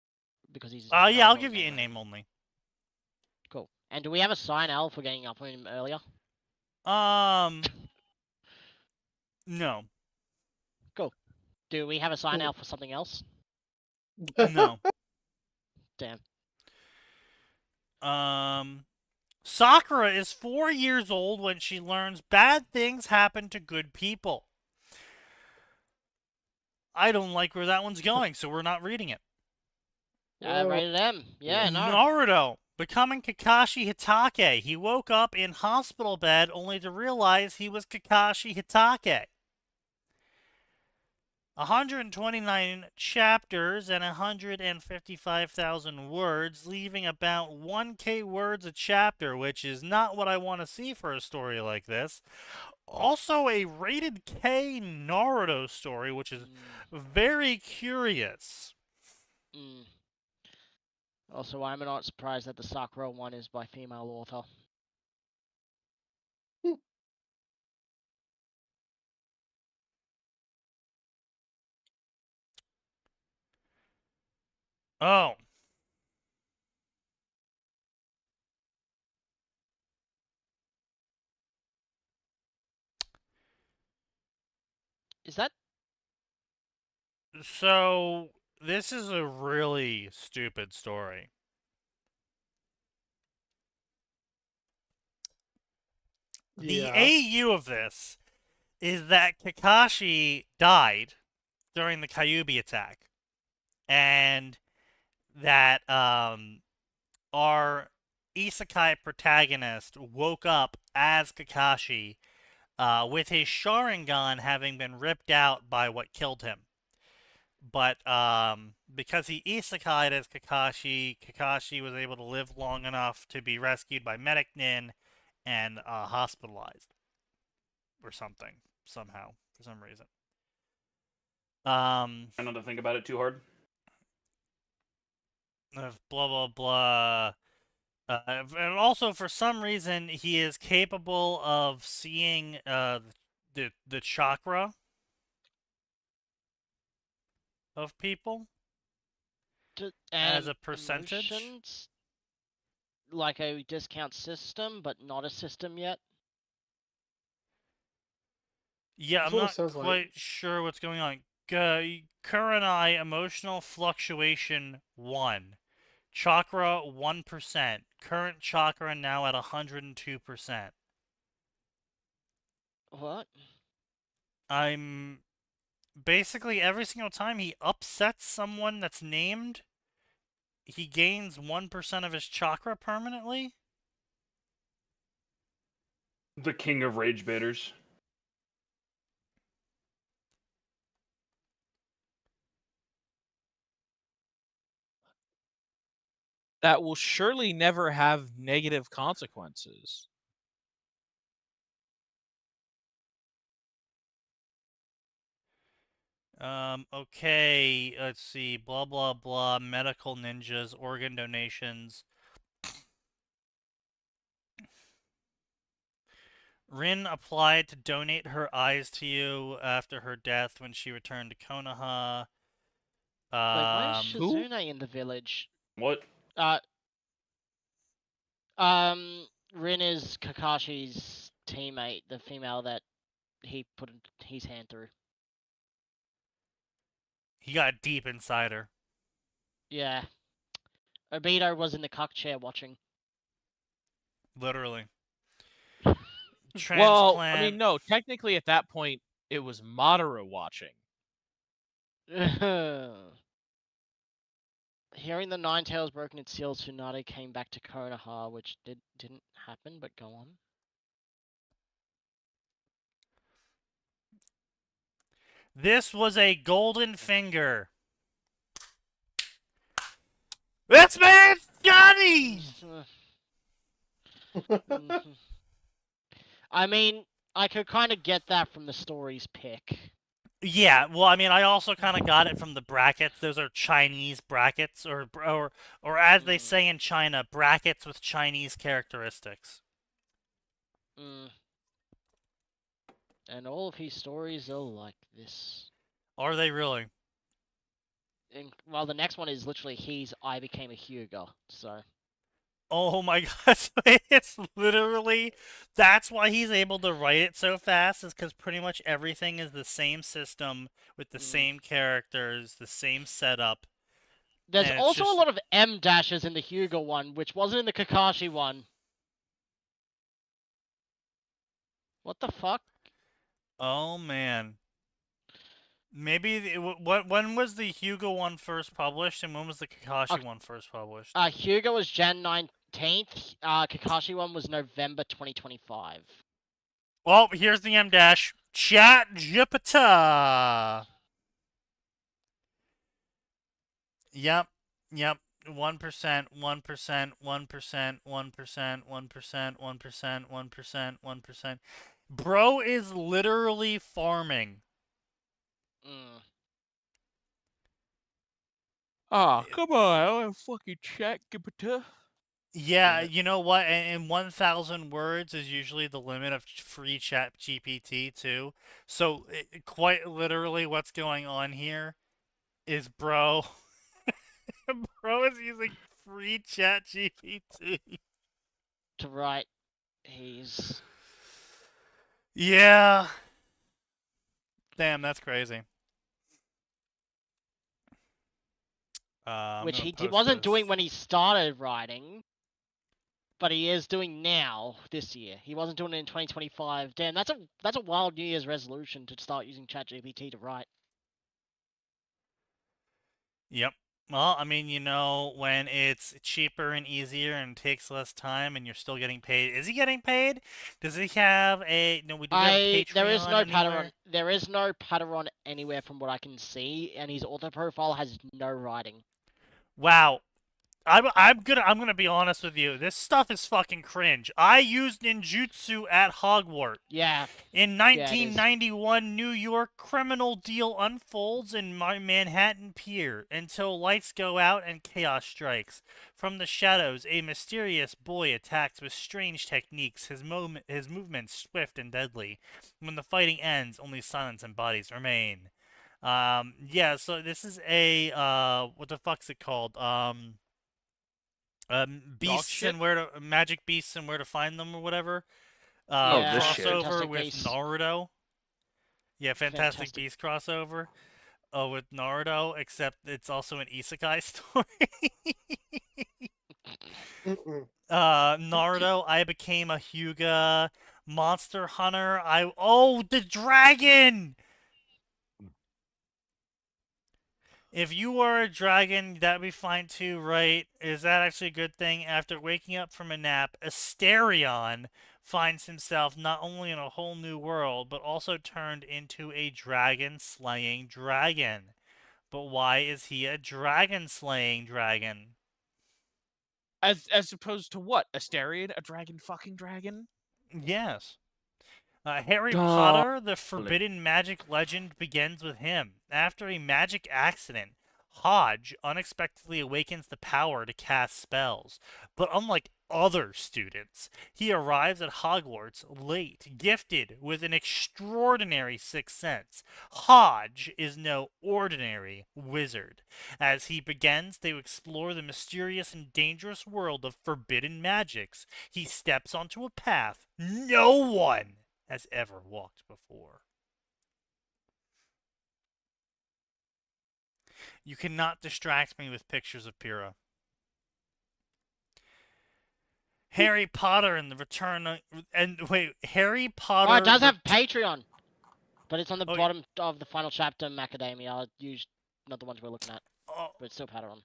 Because he's yeah, I'll give you in name only. Cool. And do we have a sign L for getting up on him earlier? No. Cool. Do we have a sign L for something else? No. Damn. Sakura is 4 years old when she learns bad things happen to good people. I don't like where that one's going, so we're not reading it. Rated M. Yeah, no. Naruto, becoming Kakashi Hitake. He woke up in hospital bed only to realize he was Kakashi Hitake. 129 chapters and 155,000 words, leaving about 1K words a chapter, which is not what I want to see for a story like this. Also a rated K Naruto story, which is very curious. Also, I'm not surprised that the Sakura one is by female author. Oh. Is that? So, this is a really stupid story. The AU of this is that Kakashi died during the Kyuubi attack. And that our isekai protagonist woke up as Kakashi with his Sharingan having been ripped out by what killed him. But because he isekai'd as Kakashi, Kakashi was able to live long enough to be rescued by Medic Nin and hospitalized. Or something. Somehow. For some reason. Try not to think about it too hard. Blah, blah, blah. And also, for some reason, he is capable of seeing the chakra of people as a percentage. Emotions? Like a discount system, but not a system yet? Yeah, I'm not quite sure what's going on. Kurenai, emotional fluctuation 1. Chakra 1%. Current chakra now at 102%. What? I'm basically every single time he upsets someone that's named, he gains 1% of his chakra permanently. The king of rage baiters. That will surely never have negative consequences. Okay, let's see. Blah, blah, blah. Medical ninjas, organ donations. Rin applied to donate her eyes to you after her death when she returned to Konoha. Why is Shizune in the village? What? Rin is Kakashi's teammate, the female that he put his hand through. He got deep inside her. Yeah. Obito was in the cuck chair watching. Literally. Well, I mean, no. Technically, at that point, it was Madara watching. Hearing the Nine Tails broken its seal, Tsunade came back to Konoha, which didn't happen, but go on. This was a golden finger. This man's Johnny! I mean, I could kind of get that from the story's pick. Yeah, well, I mean, I also kind of got it from the brackets. Those are Chinese brackets, or as they say in China, brackets with Chinese characteristics. And all of his stories are like this. Are they really? Well, the next one is literally I became a Hyuga, so... Oh my god, it's literally... That's why he's able to write it so fast, is because pretty much everything is the same system, with the same characters, the same setup. There's also a lot of M dashes in the Hyuga one, which wasn't in the Kakashi one. What the fuck? Oh man. Maybe when was the Hyuga one first published, and when was the Kakashi one first published? Hyuga was Jan 19th. Kakashi one was November 2025. Well, here's the M dash. Chat Jupiter. Yep. 1%, 1%, 1%, 1%, 1%, 1%, 1%, 1%. Bro is literally farming. Ah, come on, I don't have fucking chat, Jupiter. Yeah, you know what? And 1,000 words is usually the limit of free chat GPT too. So quite literally what's going on here is bro is using free chat GPT to write his... Yeah. Damn, that's crazy. Which he wasn't doing when he started writing, but he is doing now, this year. He wasn't doing it in 2025. Damn, that's a wild New Year's resolution to start using ChatGPT to write. Yep. Well, I mean, you know, when it's cheaper and easier and takes less time and you're still getting paid. Is he getting paid? Does he have a... No, we do have a Patreon There is no anywhere? Patreon. There is no Patreon anywhere from what I can see, and his author profile has no writing. Wow. I'm gonna be honest with you. This stuff is fucking cringe. I used ninjutsu at Hogwarts. Yeah. In 1991, New York, criminal deal unfolds in my Manhattan Pier until lights go out and chaos strikes. From the shadows, a mysterious boy attacks with strange techniques. His movements swift and deadly. When the fighting ends, only silence and bodies remain. Yeah. So this is a what the fuck's it called? Beasts and magic beasts and where to find them or whatever. Crossover with Naruto. Yeah, Fantastic Beast crossover. With Naruto, except it's also an isekai story. Naruto, I became a Hyuga. Monster Hunter, the dragon! If you are a dragon, that'd be fine too, right? Is that actually a good thing? After waking up from a nap, Asterion finds himself not only in a whole new world, but also turned into a dragon-slaying dragon. But why is he a dragon-slaying dragon? As opposed to what? Asterion? A dragon-fucking dragon? Yes. Harry Potter, the forbidden magic legend begins with him. After a magic accident, Hodge unexpectedly awakens the power to cast spells. But unlike other students. He arrives at Hogwarts late, gifted with an extraordinary sixth sense. Hodge is no ordinary wizard. As he begins to explore the mysterious and dangerous world of forbidden magics, he steps onto a path no one has ever walked before. You cannot distract me with pictures of Pyrrha. Harry Potter and the Return of... And wait, Harry Potter... Oh, it does have Patreon. But it's on the bottom of the final chapter, Macadamia. I'll use not the ones we're looking at. Oh. But it's still Patreon.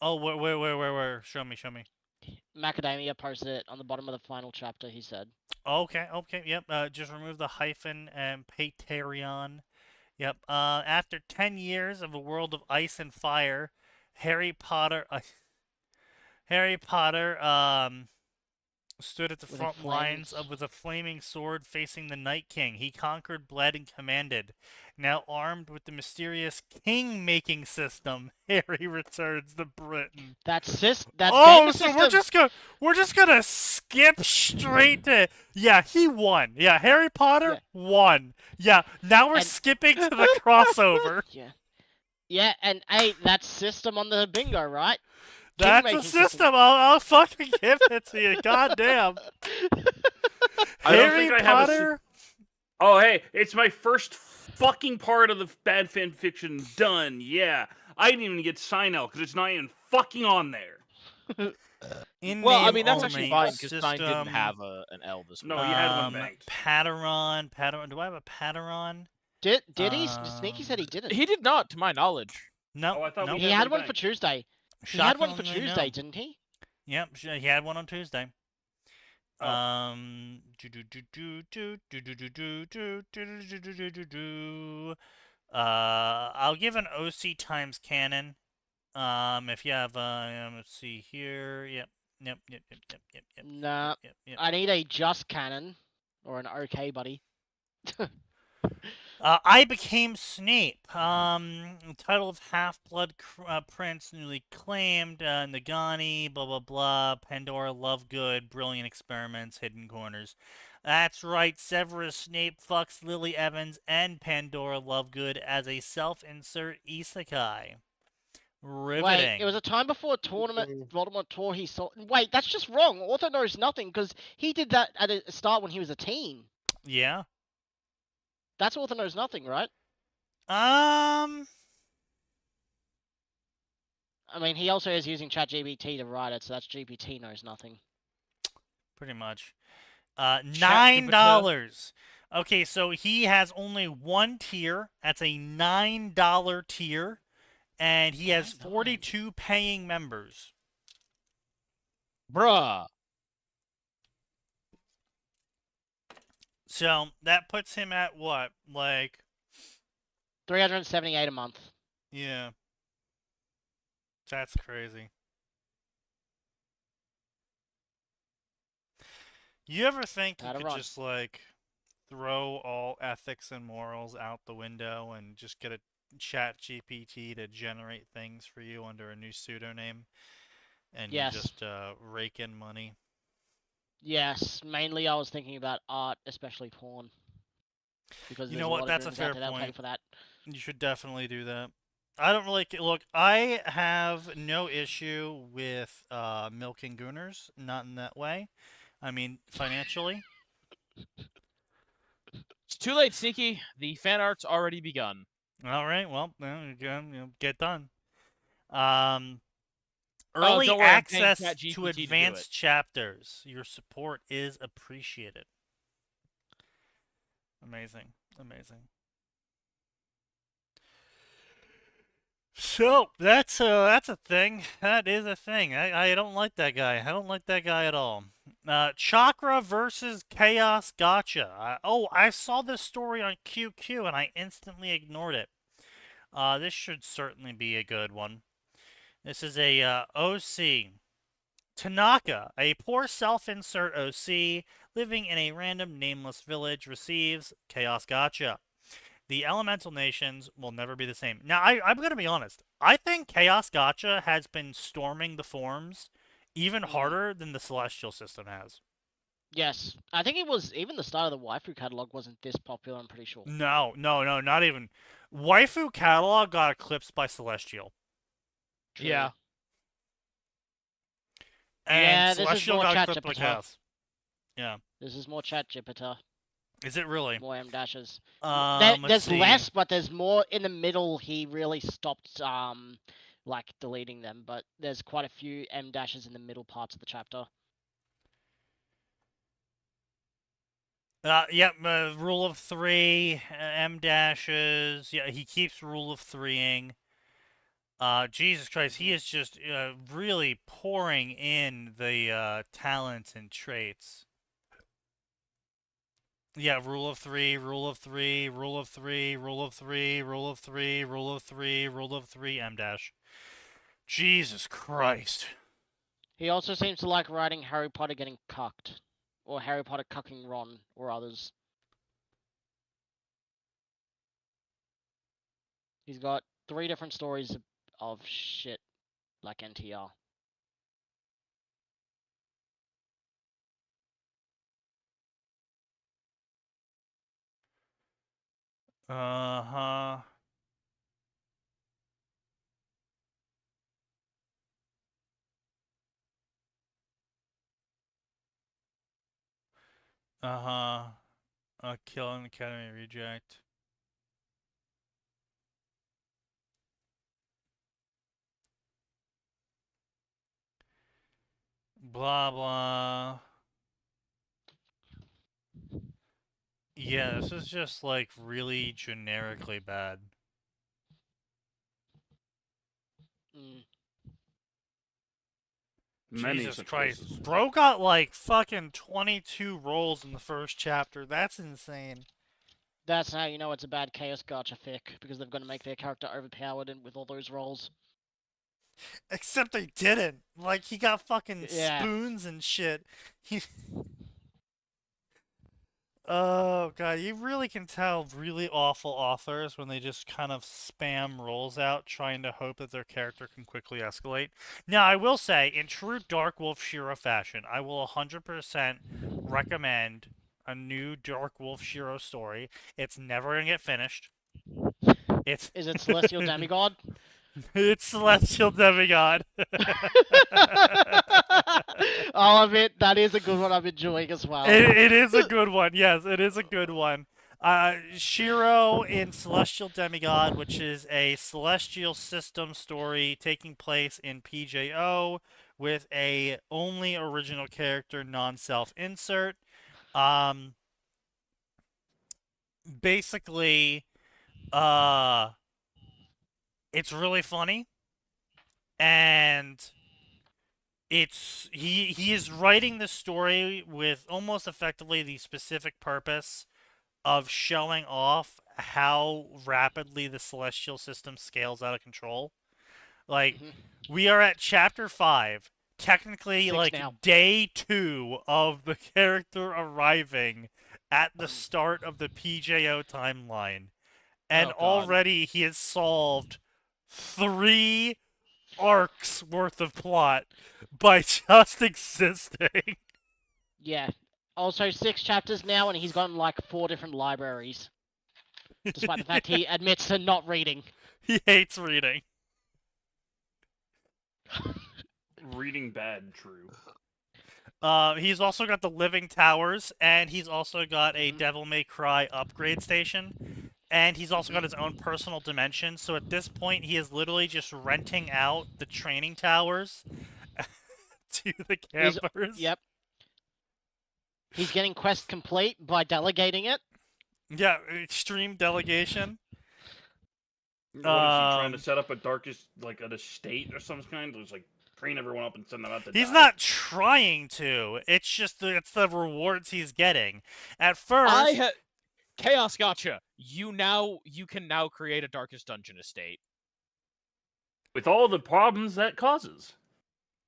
Oh, where? Show me. Macadamia posted it on the bottom of the final chapter, he said. Okay, yep. Just remove the hyphen and Patreon. Yep. After 10 years of a world of ice and fire, Harry Potter stood at the front lines with a flaming sword facing the Night King. He conquered, bled, and commanded. Now armed with the mysterious king-making system, Harry returns to Britain. We're just gonna skip straight to he won. Yeah, Harry Potter won. Yeah, now we're skipping to the crossover. Yeah, and hey, that's system on the bingo, right? That's a system. I'll fucking give it to you. Goddamn. Harry Potter. Oh, hey, it's my first fucking part of the bad fan fiction done. Yeah, I didn't even get Sign-L because it's not even fucking on there. Well, I mean that's actually fine because Sign didn't have an L this week. No, you had one banked. Padaron. Do I have a Padaron? Did he? Sneaky said he didn't. He did not, to my knowledge. No. Oh, I thought he had one for Tuesday. He had one for Tuesday, didn't he? Yep, he had one on Tuesday. I'll give an OC times canon. If you have let's see here. Yep. Nah. I need a just canon or an okay buddy. I became Snape. Title of Half-Blood Prince, newly claimed. Nagani, blah blah blah. Pandora, Lovegood, Brilliant Experiments, Hidden Corners. That's right. Severus Snape fucks Lily Evans and Pandora Lovegood as a self-insert isekai. Riveting. Wait, it was a time before a tournament. Voldemort tore he saw. Wait, that's just wrong. Author knows nothing because he did that at the start when he was a teen. Yeah. That's Author Knows Nothing, right? I mean, he also is using ChatGPT to write it, so that's GPT Knows Nothing. Pretty much. $9. Okay, so he has only one tier. That's a $9 tier. And he has 42 paying members. Bruh. So that puts him at what? Like $378 a month. Yeah. That's crazy. You ever think you could just like throw all ethics and morals out the window and just get a chat GPT to generate things for you under a new pseudonym and you just rake in money? Yes, mainly I was thinking about art, especially porn. Because you know what? That's a fair point. For that. You should definitely do that. I don't really look. I have no issue with milking gooners, not in that way. I mean, financially. It's too late, Sneaky. The fan art's already begun. All right. Well, get done. Early access to advanced chapters. Your support is appreciated. Amazing. So that's a thing. That is a thing. I don't like that guy. I don't like that guy at all. Chakra versus Chaos Gotcha. I saw this story on QQ and I instantly ignored it. This should certainly be a good one. This is a OC. Tanaka, a poor self-insert OC living in a random nameless village, receives Chaos Gotcha. The elemental nations will never be the same. Now, I'm going to be honest. I think Chaos Gotcha has been storming the forums even harder than the Celestial system has. Yes. I think it was, even the start of the waifu catalog wasn't this popular, I'm pretty sure. No, not even. Waifu catalog got eclipsed by Celestial. True. Yeah. And this is Celestial more got chat eclipsed by Jupiter. Chaos. Yeah. This is more chat Jupiter. Is it really? More M dashes. Let's see. Less, but there's more in the middle. He really stopped like deleting them, but there's quite a few M dashes in the middle parts of the chapter. Yep, rule of 3, M dashes. Yeah, he keeps rule of 3ing. Jesus Christ, he is just really pouring in the talents and traits. Yeah, rule of 3, rule of 3, rule of 3, rule of 3, rule of 3, rule of 3, rule of 3, M dash. Jesus Christ. He also seems to like writing Harry Potter getting cucked. Or Harry Potter cucking Ron or others. He's got 3 different stories of shit like NTR. Uh-huh. Kill an Academy reject. Blah, blah. Yeah, this is just, like, really generically bad. Jesus Christ. Bro got, like, fucking 22 rolls in the first chapter. That's insane. That's how you know it's a bad Chaos Gacha fic, because they've got to make their character overpowered and with all those rolls. Except they didn't. Like, he got fucking spoons and shit. Oh, God, you really can tell really awful authors when they just kind of spam rolls out trying to hope that their character can quickly escalate. Now, I will say, in true Dark Wolf Shiro fashion, I will 100% recommend a new Dark Wolf Shiro story. It's never going to get finished. Is it Celestial Demigod? It's Celestial Demigod. I'll admit, that is a good one I'm enjoying as well. It is a good one, yes, it is a good one. Shiro in Celestial Demigod, which is a celestial system story taking place in PJO with a only original character non-self insert. Basically, it's really funny, and he is writing the story with almost effectively the specific purpose of showing off how rapidly the celestial system scales out of control. Like, we are at chapter 5, technically like now. day 2 of the character arriving at the start of the PJO timeline, and already he has solved 3 arcs worth of plot by just existing. Yeah. Also, 6 chapters now, and he's gotten like 4 different libraries. Despite the fact he admits to not reading. He hates reading. Reading bad, true. He's also got the Living Towers, and he's also got a Devil May Cry upgrade station. And he's also got his own personal dimension, so at this point he is literally just renting out the training towers to the campers. Yep. He's getting quest complete by delegating it. Yeah, extreme delegation. What is he trying to set up a darkest, like an estate or some kind? Just like train everyone up and send them out to He's die. not trying to. It's just it's the rewards he's getting. At first, Chaos Gotcha. You can now create a Darkest Dungeon estate. With all the problems that causes.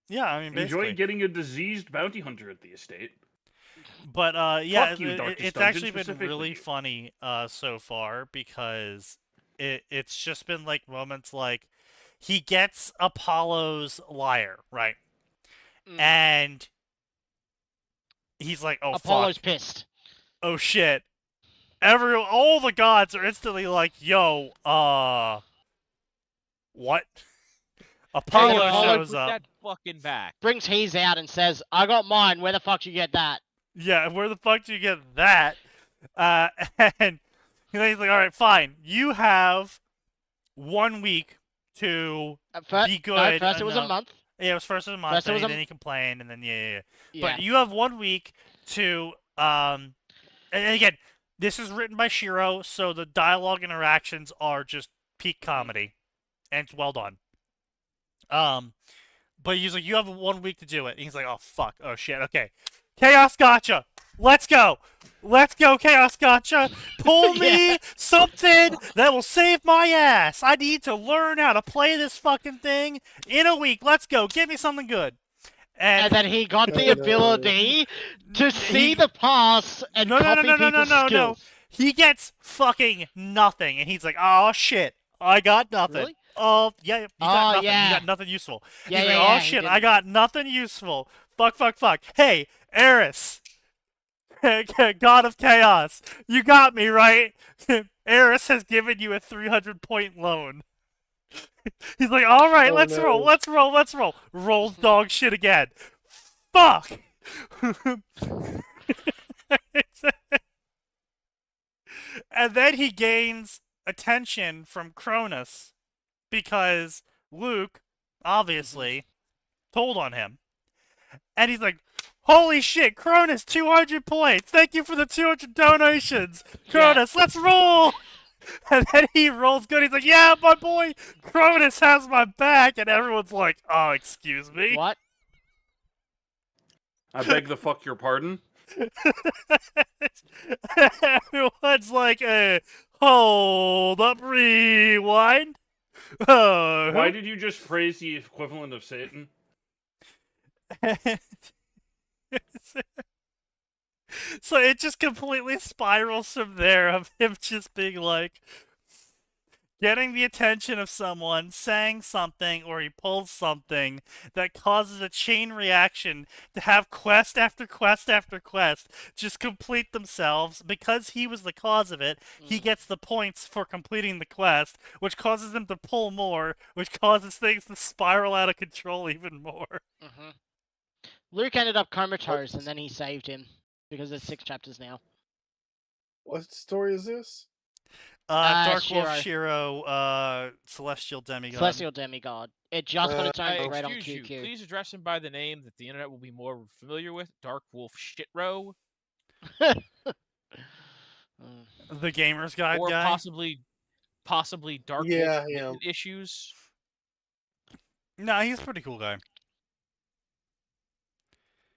Yeah, I mean, basically. Enjoy getting a diseased bounty hunter at the estate. But, yeah, you, it's actually been really funny so far, because it's just been, like, moments like, he gets Apollo's lyre, right? And he's like, "Oh, Apollo's fuck. pissed. Oh shit." All the gods are instantly like, "Yo, what?" Apollo shows up. That fucking back. Brings his out and says, "I got mine. Where the fuck did you get that?" Yeah, where the fuck do you get that? And he's like, "All right, fine. You have 1 week to be good." No, first it was a month. Yeah, it was first of the month. First it was then he complained, and then Yeah. But you have 1 week to and again, this is written by Shiro, so the dialogue interactions are just peak comedy, and it's well done. But he's like, you have 1 week to do it. And he's like, oh fuck, oh shit, okay, Chaos Gotcha, let's go, Chaos Gotcha, pull me something that will save my ass. I need to learn how to play this fucking thing in a week. Let's go, give me something good. And then he got the ability to see the past and copy people's skills. No. He gets fucking nothing, and he's like, "Oh shit, I got nothing." Really? Oh yeah, you got nothing. Yeah. You got nothing useful. Yeah, he's yeah, like, "Oh yeah, shit, I got nothing useful." Fuck. Hey, Eris, God of Chaos, you got me right. Eris has given you a 300-point loan. He's like, all right, let's roll. Rolls dog shit again. Fuck. And then he gains attention from Cronus because Luke, obviously, told on him. And he's like, holy shit, Cronus, 200 points. Thank you for the 200 donations. Cronus, let's roll. And then he rolls good. He's like, yeah, my boy Cronus has my back. And everyone's like, oh, excuse me. What? I beg the fuck your pardon? Everyone's like, hold up, rewind. Why did you just praise the equivalent of Satan? So it just completely spirals from there of him just being like, getting the attention of someone, saying something, or he pulls something that causes a chain reaction to have quest after quest after quest just complete themselves. Because he was the cause of it, he gets the points for completing the quest, which causes him to pull more, which causes things to spiral out of control even more. Luke ended up comatose, and then he saved him. Because there's 6 chapters now. What story is this? Dark Shiro. Wolf Shiro, Celestial Demigod. Celestial Demigod. It just got its own thread on Excuse QQ. you, please address him by the name that the internet will be more familiar with, Dark Wolf Shitro. The Gamer's Guide or guy? possibly Dark Wolf Issues. No, he's a pretty cool guy.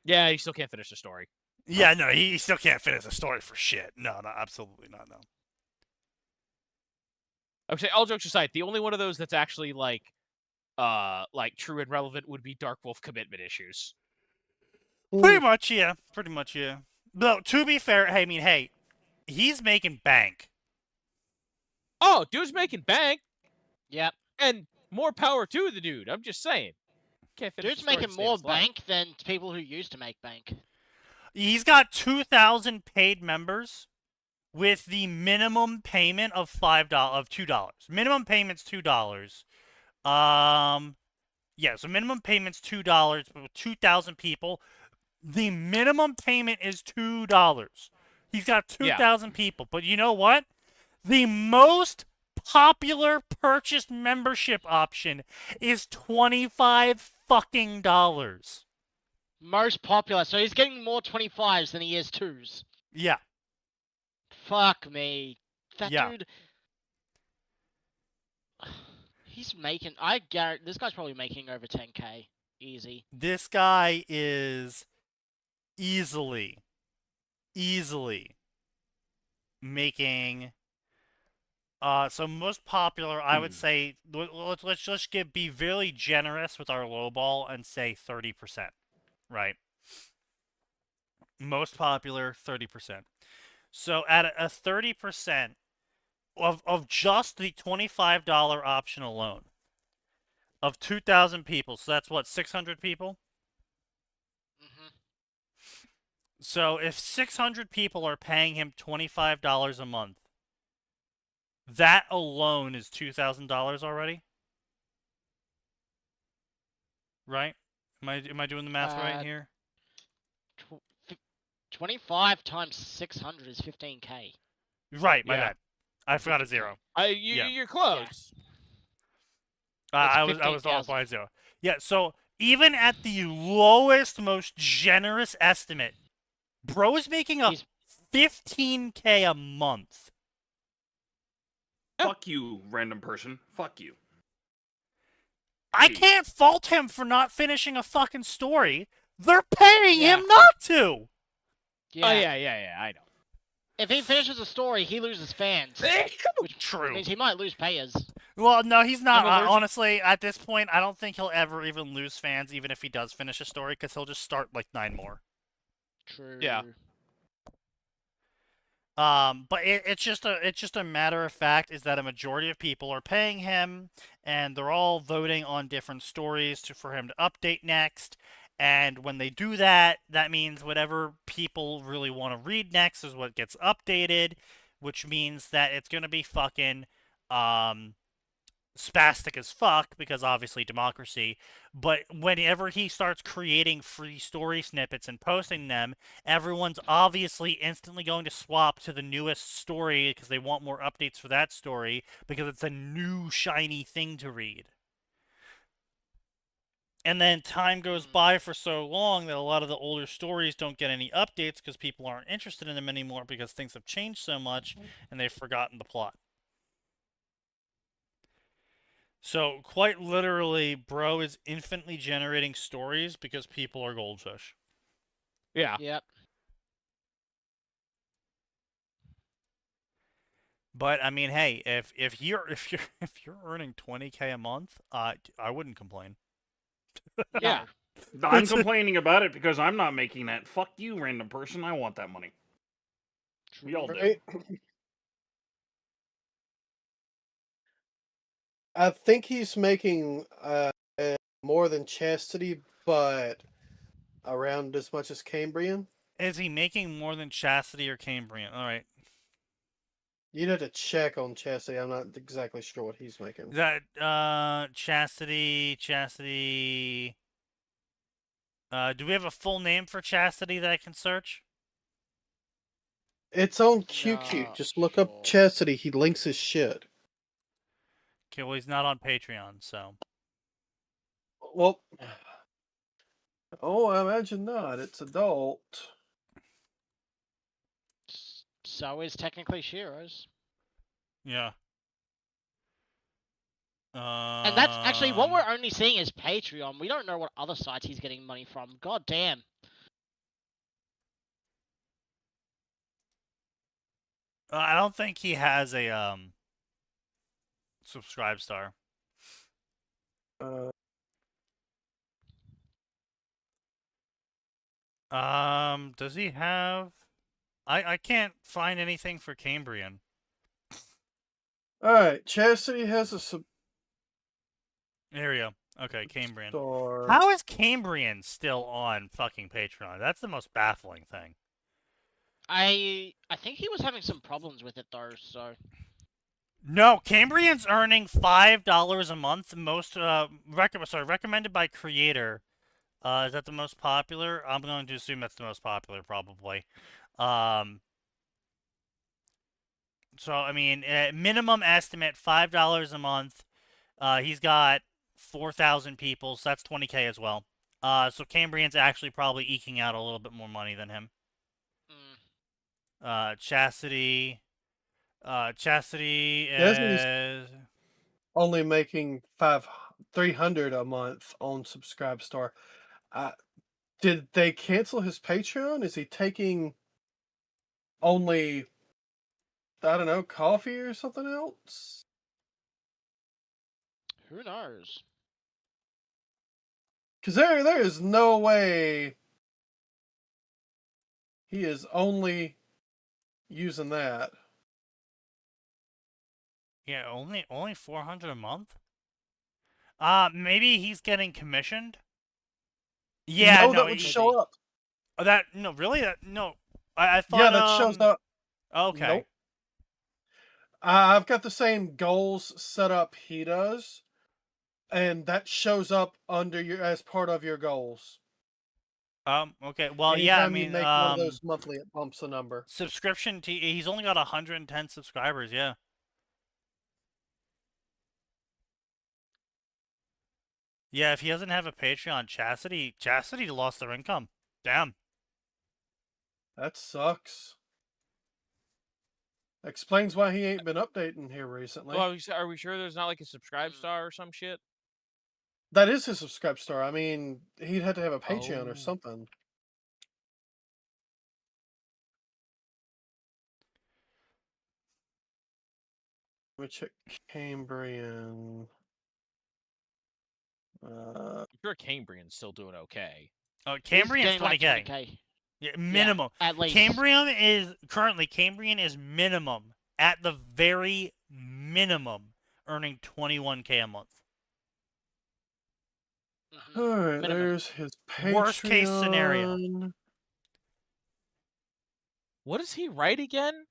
Yeah, he still can't finish the story. Yeah, no, he still can't finish the story for shit. No, absolutely not, no. I would say, all jokes aside, the only one of those that's actually, like true and relevant would be Dark Wolf Commitment Issues. Pretty much, yeah. No, to be fair, hey, he's making bank. Oh, dude's making bank. Yep. And more power to the dude. I'm just saying. Can't finish Dude's making more bank than people who used to make bank. He's got 2,000 paid members with the minimum payment of $2. Minimum payment's $2. Yeah, so minimum payment's $2 with 2,000 people. The minimum payment is $2. He's got 2,000 people, but you know what? The most popular purchased membership option is $25 fucking dollars. Most popular, so he's getting more 25s than he is 2s. Yeah. Fuck me. That dude... He's making... I guarantee... This guy's probably making over 10k. Easy. This guy is easily making... so most popular, I would say... Let's just be really generous with our lowball and say 30%. Right? Most popular, 30%. So at a 30% of just the $25 option alone of 2,000 people, so that's what, 600 people? So if 600 people are paying him $25 a month, that alone is $2,000 already, right? Am I doing the math right here? 25 times 600 is 15k. Right, my bad. I forgot a zero. You're close. I was off by a zero. Yeah, so even at the lowest, most generous estimate, bro is making up 15k a month. Fuck you, random person. Fuck you. I can't fault him for not finishing a fucking story. They're paying him not to. Yeah. Oh, yeah, I know. If he finishes a story, he loses fans. Which True. means he might lose payers. Well, no, he's not. Honestly, at this point, I don't think he'll ever even lose fans, even if he does finish a story, because he'll just start like 9 more. True. Yeah. But it's just a matter of fact is that a majority of people are paying him, and they're all voting on different stories for him to update next. And when they do that, that means whatever people really want to read next is what gets updated, which means that it's gonna be fucking spastic as fuck, because obviously democracy. But whenever he starts creating free story snippets and posting them, everyone's obviously instantly going to swap to the newest story because they want more updates for that story, because it's a new shiny thing to read. And then time goes by for so long that a lot of the older stories don't get any updates because people aren't interested in them anymore because things have changed so much and they've forgotten the plot. So, quite literally, bro is infinitely generating stories because people are goldfish. Yeah. Yep. But I mean, hey, if you're earning 20k a month, I wouldn't complain. Yeah. I'm complaining about it because I'm not making that. Fuck you, random person. I want that money. We all do. I think he's making more than Chastity, but around as much as Cambrian. Is he making more than Chastity or Cambrian? All right. You'd have to check on Chastity. I'm not exactly sure what he's making. Is that Chastity? Do we have a full name for Chastity that I can search? It's on QQ. Just look up Chastity. He links his shit. Okay, well, he's not on Patreon, so. Well, I imagine not. It's adult. So is technically Shiro's. Yeah. And that's actually what we're only seeing is Patreon. We don't know what other sites he's getting money from. God damn. I don't think he has a subscribe star. Does he have? I can't find anything for Cambrian. All right, Chastity has a There we go. Okay, Cambrian. Star. How is Cambrian still on fucking Patreon? That's the most baffling thing. I think he was having some problems with it though, so. No, Cambrian's earning $5 a month. Most recommended by creator. Is that the most popular? I'm going to assume that's the most popular, probably. So I mean, minimum estimate $5 a month. He's got 4,000 people, so that's 20k as well. So Cambrian's actually probably eking out a little bit more money than him. Chastity is only making 300 a month on Subscribestar. Did they cancel his Patreon? Is he taking only, I don't know, coffee or something else? Who knows? Because there is no way he is only using that. Yeah, only 400 a month? Maybe he's getting commissioned? Yeah, no, that would show up. that no, really? No, I thought. Yeah, that shows up. Okay. Nope. I've got the same goals set up he does, and that shows up under your as part of your goals. Okay. Well, anytime yeah. I mean, you make one of those monthly, it bumps a number. Subscription. He's only got 110 subscribers. Yeah. Yeah. If he doesn't have a Patreon, Chastity lost their income. Damn. That sucks. Explains why he ain't been updating here recently. Well, are we sure there's not like a subscribe star or some shit? That is his subscribe star. I mean, he'd have to have a Patreon or Oh. something. Let me check Cambrian. I'm sure Cambrian's still doing okay. Oh, Cambrian's 20K. Like Yeah, minimum. Yeah, at least. Cambrian is minimum, at the very minimum, earning 21K a month. Alright, there's his Patreon. Worst case scenario. What does he write again?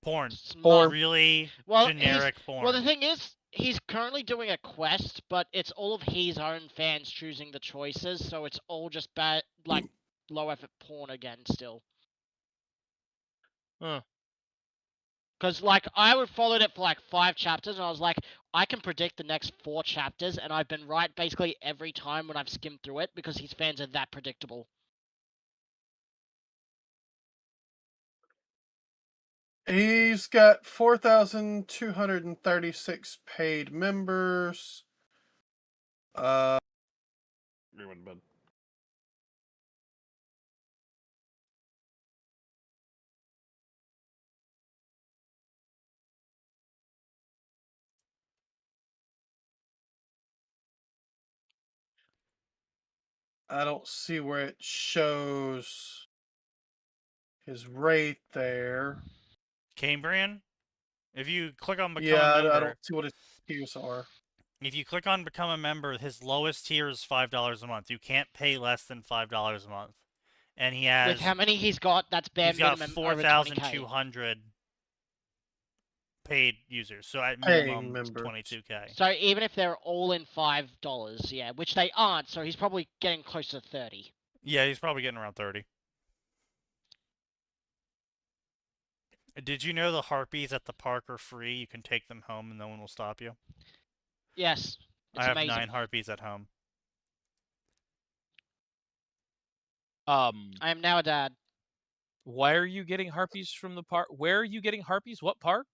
Porn. Porn. Really generic porn. Well, the thing is, he's currently doing a quest, but it's all of his own fans choosing the choices, so it's all just bad, like, low-effort porn again, still. Huh. Because, like, I followed it for, like, 5 chapters, and I was like, I can predict the next 4 chapters, and I've been right basically every time when I've skimmed through it, because his fans are that predictable. He's got 4,236 paid members. Everyone to bed. I don't see where it shows his rate there. Cambrian? If you click on become Yeah, a member, I don't see what his tiers are. If you click on become a member, his lowest tier is $5 a month. You can't pay less than $5 a month. And he has... With how many he's got, that's bare minimum. He's got 4,200 paid users. So at minimum, it's 22K. So even if they're all in $5, yeah, which they aren't, so he's probably getting close to 30. Yeah, he's probably getting around 30. Did you know the harpies at the park are free? You can take them home and no one will stop you. Yes, I have amazing. 9 harpies at home. I am now a dad. Why are you getting harpies from the park? Where are you getting harpies? What park?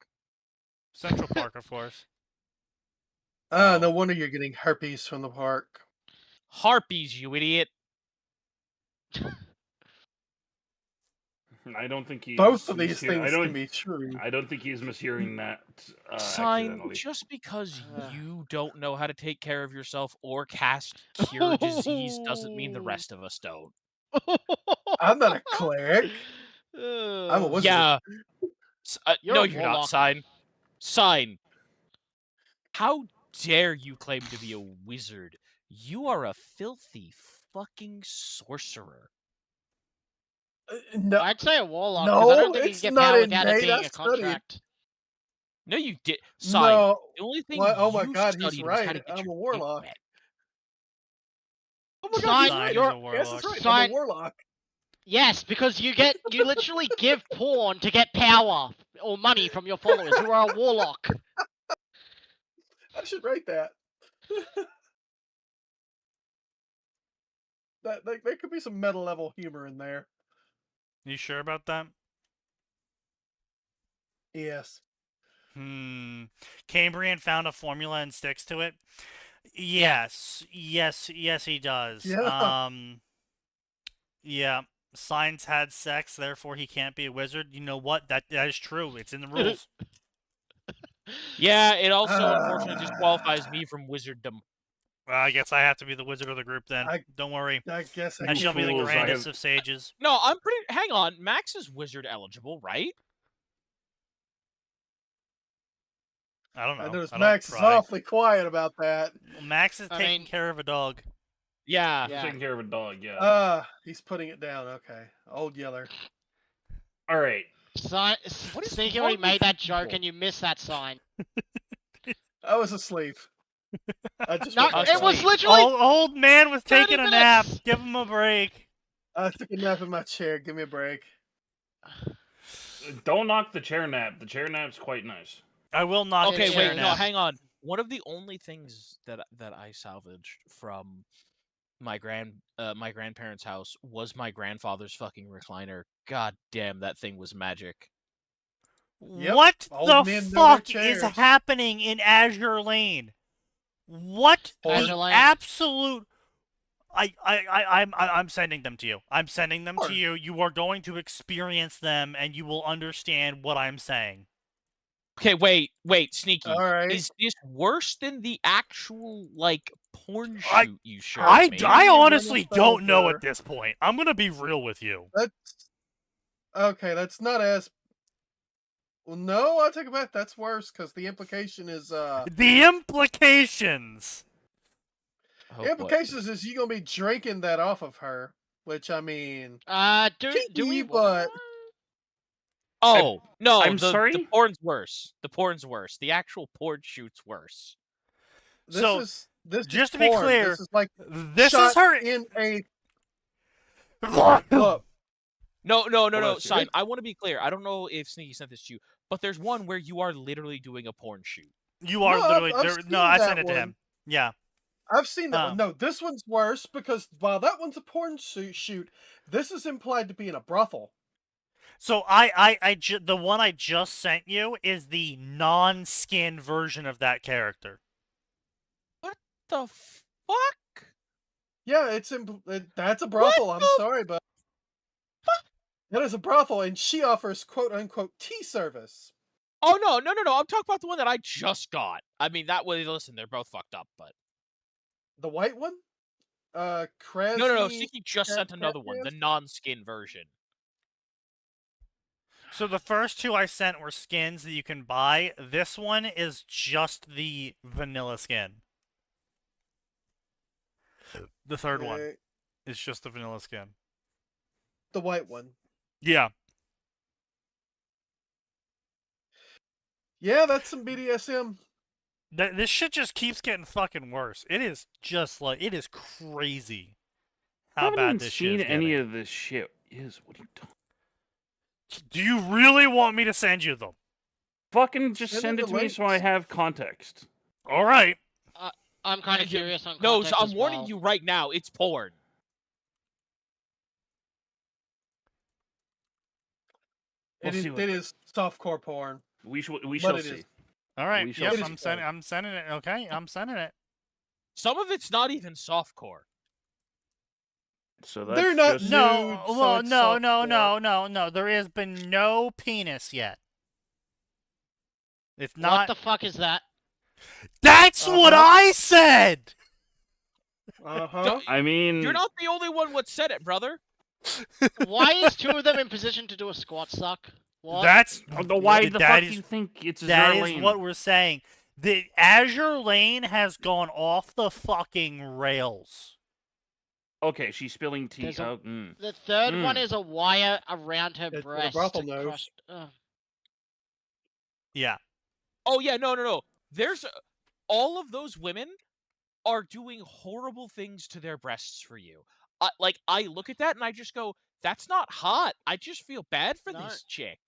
Central Park, of course. No wonder you're getting herpes from the park. Harpies, you idiot. I don't think he's... Both of these things can be true. I don't think he's mishearing that Sign, just because you don't know how to take care of yourself or cast cure disease doesn't mean the rest of us don't. I'm not a cleric. I'm a wizard. Yeah. No, a you're not, warlock. Sign. Sign. How dare you claim to be a wizard? You are a filthy fucking sorcerer. No, I'd say a warlock. no, I don't think you it's can get not power without it innate, being I a studied. contract. No, you did. Sign. No. The only thing Oh my you god, he's studied was how to right. get I'm your a warlock. dick wet. Oh my god, Sign, he's right. you're a warlock. Yes, that's right. I'm Sign- a warlock. Yes, because you literally give porn to get power or money from your followers. You are a warlock. I should write that. There could be some meta level humor in there. You sure about that? Yes. Cambrian found a formula and sticks to it. Yes, he does. Yeah. Yeah. Signs had sex, therefore he can't be a wizard. You know what? That is true. It's in the rules. Yeah, it also unfortunately disqualifies me from wizarddom. Well, I guess I have to be the wizard of the group then. Don't worry. I guess I shall be the grandest of sages. No, I'm pretty... Hang on. Max is wizard eligible, right? I don't know. I noticed Max is awfully quiet about that. Well, Max is taking care of a dog. Yeah. He's taking care of a dog. Yeah. He's putting it down. Okay, old Yeller. All right. Sneaky already made that joke, and you missed that sign. I was asleep. It was literally old man was taking a nap. minutes. Give him a break. I took a nap in my chair. Give me a break. Don't knock the chair nap. The chair nap's quite nice. I will knock. Okay, the wait, chair no, nap. hang on. One of the only things that I salvaged from my grandparents' house was my grandfather's fucking recliner. God damn, that thing was magic. Yep. What Old the men know fuck their is chairs. happening in Azure Lane? What Azure the Lane. absolute? I'm sending them to you. I'm sending them to Sure. you. You are going to experience them, and you will understand what I'm saying. Okay, wait, Sneaky. All right. Is this worse than the actual, like, porn I- shoot you showed I me? honestly Renaissance don't know Fair. at this point. I'm gonna be real with you. That's not as. Well, no, I take it back. That's worse because the implication is The implications. Oh, the implications is you gonna be drinking that off of her, which I mean, Do we? but Oh, no, I'm the sorry? porn's worse. The porn's worse. The actual porn shoot's worse. this is just to be porn. clear, this is like this shot is her. in a Look, look. No, that's Simon, I want to be clear. I don't know if Sneaky sent this to you, but there's one where you are literally doing a porn shoot. You are No, literally. I've there- seen no, I that sent it to one. him. Yeah. I've seen that one. Um, No, this one's worse because while that one's a porn shoot, this is implied to be in a brothel. So the one I just sent you is the non-skin version of that character. The fuck? Yeah, that's a brothel. I'm the sorry, but that is a brothel, and she offers "quote unquote" tea service. Oh, no. I'm talking about the one that I just got. I mean, that was, listen, they're both fucked up, but. The white one? No. Krasny Sneaky just sent another one, the non-skin version. So the first two I sent were skins that you can buy. This one is just the vanilla skin. The third one is just the vanilla skin. The white one. Yeah. Yeah, that's some BDSM. This shit just keeps getting fucking worse. It is just like, it is crazy I how haven't bad even this seen shit is any getting. of this shit. What are you talking? Do you really want me to send you them? Fucking just Send send me it the to me so links. I have context. All right. I'm kind of curious on No, context so I'm as warning well. you right now, it's porn. We'll see what- It is softcore porn. We shall it see. is. All right. We shall Yep, see. I'm sending it. Okay, I'm sending it. Some of it's not even softcore. So that's They're not just... No, nude, so well, it's no. There has been no penis yet. It's not. What the fuck is that? That's what I said. Uh-huh. I mean, You're not the only one what said it, brother. Why is two of them in position to do a squat suck? What? That's why the that fuck is- do you think it's That Azure is Lane? what we're saying. The Azure Lane has gone off the fucking rails. Okay, she's spilling tea. There's a- Oh, The third one Mm. is a wire around her It's what a breast. brothel knows. crushed- Yeah. Oh, yeah, no. There's... all of those women are doing horrible things to their breasts for you. I look at that and I just go, that's not hot. I just feel bad for No. this chick.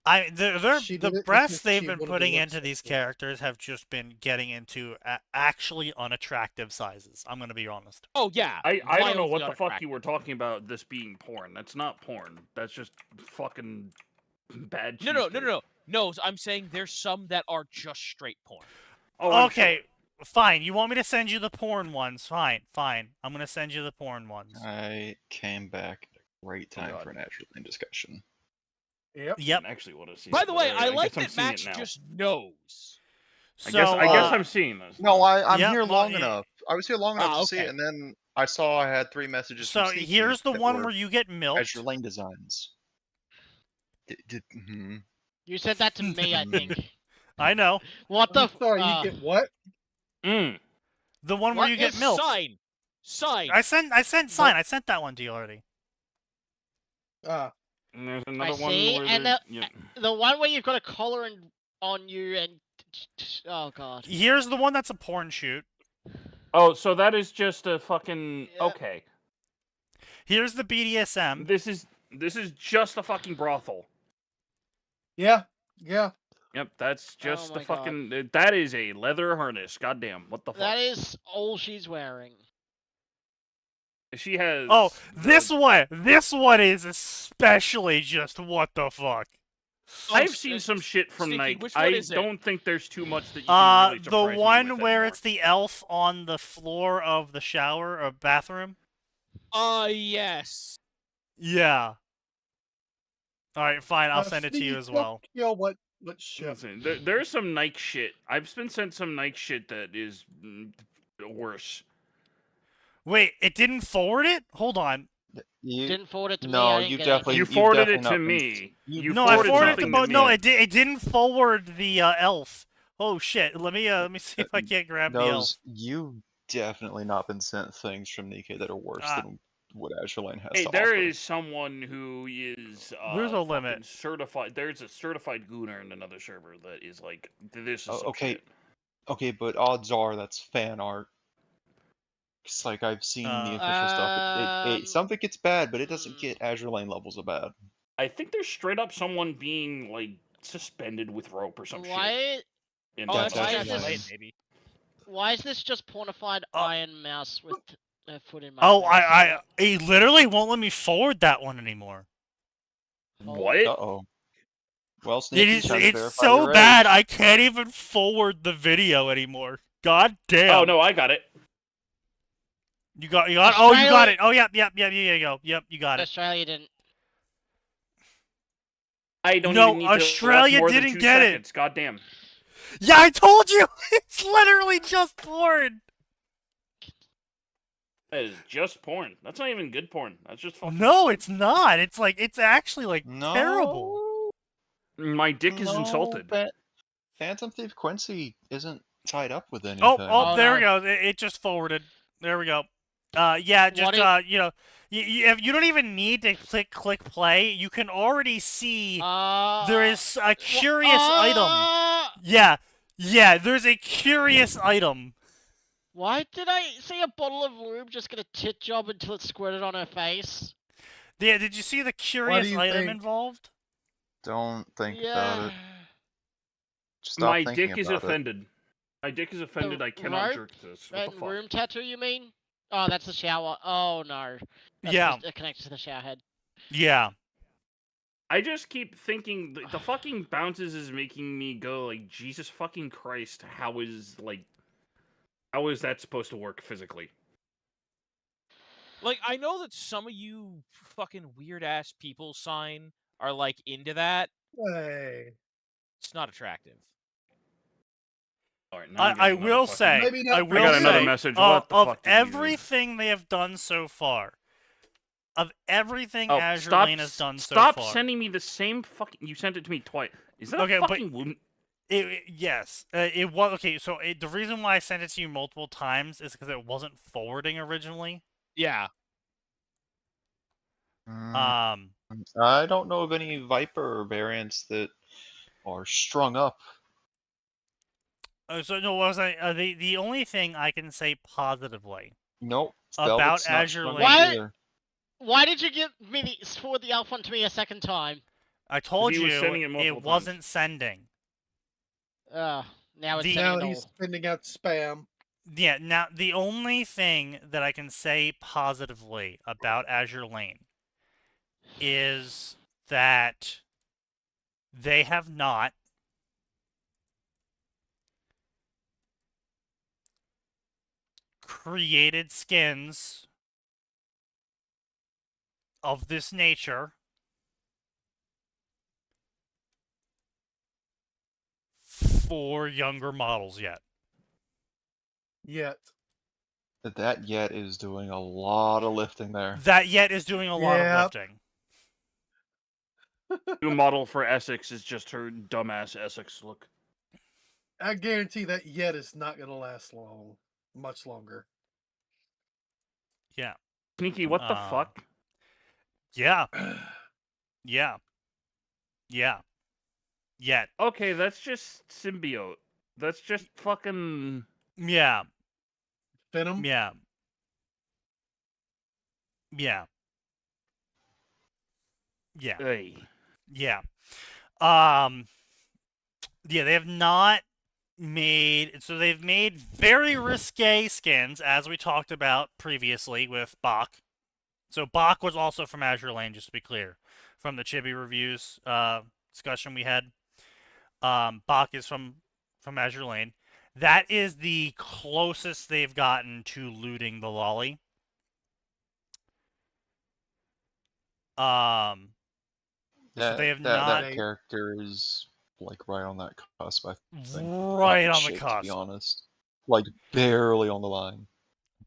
She did The it breasts because they've she been wanted to putting look into these sexy. characters have just been getting into actually unattractive sizes. I'm gonna be honest. Oh, yeah. I don't know wildly what the fuck unattractive. you were talking about. This being porn. That's not porn. That's just fucking bad. cheesecake. No, I'm saying there's some that are just straight porn. Oh, I'm Okay, sure. fine. You want me to send you the porn ones? Fine. I'm gonna send you the porn ones. I came back at a great time God. for an Azure Lane discussion. Yep. Yep. I actually want to see. By it, the but way, I like guess I'm that seeing Max it now. just knows. I guess I'm seeing this. No, I'm Yep, here well, long yeah. enough. I was here long enough to see okay. it, and then I saw I had 3 messages. So from Sneaky here's the that one were where you get milked. Azure Lane designs. You said that to me, I think. I know. What the? I'm sorry, you get what? Mm. The one where What you get is milked. sign? Sign. I sent sign. I sent that one to you already. Ah. And there's another I one see, where and yeah. the one where you've got a collar on you and oh god. Here's the one that's a porn shoot. Oh, so that is just a fucking okay. Here's the BDSM. This is just a fucking brothel. Yeah. Yeah. Yep, that's just Oh the my fucking. That is a leather harness. Goddamn, what the fuck? That is all she's wearing. She has. Oh, this one is especially just what the fuck. I've seen some shit from Sneaky, Nike. which one I is it? don't think there's too much that you can really surprise the me one with where anymore. it's the elf on the floor of the shower or bathroom. Yes. Yeah. All right, fine. I'll send it to Sneaky, you as well. Yo, what shit? Listen, there's some Nike shit. I've been sent some Nike shit that is worse. Wait, it didn't forward it? Hold on. You Didn't forward it to me. no, I didn't you get definitely You anything. forwarded it definitely to not been- me. You No, I forwarded forwarded it something to to no, me. it didn't forward the elf. Oh shit! Let me see if I can't grab the elf. You definitely not been sent things from Nikkei that are worse than what Azure Lane has Hey, to there offer. is someone who is There's a fucking limit. certified. There's a certified gooner in another server that is like, this is some Okay, shit. okay, but odds are that's fan art. It's like I've seen the official stuff. Some of it gets bad, but it doesn't get Azure Lane levels of bad. I think there's straight up someone being like suspended with rope or some shit. Why? That's why Azure is Lane. this? Why is this just pornified Iron Mouse with a foot in my Oh, face? it literally won't let me forward that one anymore. What? Uh-oh. Well, Sneaky, It's time to verify so your bad age. I can't even forward the video anymore. God damn. Oh no, I got it. You got oh, you got it. Oh, yep, you go. Yep, you got it. Australia didn't. I don't No, even need to Australia more than didn't 2 get it. seconds. God damn. Yeah, I told you! It's literally just porn! That is just porn. That's not even good porn. That's just fucking No, shit. it's not. It's like, it's actually, like, No. terrible. My dick is insulted. Phantom Thief Quincy isn't tied up with anything. Oh, there we go. It just forwarded. There we go. Yeah, just, you know, you don't even need to click play. You can already see there is a curious item. Yeah, there's a curious item. Why did I see a bottle of lube just get a tit job until it squirted on her face? Yeah, did you see the curious item involved? Don't think about it. Stop My thinking dick is about it. offended. My dick is offended. I cannot rope jerk this. What the fuck? room tattoo, you mean? Oh, that's the shower. Oh no. That's Yeah. connected to the shower head. Yeah. I just keep thinking the fucking bounces is making me go like, Jesus fucking Christ, how is that supposed to work physically? Like, I know that some of you fucking weird ass people sign are like into that. Hey. It's not attractive. All right, I will say, I got another message. What the of fuck did you everything they have done so far, of everything Azure stop, Lane has done so stop far. Stop sending me the same fucking. You sent it to me twice. Is that okay, a fucking? Yes, it was okay. So the reason why I sent it to you multiple times is because it wasn't forwarding originally. Yeah. I don't know of any Viper variants that are strung up. So no, what was I? The only thing I can say positively. Nope. About Azure Lane. Why did you give me forward the elf one to me a second time? I told you it wasn't sending. Now it's now he's sending out spam. Yeah, now the only thing that I can say positively about Azure Lane is that they have not created skins of this nature for younger models yet. That yet is doing a lot of lifting there. That yet is doing a lot of lifting. New model for Essex is just her dumbass Essex look. I guarantee that yet is not going to last long. Much longer. Yeah. Sneaky, what the fuck? Yeah. Yeah. Yeah. Yet. Okay, that's just symbiote. That's just fucking... Yeah. Venom? Yeah. Yeah. Yeah. Hey. Yeah. Yeah, they have not made... So they've made very risque skins, as we talked about previously with Bach. So Bach was also from Azure Lane, just to be clear, from the Chibi Reviews discussion we had. Bach is from Azure Lane. That is the closest they've gotten to looting the lolly. So they have not... That character is like right on that cusp, I think. Right on the cusp. To be honest. Like barely on the line.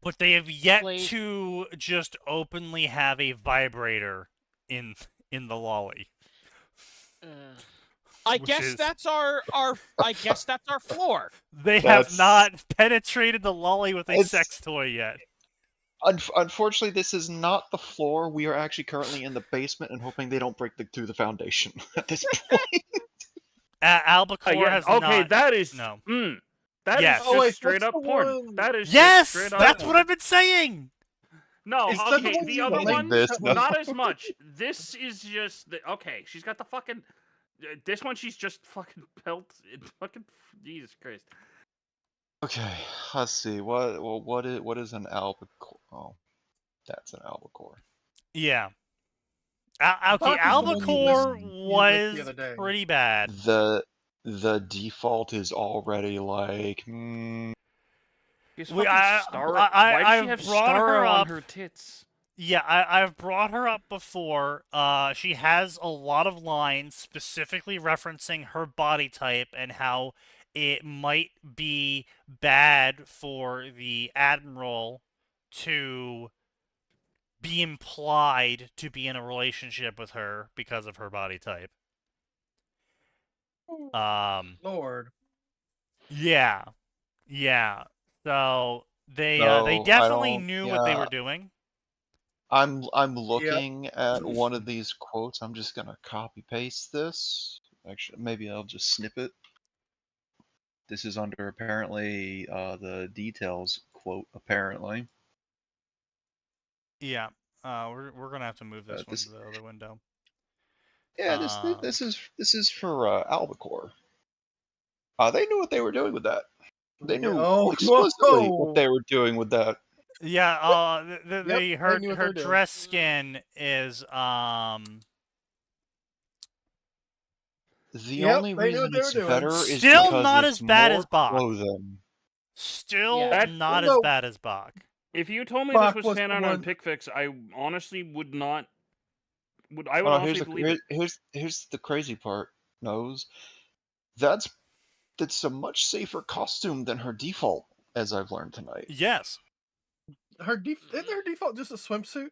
But they have yet to just openly have a vibrator in the lolly. I guess that's our floor. They have not penetrated the lolly with a sex toy yet. Unfortunately, this is not the floor. We are actually currently in the basement and hoping they don't break through the foundation at this point. Albacore has not... Okay, that is... No. That is just straight up porn. That is yes! Just straight That's up what I've been saying! No, okay, the other one, this, not as much. This is just... Okay, she's got the fucking... This one, she's just fucking pelt... Fucking... Jesus Christ. Okay, let's see. What is an albacore? Oh, that's an albacore. Yeah. Okay, albacore was pretty bad. The default is already like. Why does she I've have brought star her on up. her tits? Yeah, I've brought her up before. She has a lot of lines specifically referencing her body type and how it might be bad for the Admiral to be implied to be in a relationship with her because of her body type. Lord. Yeah. So they definitely knew what they were doing. I'm looking at one of these quotes. I'm just gonna copy paste this. Actually, maybe I'll just snip it. This is under apparently the details quote. Apparently. Yeah. We're gonna have to move this one to the other window. Yeah, this is for Albacore. They knew what they were doing with that. They knew explicitly what they were doing with that. Yeah, her dress skin is The only reason it's better is still because not it's as bad more as Bach. clothing. Still not as bad as Bach. If you told me this was fan art on PicFix, I honestly would not. I would honestly believe it. Here's the crazy part, Nose. That's a much safer costume than her default, as I've learned tonight. Yes. Isn't her default just a swimsuit?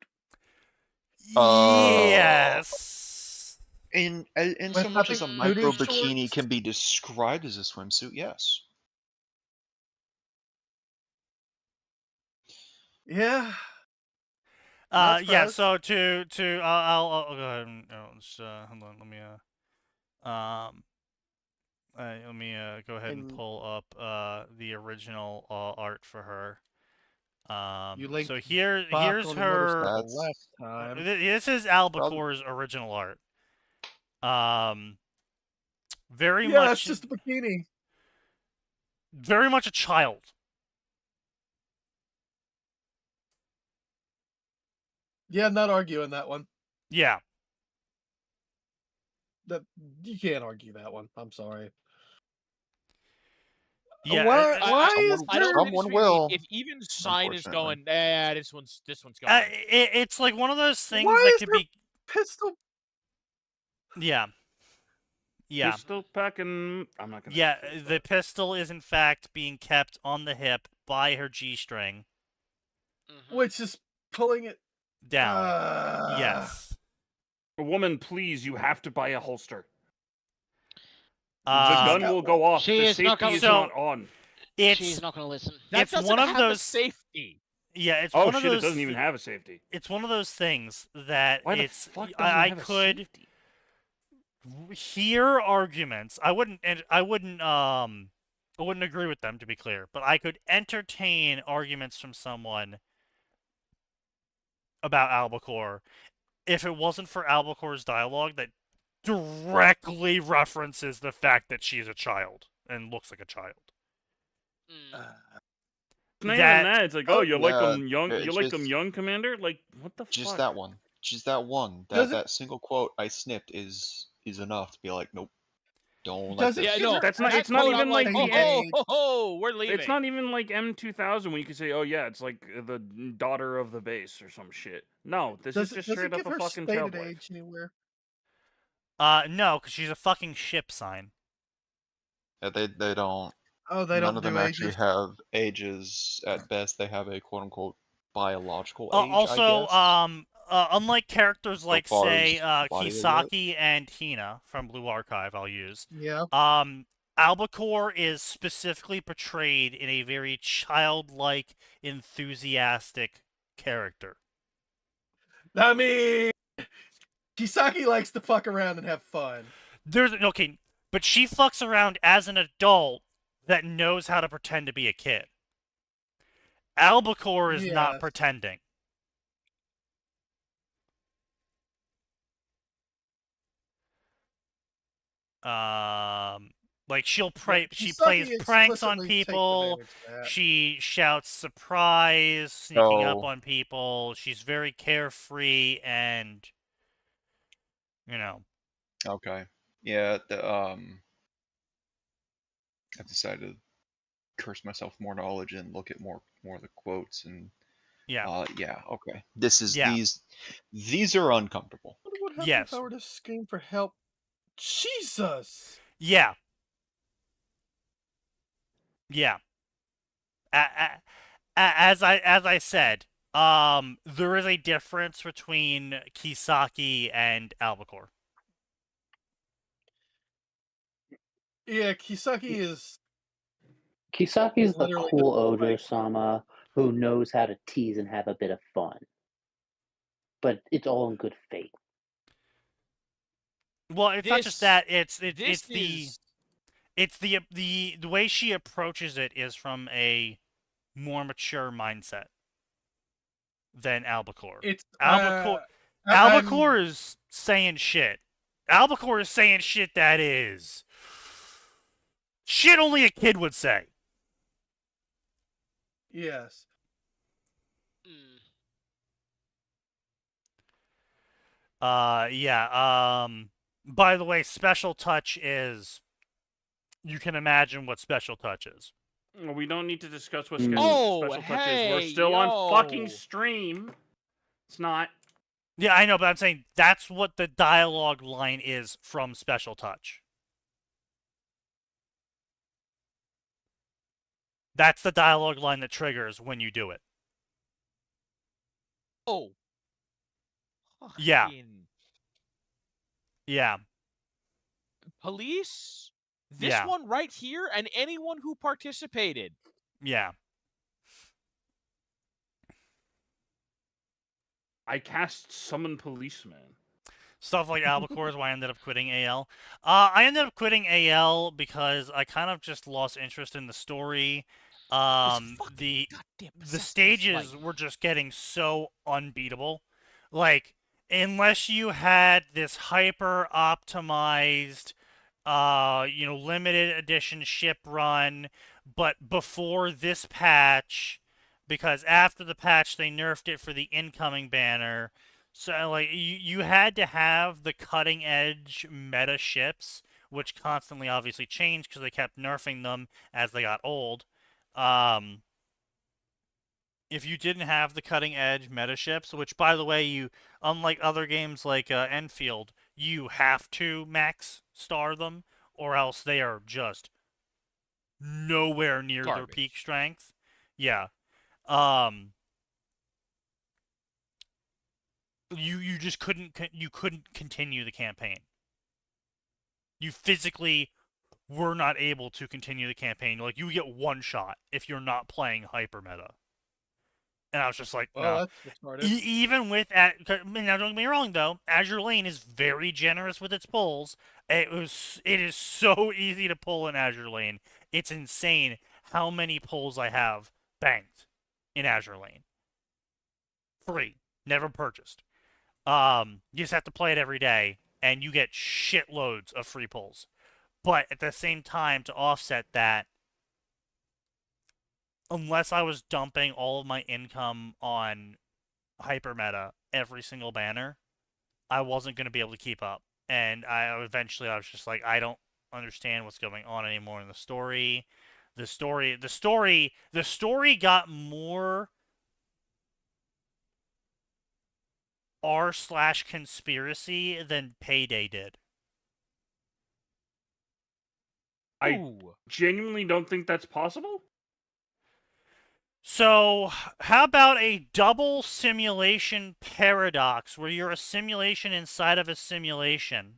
Yes. In so much as a micro bikini can be described as a swimsuit, yes. Yeah. Yeah. So I'll go ahead and hold on. Let me go ahead and pull up the original art for her. So here's her. Last time. This is Albacore's original art. Very much. Yeah, it's just a bikini. Very much a child. Yeah, I'm not arguing that one. Yeah. You can't argue that one. I'm sorry. Yeah. Why is someone will? If even Sign is going, this one's going. It's like one of those things that could be pistol. Yeah. Yeah. Pistol packing. I'm not gonna. Yeah, the pistol is in fact being kept on the hip by her G-string, which is pulling it down. Yes. Woman, please, you have to buy a holster. The The gun will go off. She the is safety not is not on. She's not going to listen. That it's doesn't one of have those the safety. Yeah, it's Oh one of shit! It those. doesn't even have a safety. It's one of those things that Why the it's. fuck doesn't I it have a could safety? hear arguments. I wouldn't agree with them, to be clear, but I could entertain arguments from someone about Albacore if it wasn't for Albacore's dialogue that directly references the fact that she's a child and looks like a child. It's not even that. It's like, oh, you like them young. You like them just- young, Commander? Like, what the Just fuck? that one. Just that one. Does That single quote I snipped is enough to be like, nope. Don't like Does this. it Yeah, give no, her That's not. that It's not quote, even I'm like like, the we're leaving. It's not even like M2000 when you can say, oh yeah, it's like the daughter of the base or some shit. No, this is just straight up a fucking child wife. age anywhere? No, because she's a fucking ship sign. Yeah, they don't. Oh, they None don't of them do actually ages. have ages. At best, they have a quote unquote biological age. Also, I guess. Unlike characters like, far say, as body they Kisaki and Hina from Blue Archive, I'll use. Yeah. Albacore is specifically portrayed in a very childlike, enthusiastic character. I mean, Kisaki likes to fuck around and have fun. Okay, but she fucks around as an adult that knows how to pretend to be a kid. Albacore is not pretending. Like she plays pranks on people. She shouts surprise, sneaking up on people. She's very carefree and, you know. Okay. Yeah. I've decided to curse myself more knowledge and look at more of the quotes and. Yeah. Yeah. Okay. These are uncomfortable. What would happen if I were to scream for help? Jesus. Yeah. Yeah. As I said, there is a difference between Kisaki and Albacore. Yeah, Kisaki is. Kisaki's the cool Ojo-sama who knows how to tease and have a bit of fun. But it's all in good faith. Well, it's not just that. It's the way she approaches it is from a more mature mindset than Albacore. Albacore is saying shit. Albacore is saying shit that is shit only a kid would say. Yes. Yeah. By the way, special touch is. You can imagine what special touch is. We don't need to discuss what special touch is. We're still on fucking stream. It's not. Yeah, I know, but I'm saying that's what the dialogue line is from special touch. That's the dialogue line that triggers when you do it. Oh. Yeah. Yeah. Police? This one right here and anyone who participated. Yeah. I cast summon policeman. Stuff like Albacore is why I ended up quitting AL. I ended up quitting AL because I kind of just lost interest in the story. The stages were just getting so unbeatable. Like, unless you had this hyper optimized, limited edition ship run, but before this patch, because after the patch they nerfed it for the incoming banner. So, like, you had to have the cutting edge meta ships, which constantly obviously changed because they kept nerfing them as they got old. If you didn't have the cutting edge meta ships, which, by the way, you, unlike other games like Enfield, you have to max star them, or else they are just nowhere near their peak strength. Yeah. You just couldn't continue the campaign. You physically were not able to continue the campaign. Like, you get one shot if you're not playing hyper meta. And I was just like, well, no. that's retarded. Even with now, don't get me wrong though. Azure Lane is very generous with its pulls. It is so easy to pull in Azure Lane. It's insane how many pulls I have banked in Azure Lane. Free, never purchased. You just have to play it every day, and you get shitloads of free pulls. But at the same time, to offset that, unless I was dumping all of my income on hypermeta every single banner, I wasn't going to be able to keep up. And I was just like, I don't understand what's going on anymore in the story. The story got more r/conspiracy than Payday did. I genuinely don't think that's possible. So, how about a double simulation paradox where you're a simulation inside of a simulation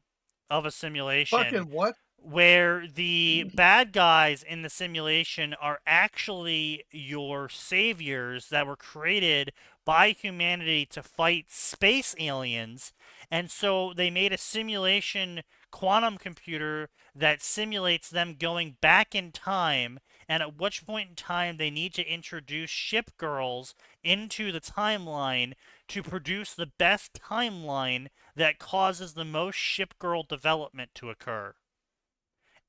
of a simulation? Fucking what? Where the bad guys in the simulation are actually your saviors that were created by humanity to fight space aliens. And so they made a simulation quantum computer that simulates them going back in time, and at which point in time they need to introduce ship girls into the timeline to produce the best timeline that causes the most ship girl development to occur.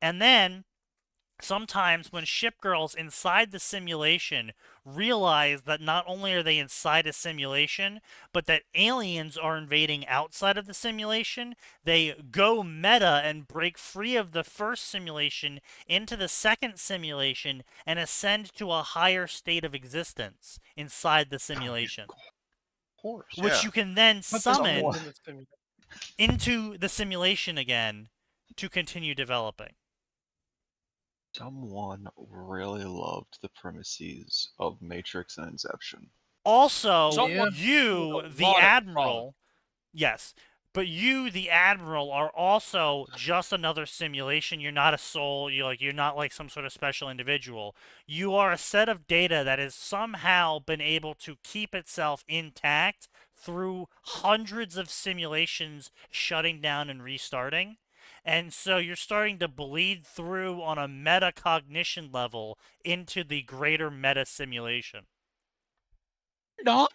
And then, sometimes when ship girls inside the simulation realize that not only are they inside a simulation, but that aliens are invading outside of the simulation, they go meta and break free of the first simulation into the second simulation and ascend to a higher state of existence inside the simulation. Of course, which you can then But summon there's into the simulation again to continue developing. Someone really loved the premises of Matrix and Inception. Also, Someone you, with a the lot of Admiral, yes, but you, the Admiral, are also just another simulation. You're not a soul. You're not like some sort of special individual. You are a set of data that has somehow been able to keep itself intact through hundreds of simulations shutting down and restarting. And so you're starting to bleed through on a metacognition level into the greater meta simulation. Not.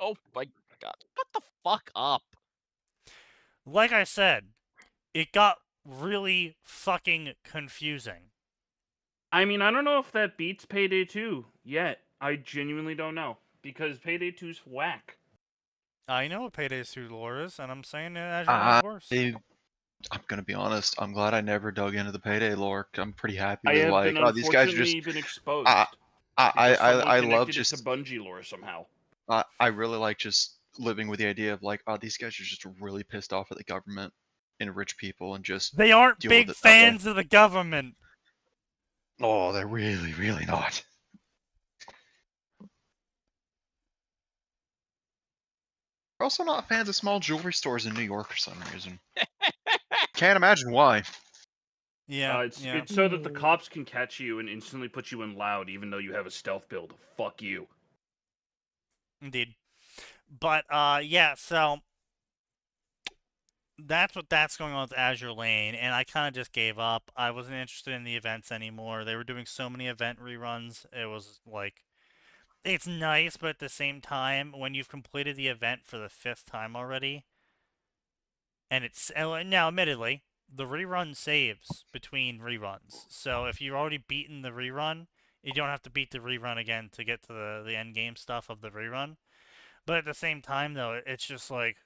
Oh my god. Shut the fuck up. Like I said, it got really fucking confusing. I mean, I don't know if that beats Payday 2 yet. I genuinely don't know. Because Payday 2's whack. I know what Payday 2 lore is, and I'm saying it as worse. I'm gonna be honest. I'm glad I never dug into the Payday lore. I'm pretty happy I with have like, been oh, these guys are just. been exposed. I love just to Bungie lore somehow. I really like just living with the idea of like, oh, these guys are just really pissed off at the government and rich people and just. They aren't deal big with it that way. fans of the government. Oh, they're really, really not. We're also not fans of small jewelry stores in New York for some reason. Can't imagine why. Yeah, it's so that the cops can catch you and instantly put you in loud, even though you have a stealth build. Fuck you. Indeed. But, yeah, so that's going on with Azure Lane, and I kind of just gave up. I wasn't interested in the events anymore. They were doing so many event reruns. It was like, it's nice, but at the same time, when you've completed the event for the 5th time already, and it's, now admittedly, the rerun saves between reruns. So if you've already beaten the rerun, you don't have to beat the rerun again to get to the end game stuff of the rerun. But at the same time, though, it's just like,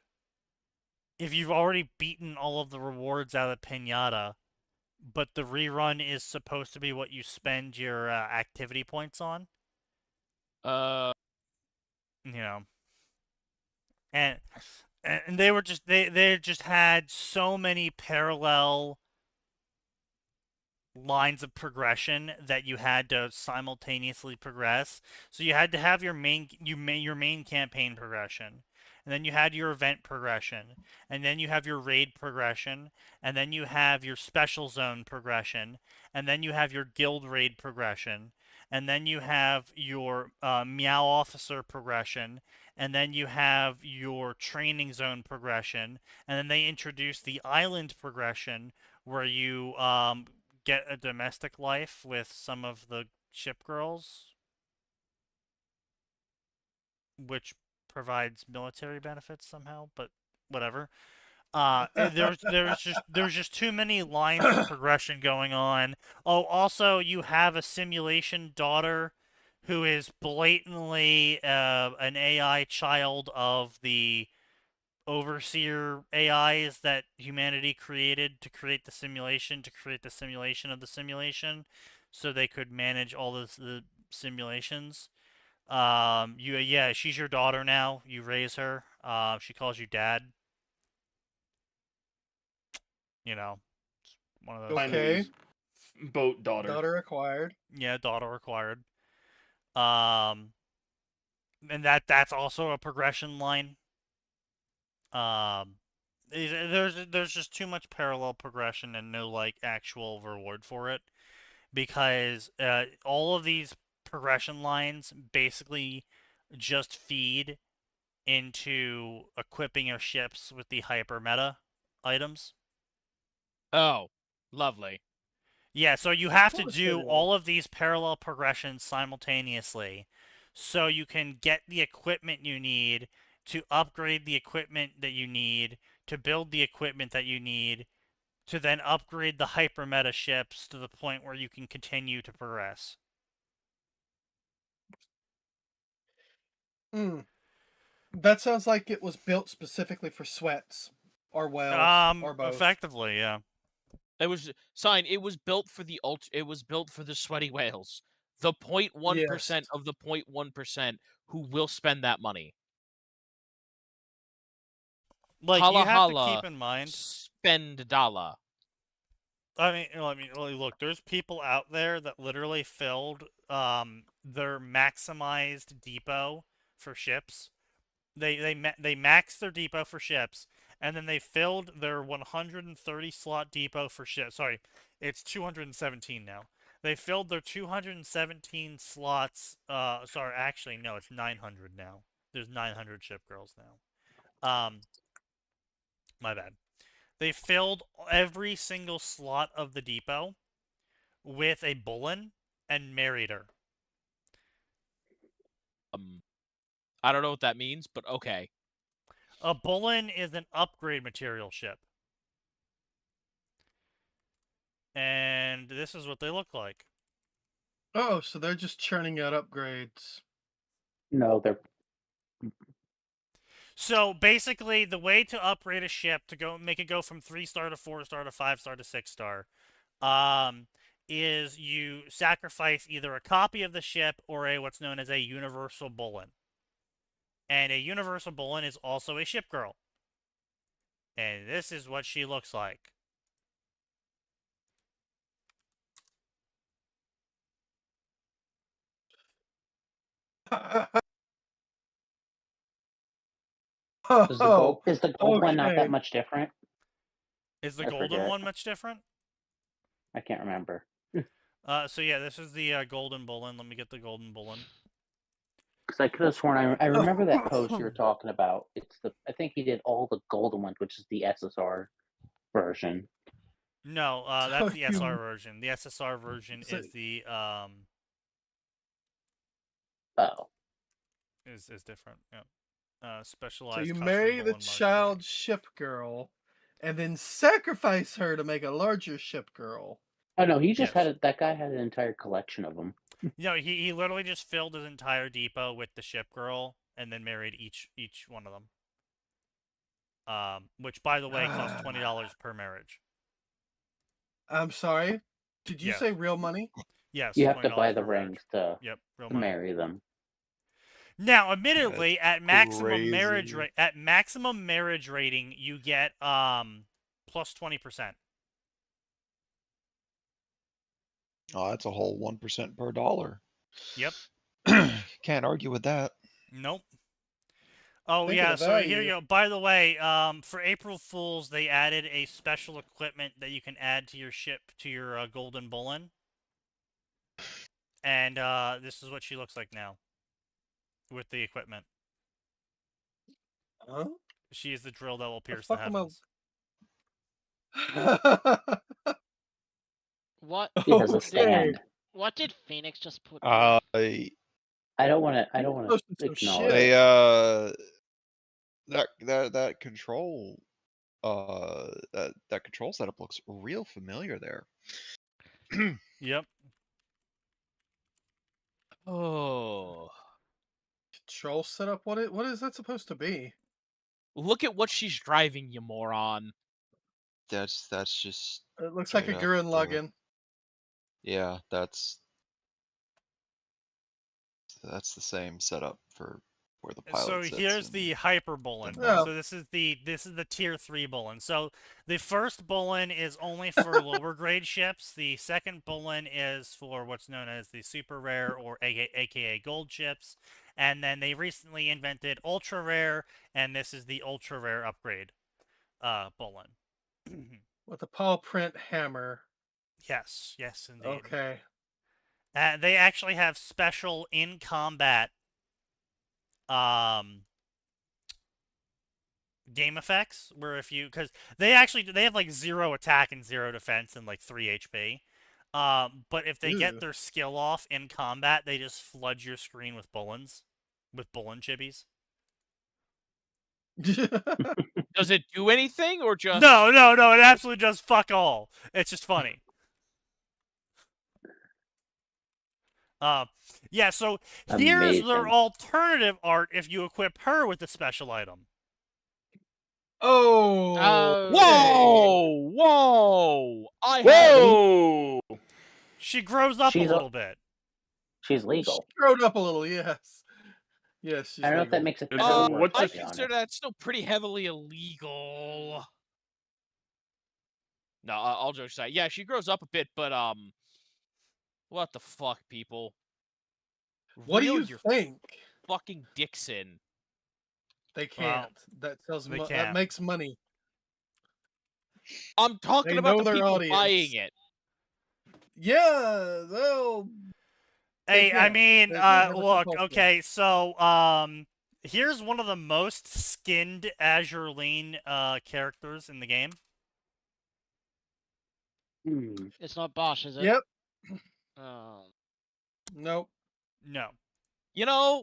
if you've already beaten all of the rewards out of the Pinata, but the rerun is supposed to be what you spend your activity points on, you know, and they were just they just had so many parallel lines of progression that you had to simultaneously progress. So you had to have your main campaign progression, and then you had your event progression, and then you have your raid progression, and then you have your special zone progression, and then you have your guild raid progression, and then you have your Meow Officer progression, and then you have your Training Zone progression, and then they introduce the Island progression, where you get a domestic life with some of the ship girls, which provides military benefits somehow, but whatever. There's just too many lines of progression going on. Oh, also you have a simulation daughter who is blatantly an AI child of the overseer AIs that humanity created to create the simulation, of the simulation, so they could manage all the simulations. Yeah, she's your daughter now. You raise her. She calls you dad. You know, it's one of those Okay. things. Boat daughter. Daughter acquired. Yeah, daughter acquired. And that's also a progression line. There's just too much parallel progression and no like actual reward for it, because all of these progression lines basically just feed into equipping your ships with the hyper meta items. Oh, lovely. Yeah, so you have to do all of these parallel progressions simultaneously, so you can get the equipment you need to upgrade the equipment that you need to build the equipment that you need to then upgrade the hyper meta ships to the point where you can continue to progress. That sounds like it was built specifically for sweats or whales or both. Effectively, yeah. It was It was built for the It was built for the sweaty whales, the 0.1% of the 0.1% who will spend that money. Like, holla, you have holla, to keep in mind, spend $1. I mean, look, there's people out there that literally filled their maximized depot for ships. They maxed their depot for ships, and then they filled their 130 slot depot for ships. Sorry, it's 217 now. They filled their 217 slots. Sorry, actually, no, it's 900 now. There's 900 ship girls now. My bad. They filled every single slot of the depot with a Bullen and married her. I don't know what that means, but okay. A Bullen is an upgrade material ship. And this is what they look like. Oh, so they're just churning out upgrades. No, they're... So basically, the way to upgrade a ship to make it go from 3-star to 4-star to 5-star to 6-star, is you sacrifice either a copy of the ship or what's known as a universal Bullen. And a universal Bullen is also a ship girl. And this is what she looks like. Is the gold one not that much different? Is the golden one much different? I can't remember. So yeah, this is the golden Bullen. Let me get the golden Bullen. Because I could have sworn I remember that post you were talking about. I think he did all the golden ones, which is the SSR version. No, that's the SR version. The SSR version is the is different. Yeah. Specialized. So you marry the child ship girl, and then sacrifice her to make a larger ship girl. Oh no, he just had that guy had an entire collection of them. No, he literally just filled his entire depot with the ship girl, and then married each one of them. Which, by the way, costs $20 per marriage. I'm sorry. Did you say real money? Yes. You have to buy the rings to real marry them. Now, admittedly, at maximum marriage rating, you get plus 20%. Oh, that's a whole 1% per dollar. Yep. Can't argue with that. Nope. Oh, yeah, so here you go. By the way, for April Fools, they added a special equipment that you can add to your ship, to your Golden Bullen. And this is what she looks like now with the equipment. Huh? She is the drill that will pierce the heavens. What? She has a stand. What did Phoenix just put? I don't want to. I don't want to acknowledge. That control, that control setup looks real familiar there. Yep. Oh. Control setup? What is that supposed to be? Look at what she's driving, you moron. That's just. It looks like a Gurren Lagann. Yeah, that's the same setup for where the pilot So sits. here's the hyper bullen. Oh. So this is the tier 3 bullen. So the first bullen is only for lower grade ships. The second bullen is for what's known as the super rare or aka gold ships. And then they recently invented ultra rare, and this is the ultra rare upgrade bullen. With the paw print hammer. Yes, indeed. Okay. They actually have special in combat game effects where because they have like 0 attack and 0 defense and like 3 HP. But if they get their skill off in combat, they just flood your screen with bullens, with bullen chibis. Does it do anything or just? No, it absolutely does fuck all. It's just funny. Yeah, so here's their alternative art if you equip her with a special item. Oh! Whoa! Whoa! She grows up a little bit. She's legal. She growed up a little, yes. Yes, she's I don't know legal. if that makes it better. I consider that still pretty heavily illegal. No, all jokes aside. Yeah, she grows up a bit, but what the fuck, people? What do you think? Fucking Dixon. They can't. That tells me that makes money. I'm talking about the people buying it. Yeah, they'll. Hey, I mean, look, okay, so here's one of the most skinned Azure Lane characters in the game. It's not Bosch, is it? Yep. Oh. Nope. No. You know,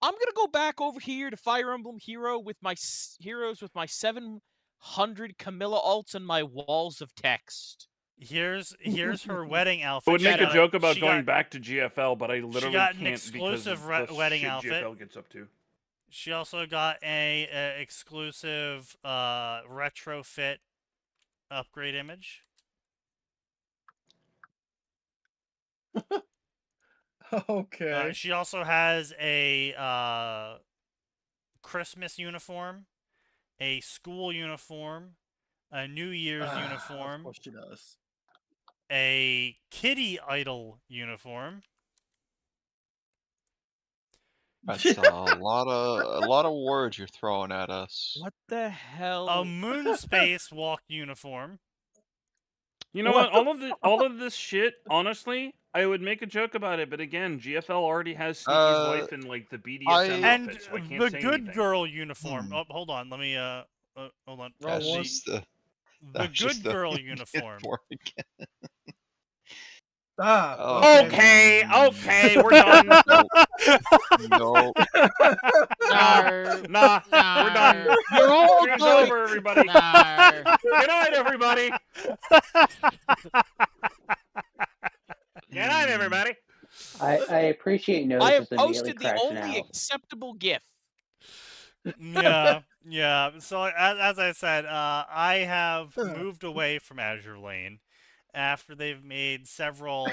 I'm gonna go back over here to Fire Emblem Hero with my heroes with my 700 Camilla alts and my walls of text. Here's her wedding outfit. I would make a joke about going back to GFL, but I literally can't because of the wedding shit outfit. GFL gets up to. She also got a exclusive retrofit upgrade image. Okay. She also has a Christmas uniform, a school uniform, a New Year's uniform. Of course she does. A kitty idol uniform. That's a lot of words you're throwing at us. What the hell? A moon space walk uniform. You know what? All of this shit, honestly, I would make a joke about it, but again, GFL already has Sneaky's wife in like the BDSM outfit, so I can't say good anything. girl uniform. Oh, hold on. Let me hold on. The good girl uniform. Okay, we're done. No. Nah, we're done. You're all Stream's over, everybody. No. Good night, everybody. Good night, everybody. I appreciate Nose I have just immediately posted the crashing only out. acceptable GIF. Yeah. So as I said, I have moved away from Azure Lane after they've made several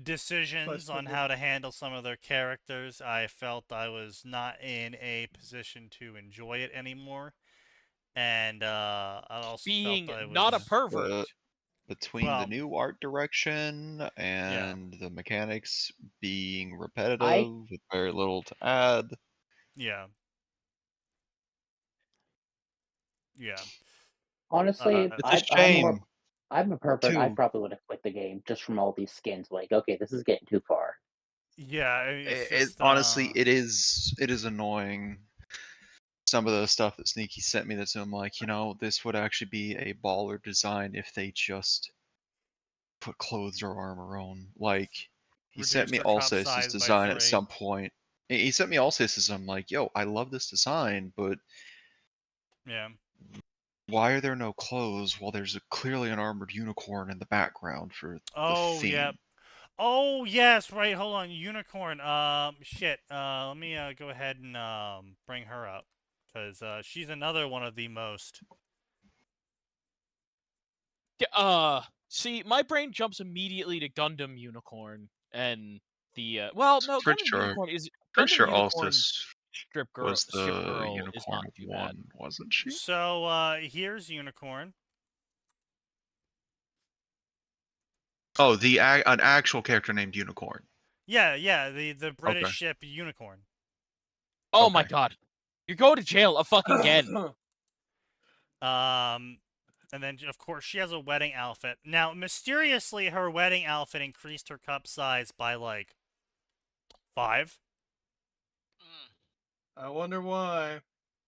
decisions on how to handle some of their characters. I felt I was not in a position to enjoy it anymore, and I also being felt I was not a pervert. Between the new art direction and the mechanics being repetitive with very little to add. Yeah. Honestly, it's a shame. I'm a pervert. I 2. probably would have quit the game just from all these skins. Like, okay, this is getting too far. Yeah, it's just, honestly, it is annoying. Some of the stuff that Sneaky sent me that's I'm like, this would actually be a baller design if they just put clothes or armor on. Like, he sent me Alsace's design at some point. He sent me Alsace's, I'm like, yo, I love this design, but yeah, why are there no clothes while there's clearly an armored unicorn in the background for the theme? Yep. Oh, yes, right, hold on, unicorn, shit, let me, go ahead and, bring her up, because, she's another one of the most... See, my brain jumps immediately to Gundam Unicorn, and the, well, no, Pretty Gundam sure, Unicorn is... pretty Gundam sure Unicorn's Alsace was strip the girl is not unicorn too one, bad. wasn't she? So, here's Unicorn. Oh, an actual character named Unicorn. Yeah, the British ship Unicorn. Oh my god. You're going to jail again. And then, of course, she has a wedding outfit. Now, mysteriously, her wedding outfit increased her cup size by, like, 5. I wonder why.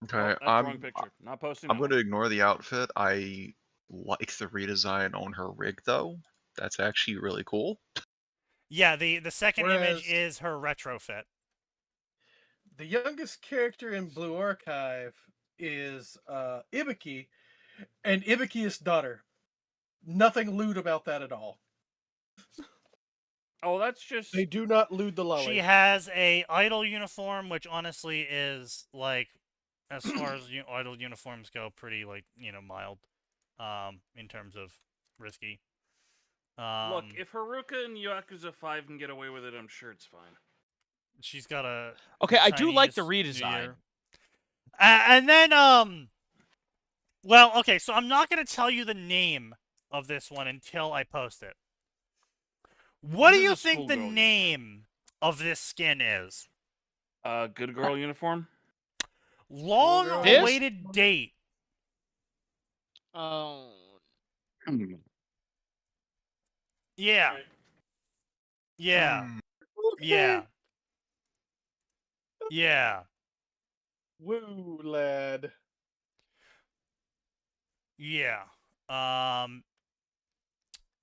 Okay, that's the wrong picture. Not posting. I'm going to ignore the outfit. I like the redesign on her rig, though. That's actually really cool. Yeah, the second image is her retrofit. The youngest character in Blue Archive is Ibiki, and Ibiki's daughter. Nothing lewd about that at all. Oh, that's just... They do not lewd the lolly. She has a idol uniform, which honestly is, like, as far as idol uniforms go, pretty, like, mild, in terms of risky. Look, if Haruka and Yakuza 5 can get away with it, I'm sure it's fine. She's got a... Okay, I do like the redesign. And then, well, okay, so I'm not going to tell you the name of this one until I post it. What do you think the name of this skin is? Good girl uniform? Long-awaited date. Oh. Yeah. Yeah. Yeah. Yeah. Woo, lad. Yeah. And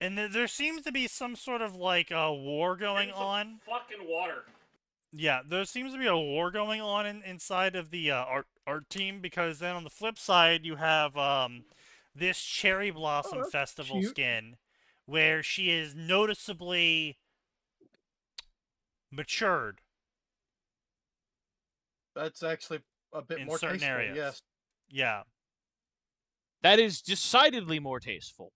there seems to be some sort of, like, a war going on. Fucking water. Yeah, there seems to be a war going on inside of the art team, because then on the flip side you have this Cherry Blossom Festival skin, where she is noticeably matured. That's actually a bit more certain tasteful, areas. yes. Yeah. That is decidedly more tasteful.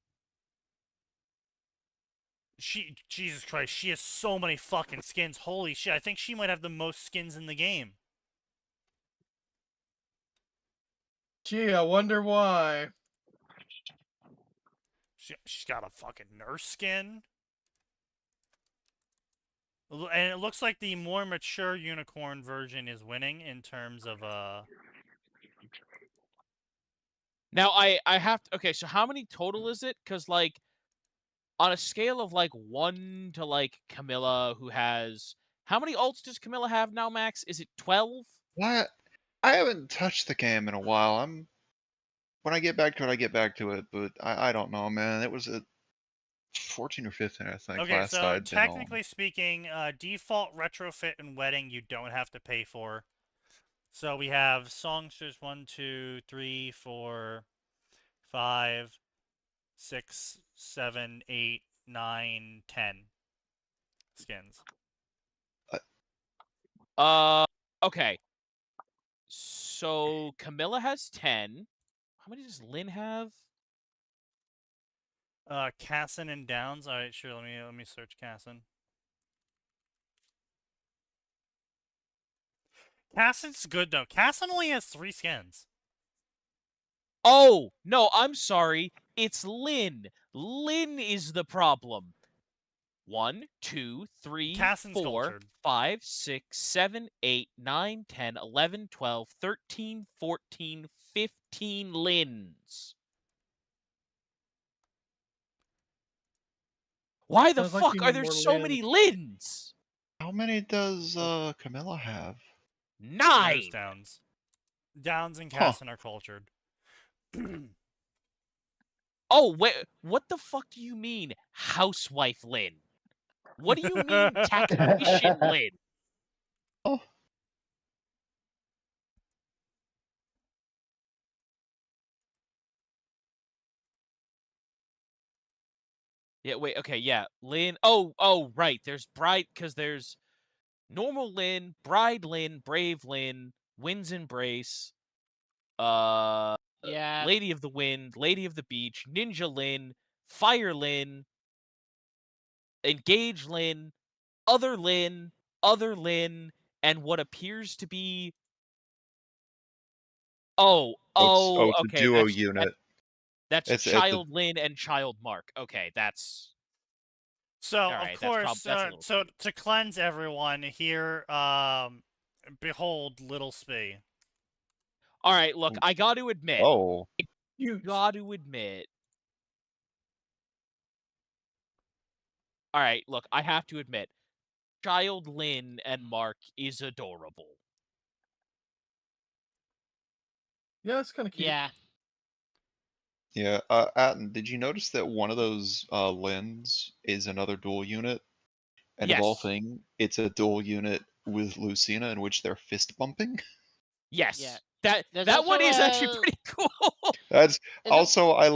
Jesus Christ, she has so many fucking skins. Holy shit, I think she might have the most skins in the game. Gee, I wonder why. She's got a fucking nurse skin. And it looks like the more mature unicorn version is winning in terms of, Now, I have to... Okay, so how many total is it? Because, like, on a scale of, like, 1 to, like, Camilla, who has... How many ults does Camilla have now, Max? Is it 12? What? I haven't touched the game in a while. When I get back to it, I get back to it, but I don't know, man. It was at 14 or 15, I think, okay, last so I'd been on. technically speaking, default retrofit and wedding you don't have to pay for. So we have songsters 1, 2, 3, 4, 5, 6, 7, 8, 9, 10 skins. Okay. So Camilla has 10. How many does Lynn have? Cassin and Downs. All right, sure. Let me search Cassin. Cassin's good though. Cassin only has 3 skins. Oh, no, I'm sorry. It's Lynn. Lynn is the problem. 1, 2, 3, Cassin's 4, cultured. 5, 6, 7, 8, 9, 10, 11, 12, 13, 14, 15 Lynns. Why the fuck are there so many Lins? How many does Camilla have? 9! There's Downs. Downs and Casson are cultured. Oh, wait, what the fuck do you mean, Housewife Lin? What do you mean, Tactician Lin? Oh. Yeah, wait, okay, yeah. Lin. Oh, right. There's Bride, because there's Normal Lin, Bride Lin, Brave Lin, Wind's Embrace, Lady of the Wind, Lady of the Beach, Ninja Lin, Fire Lin, Engage Lin, Other Lin, and what appears to be... It's okay. a duo unit. That's Child Lin and Child Mark. Okay, that's... So, right, of course, so to cleanse everyone here, behold Little Spee. Alright, look, I got to admit. Oh. You got to admit. Alright, look, I have to admit. Child Lin and Mark is adorable. Yeah, it's kind of cute. Yeah. Yeah, Atten, did you notice that one of those Lins is another dual unit? And of all things, it's a dual unit with Lucina in which they're fist bumping? Yes. Yeah. That one is actually pretty cool. That's also, I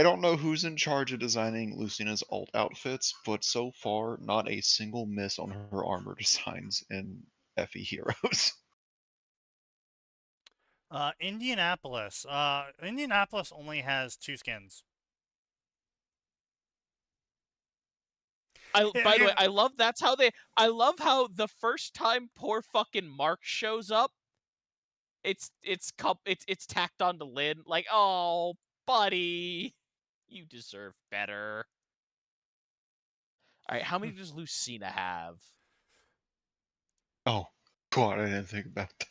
don't know who's in charge of designing Lucina's alt outfits, but so far, not a single miss on her armor designs in FE Heroes. Indianapolis. Indianapolis only has 2 skins. By the way, I love how the first time poor fucking Mark shows up, it's tacked onto Lin. Like, oh, buddy, you deserve better. All right, how many does Lucina have? Oh, God, I didn't think about that.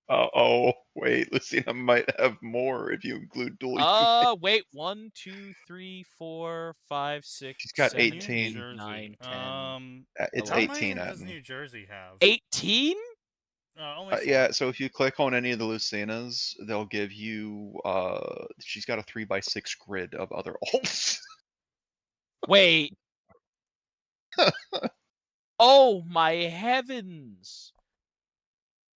Oh, wait, Lucina might have more if you include dual. Wait, 1, 2, 3, 4, 5, 6. She's got 7, 18. 8, 9, 10. It's 11. 18. How many does New Jersey have? 18? Only 4. Yeah, so if you click on any of the Lucinas, they'll give you. She's got a 3x6 grid of other alts. Wait. Oh my heavens.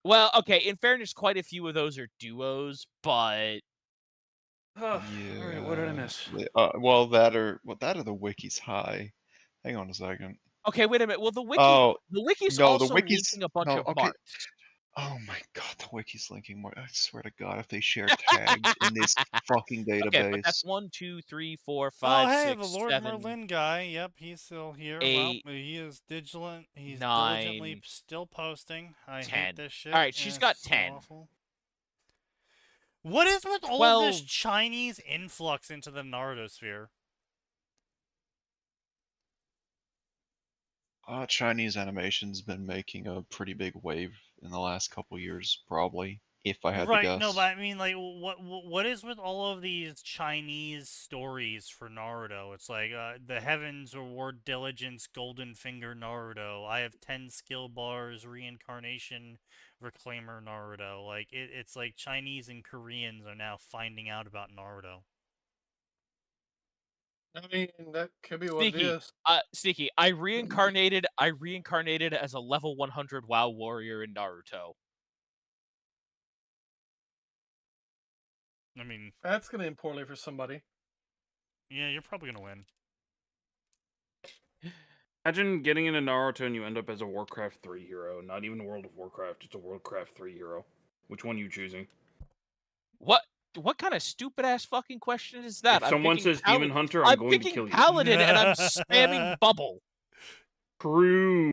Well, okay, in fairness, quite a few of those are duos, but... Yeah. Alright, what did I miss? Well, that or the wiki's high. Hang on a second. Okay, wait a minute. Well, the wiki's also linking a bunch of marks. Oh my god, the wiki's linking more. I swear to God, if they share tags in this fucking database. Okay, but that's 1, 2, 3, 4, 5, 6, 7. Oh, hey, the Lord Merlin guy. Yep, he's still here. 8, well, he is vigilant. He's 9, diligently still posting. I 10. hate this shit. All right, she's got 10. Awful. What is with all of this Chinese influx into the Naruto sphere? Chinese animation's been making a pretty big wave in the last couple years, probably. If I had to guess. No, but I mean, like, what is with all of these Chinese stories for Naruto? It's like, the heavens reward diligence, golden finger Naruto. I have 10 skill bars, reincarnation reclaimer Naruto. Like, it's like Chinese and Koreans are now finding out about Naruto. I mean, that could be what it is. Sneaky, I reincarnated as a level 100 WoW warrior in Naruto. I mean... That's gonna end poorly for somebody. Yeah, you're probably gonna win. Imagine getting into Naruto and you end up as a Warcraft 3 hero. Not even World of Warcraft, just a Warcraft 3 hero. Which one are you choosing? What kind of stupid-ass fucking question is that? If someone says Demon Hunter, I'm going to kill you. Paladin and I'm spamming Bubble. True.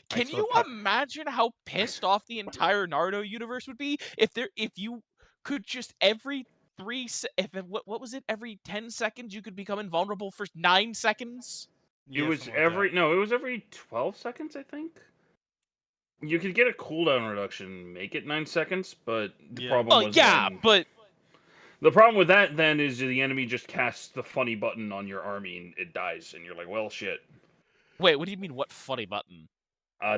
Can you imagine how pissed off the entire Naruto universe would be if you could just every 3 what was it? Every 10 seconds you could become invulnerable for 9 seconds? It was every 12 seconds, I think. You could get a cooldown reduction, make it 9 seconds, but the problem was The problem with that then is the enemy just casts the funny button on your army and it dies, and you're like, well, shit. Wait, what do you mean? What funny button?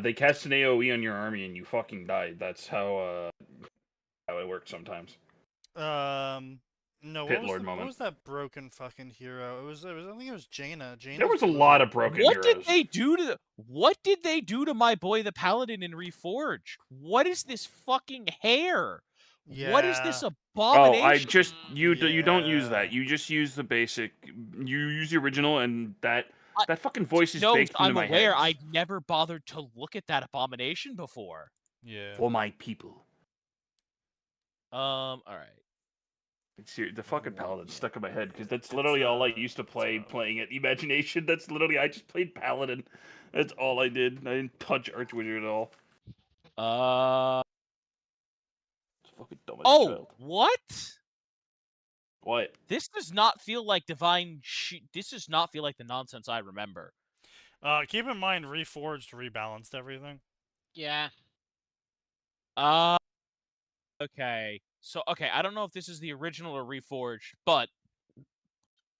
They cast an AOE on your army and you fucking died. That's how it works sometimes. No, Pit what Lord moment. was that broken fucking hero? It was I think it was Jaina. There was a lot of broken heroes. What did they do to What did they do to my boy the Paladin in Reforged? What is this fucking hair? Yeah. What is this abomination? You don't use that. You just use the basic. You use the original, and that fucking voice is baked into my head. I'm aware. I never bothered to look at that abomination before. Yeah. For my people. All right. The fucking Paladin stuck in my head because that's literally all I used to playing at Imagination. That's literally I just played Paladin. That's all I did. I didn't touch Archwizard at all. Fucking dumb as child. What? What? This does not feel like this does not feel like the nonsense I remember. Keep in mind, Reforged rebalanced everything. Yeah. Okay. So, I don't know if this is the original or Reforged, but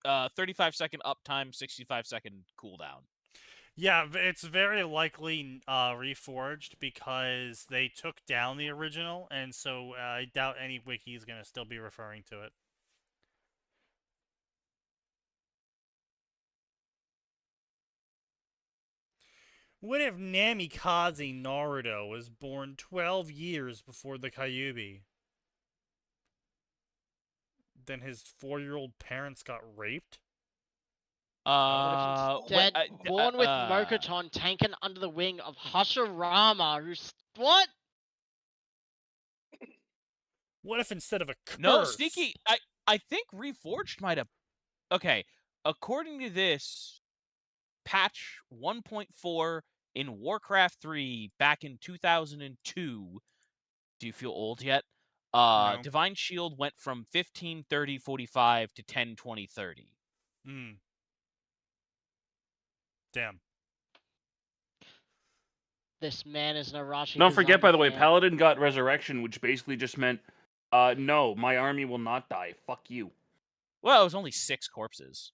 35-second uptime, 65-second cooldown. Yeah, it's very likely Reforged because they took down the original, and so I doubt any wiki is going to still be referring to it. What if Namikaze Naruto was born 12 years before the Kyuubi? Then his 4-year-old parents got raped? Dead, born with Mokuton taken under the wing of Hashirama, who's... What? What if instead of a curse... No, Sneaky, I think Reforged might have... Okay, according to this, patch 1.4 in Warcraft 3 back in 2002, do you feel old yet? No. Divine Shield went from 15-30-45 to 10-20-30. Hmm. Damn. This man is an Arashi. Don't forget, by the way, Paladin got Resurrection, which basically just meant, no, my army will not die. Fuck you. Well, it was only 6 corpses.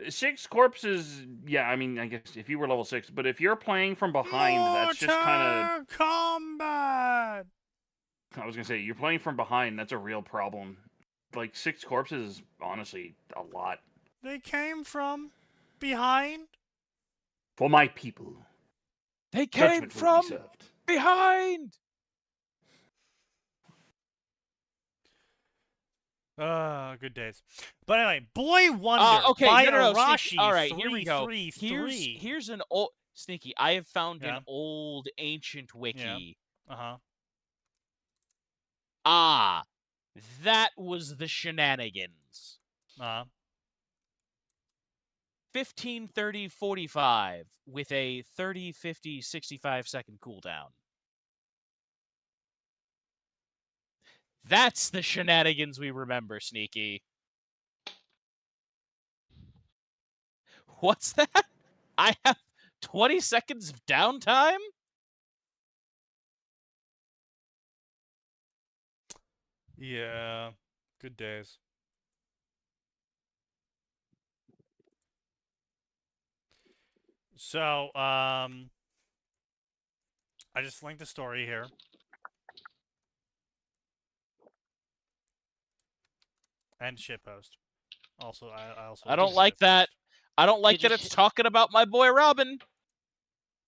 6 corpses, yeah, I mean, I guess if you were level 6, but if you're playing from behind, that's just kind of... combat! I was gonna say, you're playing from behind, that's a real problem. Like, 6 corpses is honestly a lot. They came from behind? For my people. They came Judgment will from be served. behind! Good days. But anyway, Boy Wonder by Arashi. All right, here we 333. Here's an old... Sneaky, I have found an old ancient wiki. Yeah. Uh-huh. Ah, that was the shenanigans. 15-30-45 with a 30-50-65-second cooldown. That's the shenanigans we remember, Sneaky. What's that? I have 20 seconds of downtime? Yeah. Good days. So, I just linked the story here. And shitpost. Also, I don't like that. I don't like that it's talking about my boy Robin.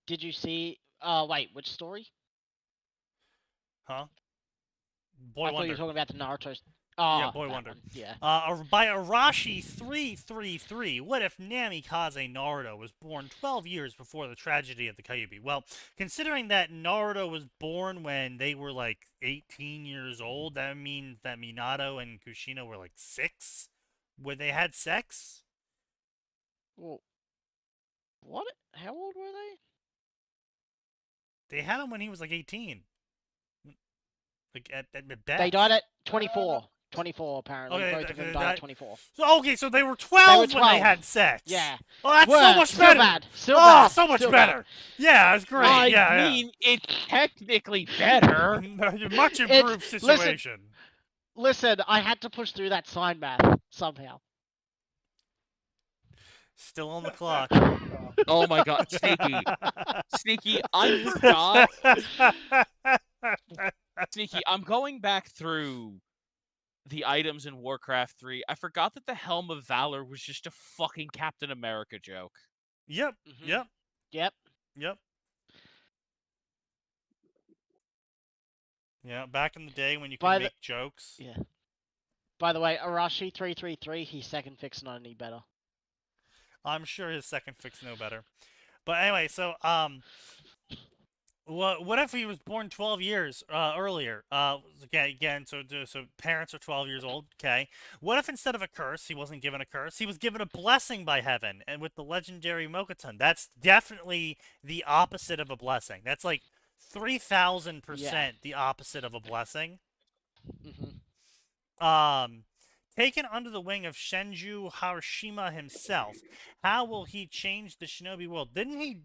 Did you see... wait, which story? Huh? I thought you were talking about the Naruto... Oh, yeah, Boy Wonder. One. Yeah. By Arashi 333. What if Namikaze Naruto was born 12 years before the tragedy of the Kyuubi? Well, considering that Naruto was born when they were like 18 years old, that means that Minato and Kushina were like 6 when they had sex. Well, what? How old were they? They had him when he was like 18. Like at best. They died at 24. 24 apparently. Okay, both of them died at 24. So they were 12 when they had sex. Yeah. Oh, that's so much still better. Bad. Still bad. So much still better. Bad. Yeah, it's great. I mean, it's technically better. Much improved situation. Listen, Listen, I had to push through that sign math somehow. Still on the clock. Oh my god, Sneaky. Sneaky, I forgot. Sneaky, I'm going back through the items in Warcraft 3. I forgot that the Helm of Valor was just a fucking Captain America joke. Yep. Mm-hmm. Yep. Yep. Yep. Yeah, back in the day when you could make jokes. Yeah. By the way, Arashi 333, his second fix not any better. I'm sure his second fix no better. But anyway, so what if he was born 12 years earlier? Again, so parents are 12 years old. Okay. What if instead of a curse, he wasn't given a curse, he was given a blessing by heaven, and with the legendary Mokuton? That's definitely the opposite of a blessing. That's like 3,000% the opposite of a blessing. Mm-hmm. Taken under the wing of Shenju Harashima himself, how will he change the shinobi world? Didn't he?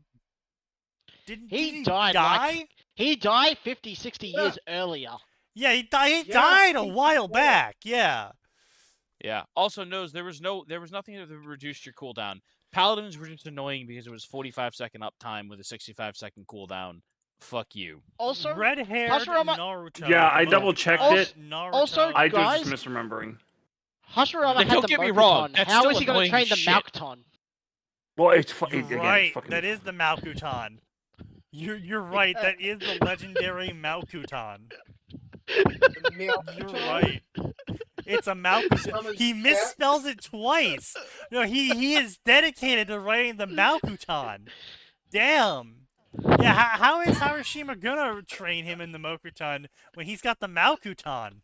Did he die? Like, he died 50, 60 years earlier. Yeah, he died a while back. Yeah. Yeah. Also, knows there was nothing that reduced your cooldown. Paladins were just annoying because it was 45-second uptime with a 65-second cooldown. Fuck you. Also, red-haired Naruto. Yeah, I double-checked it. Also, I guys, was just misremembering. Hashirama had don't the get me wrong. How is he going to train the Malkuton? Well, it's You're right. That is the Malkuton. You're right. That is the legendary Malkuton. You're right. It's a Malkuton. He misspells it twice. No, he is dedicated to writing the Malkuton. Damn. Yeah, how is Harashima gonna train him in the Mokuton when he's got the Malkuton?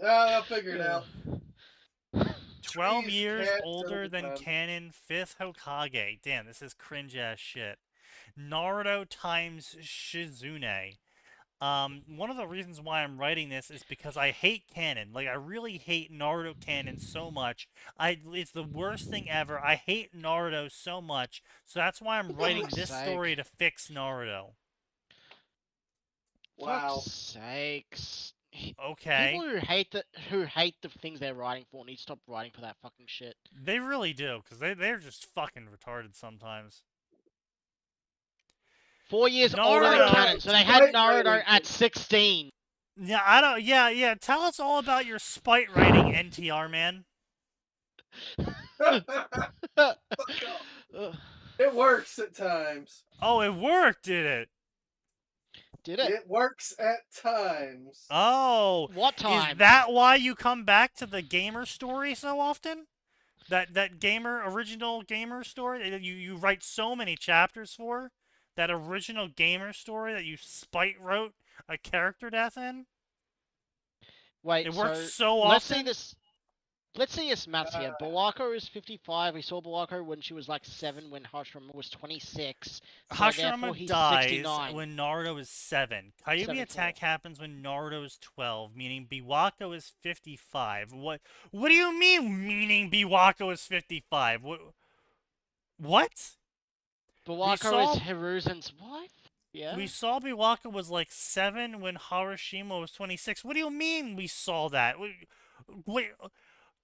I'll figure it out. 12 years older than canon, 5th Hokage. Damn, this is cringe-ass shit. Naruto times Shizune. One of the reasons why I'm writing this is because I hate canon. Like, I really hate Naruto canon so much. It's the worst thing ever. I hate Naruto so much. So that's why I'm writing this story to fix Naruto. Wow. For sakes. Okay. People who hate the things they're writing for need to stop writing for that fucking shit. They really do, because they're just fucking retarded sometimes. 4 years older than canon, so they had Naruto at 16. Yeah, yeah, tell us all about your spite writing, NTR, man. It works at times. Oh, it worked, did it? Did it? It works at times. Oh. What time? Is that why you come back to the gamer story so often? That original gamer story that you write so many chapters for? That original gamer story that you spite wrote a character death in? Wait, it works so often? Let's see this maths here. Bawako is 55. We saw Bawako when she was like 7 when Hashirama was 26. So Hashirama dies 69. when Naruto is 7. Kyuubi attack happens when Naruto is 12, meaning Biwako is 55. What do you meaning Biwako is 55? What? Bawako is Hiruzen's wife? Yeah. We saw Biwako was like 7 when Harashima was 26. What do you mean we saw that? Wait,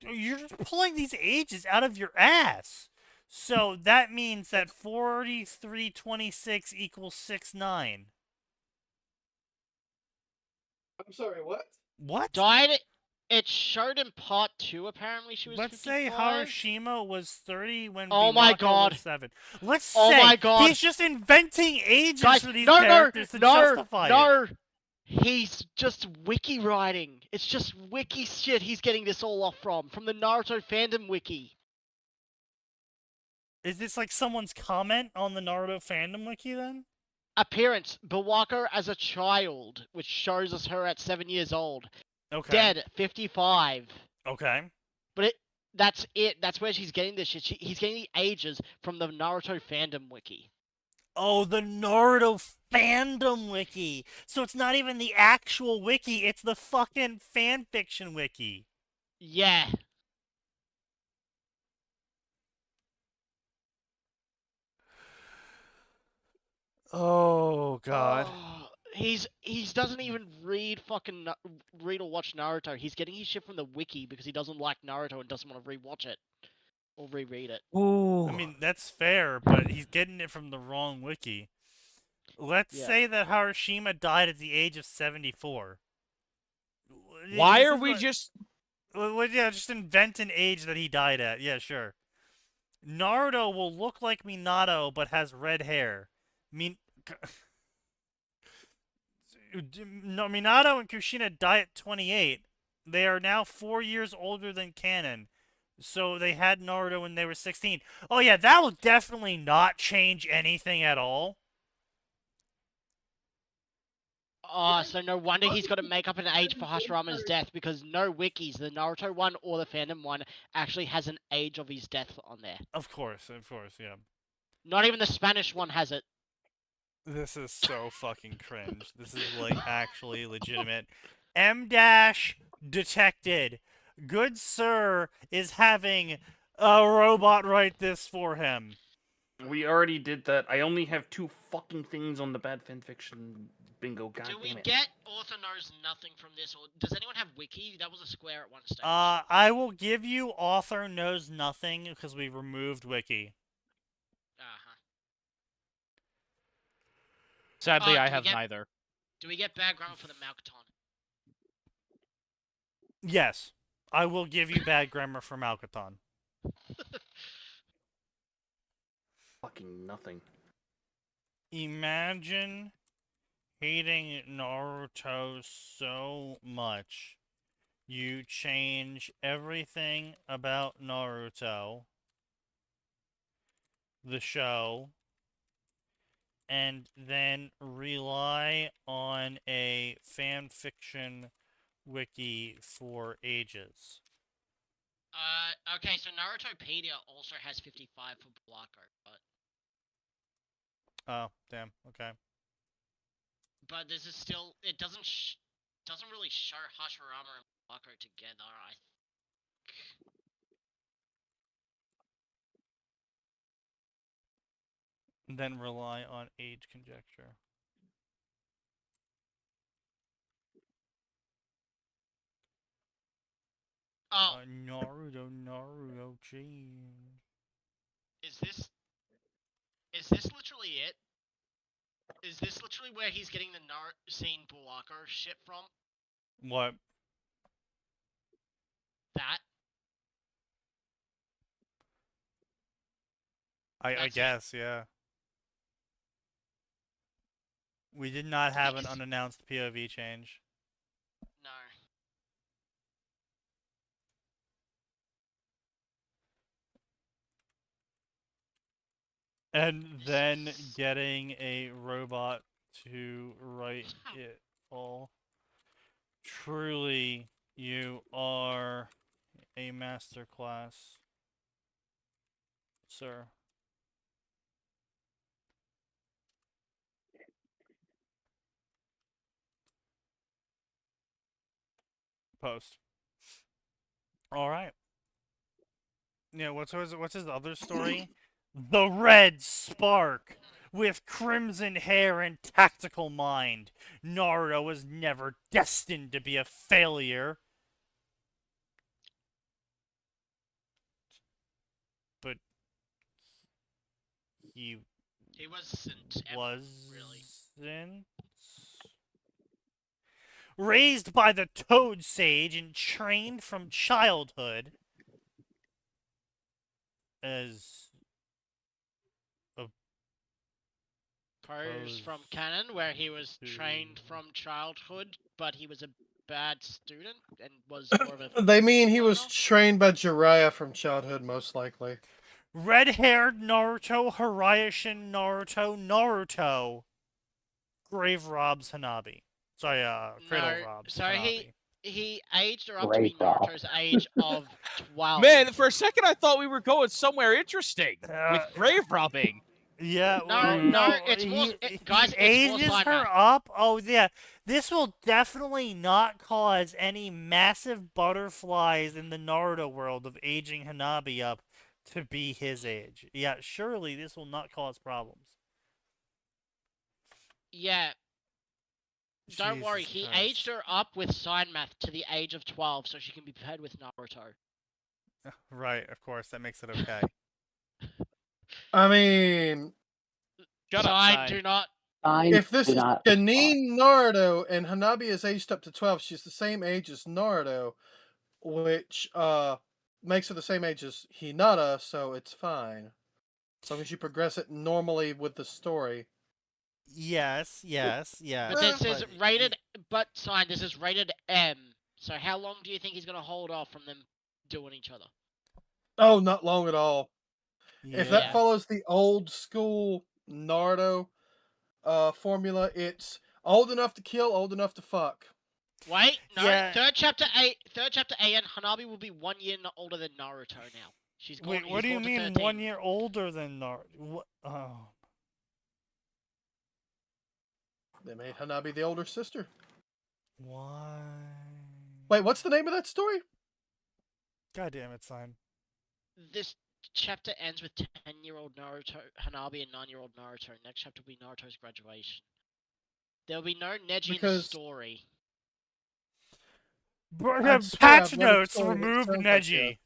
you're just pulling these ages out of your ass. So that means that 4326 equals 69. I'm sorry, what? What? It showed in part 2, apparently she was Let's 55. say Harashima was 30 when oh Biwako my God. was 7. Let's oh say my God. he's just inventing ages Guys, for these characters to justify it. He's just wiki writing. It's just wiki shit he's getting this all off from the Naruto fandom wiki. Is this like someone's comment on the Naruto fandom wiki then? Appearance, Bawako as a child, which shows us her at 7 years old. Okay. Dead, 55. Okay. But that's it. That's where she's getting this shit. He's getting the ages from the Naruto fandom wiki. Oh, the Naruto fandom wiki. So it's not even the actual wiki, it's the fucking fanfiction wiki. Yeah. Oh, God. He doesn't even read or watch Naruto. He's getting his shit from the wiki because he doesn't like Naruto and doesn't want to rewatch it or reread it. Ooh. I mean, that's fair, but he's getting it from the wrong wiki. Let's say that Harashima died at the age of 74. Why are we just... Well, yeah, just invent an age that he died at. Yeah, sure. Naruto will look like Minato, but has red hair. Minato and Kushina die at 28. They are now 4 years older than canon. So they had Naruto when they were 16. Oh yeah, that will definitely not change anything at all. Oh, so no wonder he's got to make up an age for Hashirama's death, because no wikis, the Naruto one or the fandom one, actually has an age of his death on there. Of course, yeah. Not even the Spanish one has it. This is so fucking cringe. This is, like, actually legitimate. M- detected. Good sir is having a robot write this for him. We already did that. I only have 2 fucking things on the bad fanfiction bingo. God Do we damn it. get author knows nothing from this, or does anyone have wiki? That was a square at one stage. I will give you author knows nothing because we removed wiki. Sadly, I have neither. Do we get bad grammar for the Malkaton? Yes, I will give you bad grammar for Malkaton. Fucking nothing. Imagine hating Naruto so much you change everything about Naruto, the show, and then rely on a fanfiction wiki for ages. Okay, so Narutopedia also has 55 for Blacko, but... Oh, damn, okay. But this is still... It doesn't really show Hashirama and Blacko together, I think. Then rely on age conjecture. Oh. Naruto, gee. Is this literally it? Is this literally where he's getting the scene Bulako shit from? What? That? I guess, yeah. We did not have an unannounced POV change. No. And then getting a robot to write it all. Truly, you are a masterclass, sir. Post. All right. Yeah, what's his other story? The Red Spark. With crimson hair and tactical mind, Naruto was never destined to be a failure. But he wasn't. Really. Raised by the Toad Sage and trained from childhood as Pose from canon, where he was trained from childhood, but he was a bad student and was more of a... They mean he was trained by Jiraiya from childhood, most likely. Red-haired Naruto, Harasshin Naruto. Grave robs Hanabi. Sorry, Cradle robs Hanabi. He aged her up to be Naruto's age of 12. Man, for a second I thought we were going somewhere interesting with grave robbing. Yeah, no, it's more, guys, ages it's more her up. Oh yeah, this will definitely not cause any massive butterflies in the Naruto world of aging Hanabi up to be his age. Yeah, surely this will not cause problems. Yeah, Don't worry, he aged her up with sign math to the age of 12 so she can be paired with Naruto. Right, of course, that makes it okay. I mean... Shut up, Sign. Do not... If this is Janine Naruto and Hanabi is aged up to 12, she's the same age as Naruto, which makes her the same age as Hinata, so it's fine. As long as you progress it normally with the story. Yes. But this is rated, this is rated M. So how long do you think he's going to hold off from them doing each other? Oh, not long at all. Yeah. If that follows the old school Naruto formula, it's old enough to kill, old enough to fuck. Wait, no. Third chapter A, and Hanabi will be 1 year older than Naruto now. She's gone. Wait, what do you mean 1 year older than Naruto? What? Oh. They made Hanabi the older sister. Why? Wait, what's the name of that story? God damn it, Sign. This chapter ends with 10-year-old Naruto, Hanabi, and 9-year-old Naruto. Next chapter will be Naruto's graduation. There'll be no Neji in the story. Patch notes, remove Neji.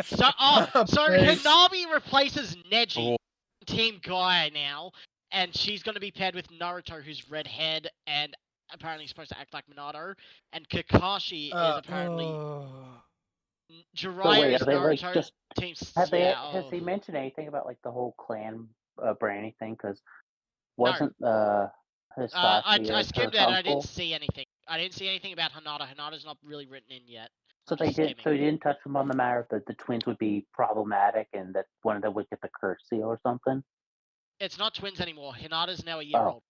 So Hanabi replaces Neji, Team Gaia now, and she's going to be paired with Naruto, who's redhead and apparently supposed to act like Minato, and Kakashi is apparently Jiraiya is Naruto. Has he mentioned anything about like the whole clan branding thing? Because wasn't Hisashi I skimmed that. I didn't see anything. I didn't see anything about Hinata. Hinata's not really written in yet. So they did. So he didn't touch them on the matter that the twins would be problematic and that one of them would get the curse seal or something. It's not twins anymore. Hinata's now a year old.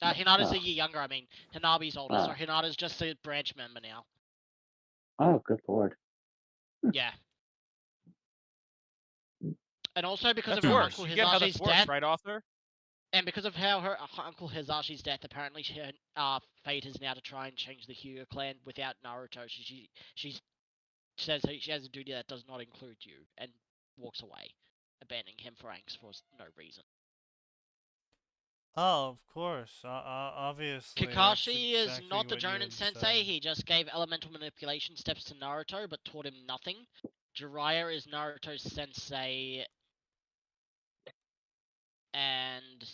Hinata's a year younger. I mean, Hanabi's older, so Hinata's just a branch member now. Oh, good lord. Yeah. And also because of her Uncle Hisashi's death, right, author? And because of how her Uncle Hisashi's death, apparently her fate is now to try and change the Hyuga clan without Naruto. She says she has a duty that does not include you, and walks away, abandoning him for angst for no reason. Oh, of course. Obviously. Kakashi is not the Jonin sensei. He just gave elemental manipulation steps to Naruto, but taught him nothing. Jiraiya is Naruto's sensei. And...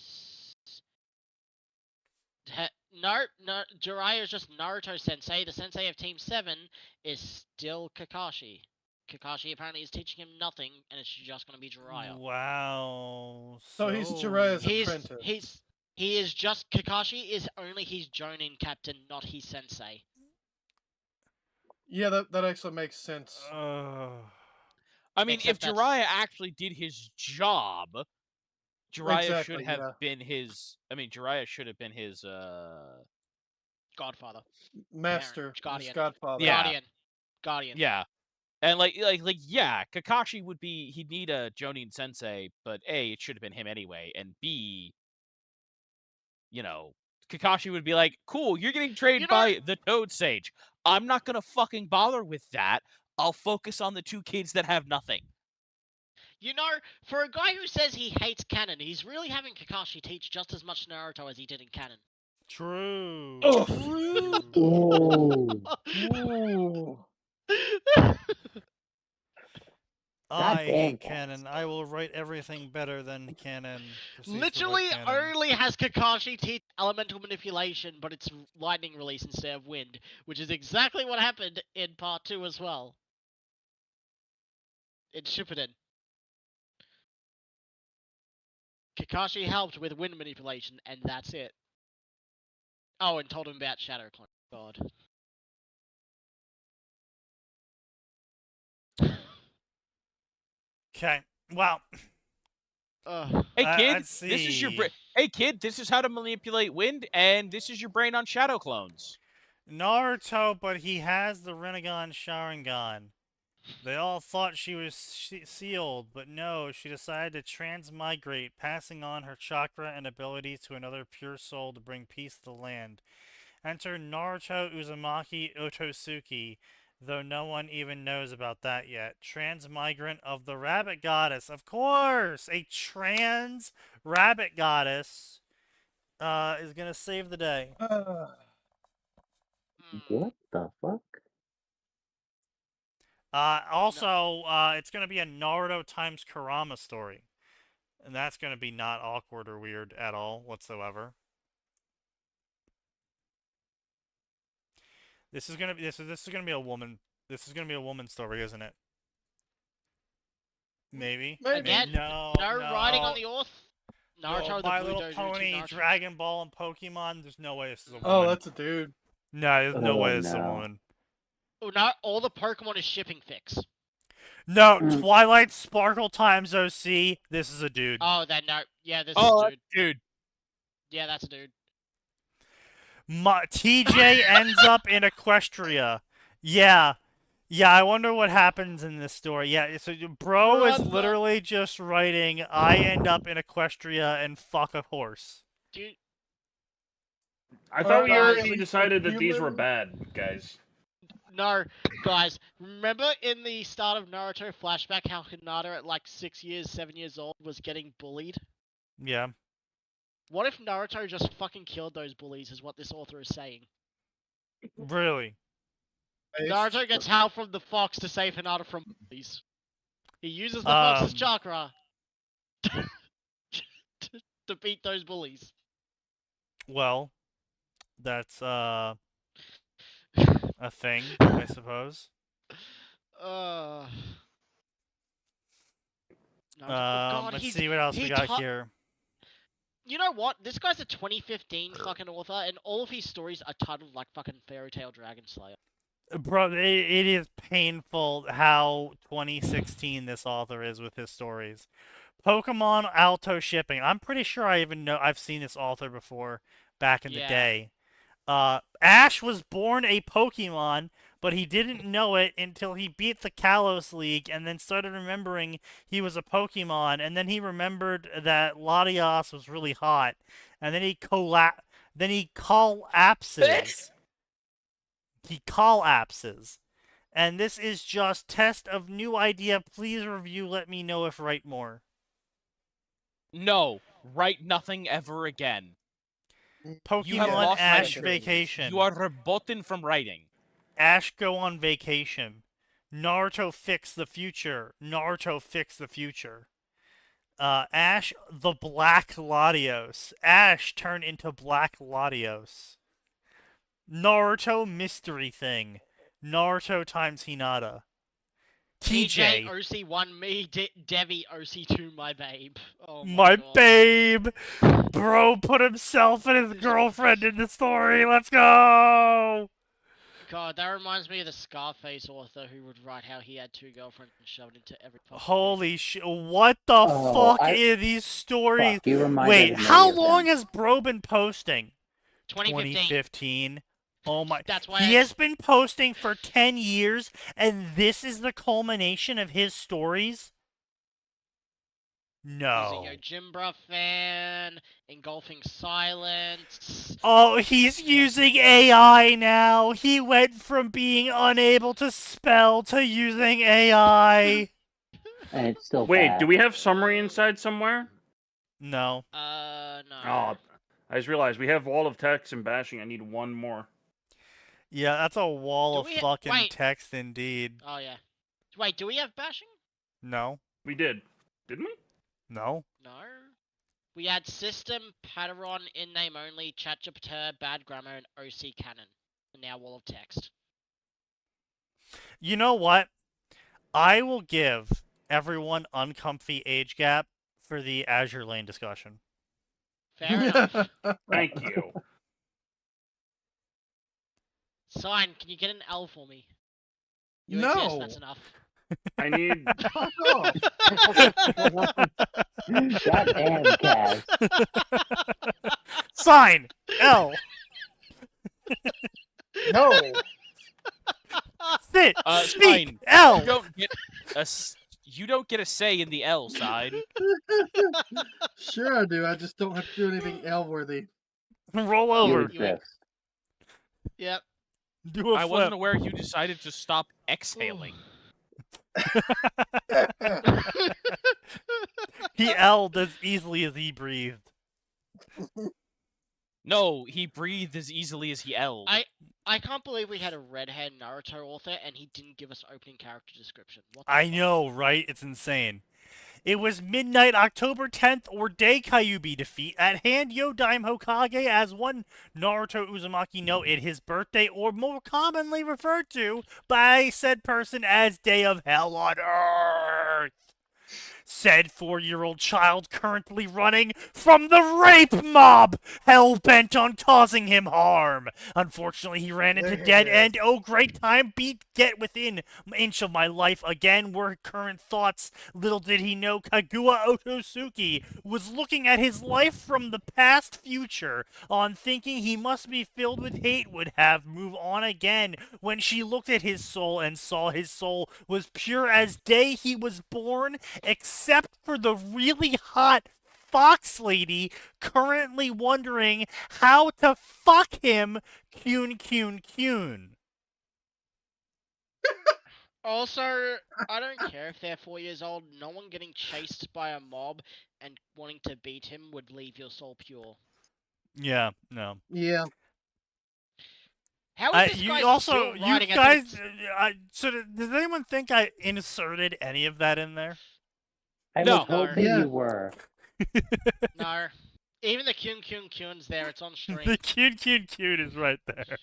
Jiraiya is just Naruto's sensei. The sensei of Team 7 is still Kakashi. Kakashi apparently is teaching him nothing, and it's just going to be Jiraiya. Wow. So he's Jiraiya's apprentice. He is just... Kakashi is only his Jonin captain, not his sensei. Yeah, that actually makes sense. I mean, if Jiraiya actually did his job, Jiraiya should have been his... I mean, Jiraiya should have been his... Godfather. Master. Guardian. Godfather. Yeah. Guardian. Yeah. And yeah, Kakashi would be... He'd need a Jonin sensei, but A, it should have been him anyway, and B... You know, Kakashi would be like, cool, you're getting trained by the Toad Sage. I'm not gonna fucking bother with that. I'll focus on the two kids that have nothing. You know, for a guy who says he hates canon, he's really having Kakashi teach just as much Naruto as he did in canon. True. Oh. True. I hate canon. I will write everything better than canon. Literally only has Kakashi teach elemental manipulation, but it's lightning release instead of wind, which is exactly what happened in part 2 as well. In Shippuden. Kakashi helped with wind manipulation, and that's it. Oh, and told him about Shadow Clone. God. Okay. Wow. Hey kid, this is your Hey kid, this is how to manipulate wind, and this is your brain on Shadow Clones. Naruto, but he has the Rinnegan Sharingan. They all thought she was sealed, but no, she decided to transmigrate, passing on her chakra and abilities to another pure soul to bring peace to the land. Enter Naruto Uzumaki Otosuki, though no one even knows about that yet. Transmigrant of the Rabbit Goddess. Of course! A trans Rabbit Goddess is gonna save the day. What the fuck? Also, it's gonna be a Naruto times Kurama story, and that's gonna be not awkward or weird at all whatsoever. This is gonna be a woman. This is gonna be a woman story, isn't it? Maybe. Again, No. writing on the author. Naruto, My the Blue Little Dojo, Pony, Naruto. Dragon Ball, and Pokemon. There's no way this is a woman. Oh, that's a dude. No, there's no way this is a no. woman. Oh, not all the Pokemon is shipping fix. No, Twilight Sparkle times OC. This is a dude. Oh, then no. Yeah, this is a dude. Dude. Yeah, that's a dude. TJ ends up in Equestria. Yeah. Yeah, I wonder what happens in this story. Yeah, so bro is literally just writing, I end up in Equestria and fuck a horse. Dude. I thought we already decided that these were bad, guys. No, guys, remember in the start of Naruto flashback how Hinata at like 6 years, 7 years old was getting bullied? Yeah. What if Naruto just fucking killed those bullies is what this author is saying? Really? Naruto gets help from the fox to save Hinata from bullies. He uses the fox's chakra to beat those bullies. Well, that's a thing, I suppose. Let's see what else we got here. You know what? This guy's a 2015 fucking author, and all of his stories are titled like fucking Fairy Tail Dragon Slayer. Bro, it is painful how 2016 this author is with his stories. Pokemon Alto shipping. I'm pretty sure I've seen this author before back in the day. Ash was born a Pokemon, but he didn't know it until he beat the Kalos League and then started remembering he was a Pokemon, and then he remembered that Latias was really hot, and then he collapses. He collapses. And this is just test of new idea. Please review, let me know if write more. No, write nothing ever again. Pokemon Ash vacation. You are verboten from writing. Ash go on vacation. Naruto fix the future. Naruto fix the future. Ash the Black Latios. Ash turn into Black Latios. Naruto mystery thing. Naruto times Hinata. TJ OC1 me, Devi OC2 my babe. Oh my God. babe! Bro put himself and his girlfriend in the story. Let's go! God, that reminds me of the Scarface author who would write how he had 2 girlfriends and shoved into every fucking Holy shit, what the fuck are these stories? Wait, how long has bro been posting? 2015. Oh my, That's why he has been posting for 10 years, and this is the culmination of his stories? No. He's a Yojimba fan, engulfing silence. Oh, he's using AI now. He went from being unable to spell to using AI. And it's still Wait, bad. do we have summary inside somewhere? No. No. Oh, I just realized we have wall of text and bashing. I need one more. Yeah, that's a wall of fucking text indeed. Oh, yeah. Wait, do we have bashing? No. We did. Didn't we? No. No. We had system, Padaron, in-name only, ChatGPT, bad grammar, and OC canon. And now wall of text. You know what? I will give everyone uncomfy age gap for the Azure Lane discussion. Fair enough. Thank you. Sign, can you get an L for me? You No. exist, that's enough. I need. Fuck off. Goddamn, Kaz. Sign L. No. Sit. Speak. Sign. L. You don't get a say in the L side. Sure I do. I just don't have to do anything L-worthy. Roll over. Yep. Do a I flip. wasn't aware you decided to stop exhaling. He L'd as easily as he breathed. No, he breathed as easily as he yelled. I can't believe we had a red-haired Naruto author and he didn't give us opening character description. What the I fuck? know, right? It's insane. It was midnight, October 10th, or day Kyuubi defeat. At hand, Yodaime Hokage, as one Naruto Uzumaki noted, his birthday, or more commonly referred to by said person as Day of Hell on Earth. Said 4-year-old child currently running from the rape mob, hell-bent on causing him harm. Unfortunately, he ran into dead end. Oh, great time beat get within inch of my life again were current thoughts. Little did he know Kaguya Otosuke was looking at his life from the past future, on thinking he must be filled with hate, would have move on again when she looked at his soul and saw his soul was pure as day he was born, except for the really hot fox lady currently wondering how to fuck him. Kyun. Also, I don't care if they're 4 years old. No one getting chased by a mob and wanting to beat him would leave your soul pure. Yeah, no. Yeah. How is this guy still writing so does anyone think I inserted any of that in there? I was hoping you were. No. Even the Kyun's there, it's on stream. The Kyun is right there.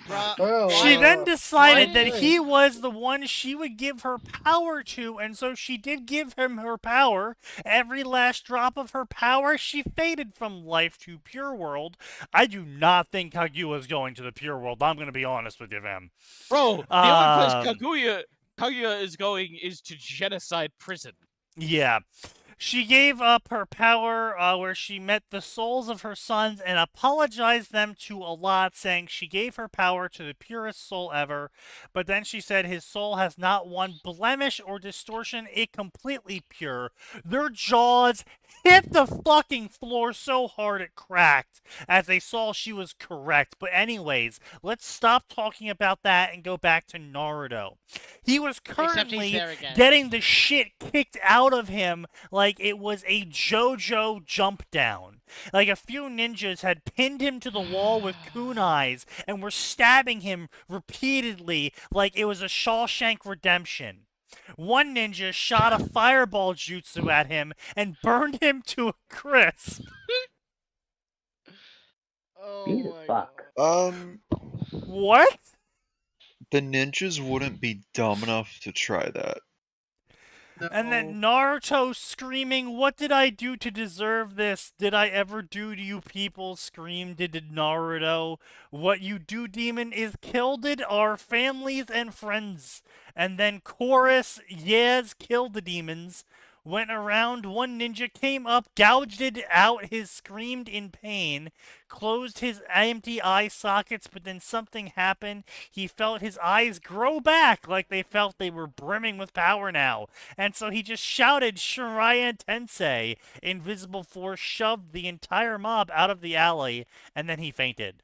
Bruh, she then decided that he was the one she would give her power to, and so she did give him her power. Every last drop of her power, she faded from life to pure world. I do not think Kaguya is going to the pure world. I'm going to be honest with you, fam. Bro, the only place Kaguya is going is to genocide prison. Yeah. She gave up her power where she met the souls of her sons and apologized them to a lot, saying she gave her power to the purest soul ever. But then she said his soul has not one blemish or distortion, it completely pure. Their jaws hit the fucking floor so hard it cracked as they saw she was correct. But anyways, let's stop talking about that and go back to Naruto. He was currently getting the shit kicked out of him like it was a JoJo jump down. Like a few ninjas had pinned him to the wall with kunais and were stabbing him repeatedly like it was a Shawshank Redemption. One ninja shot a fireball jutsu at him and burned him to a crisp. Oh my God. What? The ninjas wouldn't be dumb enough to try that. No. And then Naruto screaming, "What did I do to deserve this? Did I ever do to you people?" screamed Naruto. "What you do, demon, is killed our families and friends." And then chorus, "Yes, kill the demons." Went around, one ninja came up, gouged it out, his screamed in pain, closed his empty eye sockets, but then something happened. He felt his eyes grow back like they felt they were brimming with power now. And so he just shouted, "Shiraya Tensei!" Invisible force shoved the entire mob out of the alley, and then he fainted.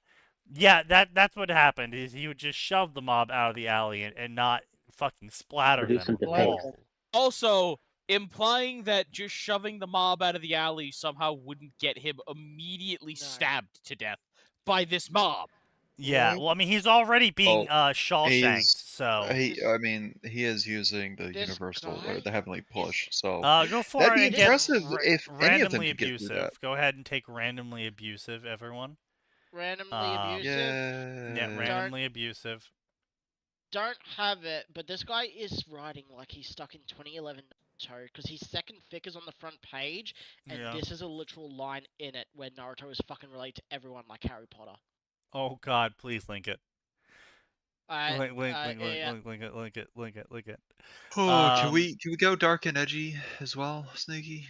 Yeah, that's what happened, is he would just shove the mob out of the alley and not fucking splatter them all. Also, implying that just shoving the mob out of the alley somehow wouldn't get him immediately stabbed to death by this mob. Yeah, well, I mean, he's already being Shawshanked, so... I mean, he is using the universal, or the heavenly push, so... go for that'd it be impressive if any of them randomly could get through that. abusive. Go ahead and take randomly abusive, everyone. Randomly abusive? Yeah, randomly abusive. Don't have it, but this guy is writing like he's stuck in 2011 Naruto, because his second fic is on the front page, and this is a literal line in it where Naruto is fucking related to everyone like Harry Potter. Oh God, please link it. Link it. Oh, can we go dark and edgy as well, Sneaky?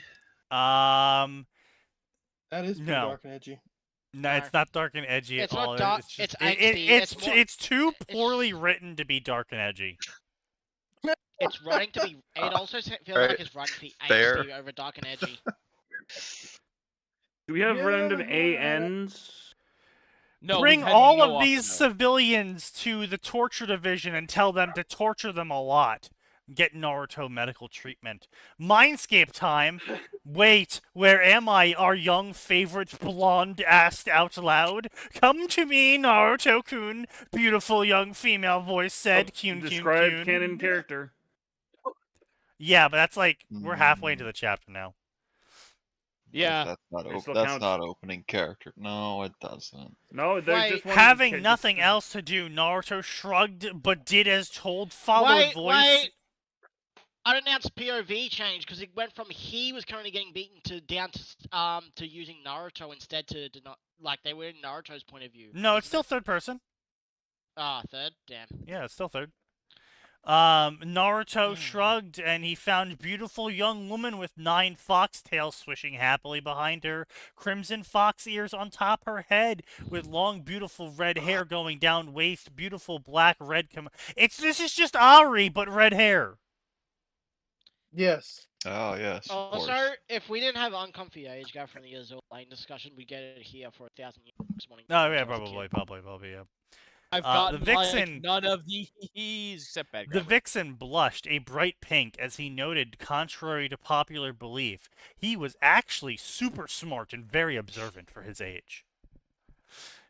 That is pretty dark and edgy. No, it's not dark and edgy at all. Not dark, it's angsty. It's too poorly written to be dark and edgy. It's writing to be. It also feels like it's writing to be angsty over dark and edgy. Do we have random ANs? No. Bring all of these civilians to the torture division and tell them to torture them a lot. Get Naruto medical treatment. Mindscape time. Wait, where am I? Our young favorite blonde asked out loud. Come to me, Naruto-kun. Beautiful young female voice said. Kyun, Describe kyun, kyun. canon character. Yeah, but that's like we're halfway into the chapter now. Yeah, that's not opening character. No, it doesn't. No, there's just one. Having nothing else to do, Naruto shrugged, but did as told. Followed voice. Wait. Unannounced POV change because it went from he was currently getting beaten to down to using Naruto instead to not like they were in Naruto's point of view. No, it's still third person. Ah, third. Damn. Yeah, it's still third. Naruto shrugged, and he found beautiful young woman with 9 foxtails swishing happily behind her, crimson fox ears on top her head, with long, beautiful red hair going down waist, beautiful black red. This is just Ari, but red hair. Yes. Oh yes. Also, if we didn't have uncomfy age gap from the Azul Lane discussion, we get it here for 1,000 years. Oh yeah, probably, yeah. I've got the Vixen. Like, none of these except bad The Vixen blushed a bright pink as he noted, contrary to popular belief, he was actually super smart and very observant for his age.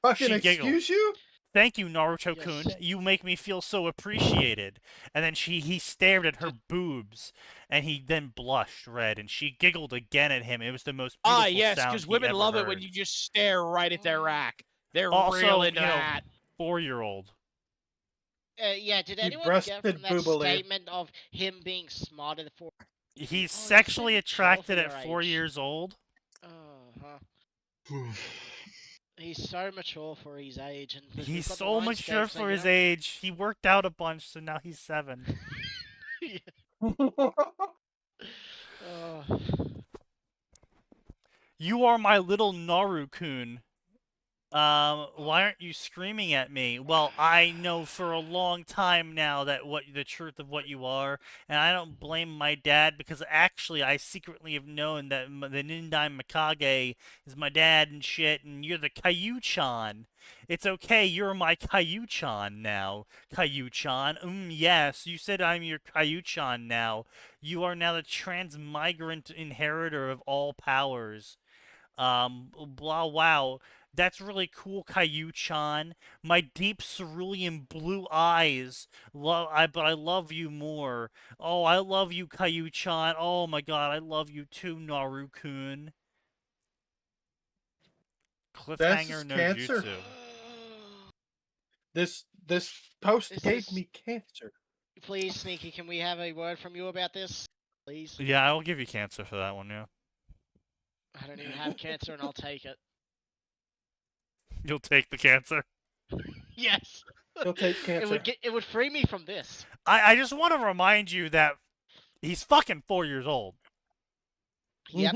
Fucking excuse you? Thank you, Naruto-kun. Yes. You make me feel so appreciated. And then he stared at her boobs, and he then blushed red, and she giggled again at him. It was the most beautiful sound yes, because women love heard. it when you just stare right at their rack. They're also, real into that. 4-year-old. Yeah, did anyone get from that statement of him being smarter than 4? He's sexually attracted at 4 years old. He's so mature for his age. And he's so mature for his age. He worked out a bunch, so now he's 7. You are my little Naru-kun. Why aren't you screaming at me? Well, I know for a long time now that the truth of what you are, and I don't blame my dad because actually I secretly have known that the Nindai Mikage is my dad and shit, and you're the Caillou-chan. It's okay, you're my Caillou-chan now. Caillou-chan, yes, you said I'm your Caillou-chan now. You are now the transmigrant inheritor of all powers. Wow. That's really cool, Caillou-chan. My deep cerulean blue eyes. But I love you more. Oh, I love you, Caillou-chan. Oh my god, I love you too, Naru-kun. Cliffhanger no cancer. jutsu. This post gave me cancer. Please, Sneaky, can we have a word from you about this? Please? Yeah, I'll give you cancer for that one, yeah. I don't even have cancer and I'll take it. You'll take the cancer? Yes. You'll take cancer. It would free me from this. I just want to remind you that he's fucking 4 years old. Yep.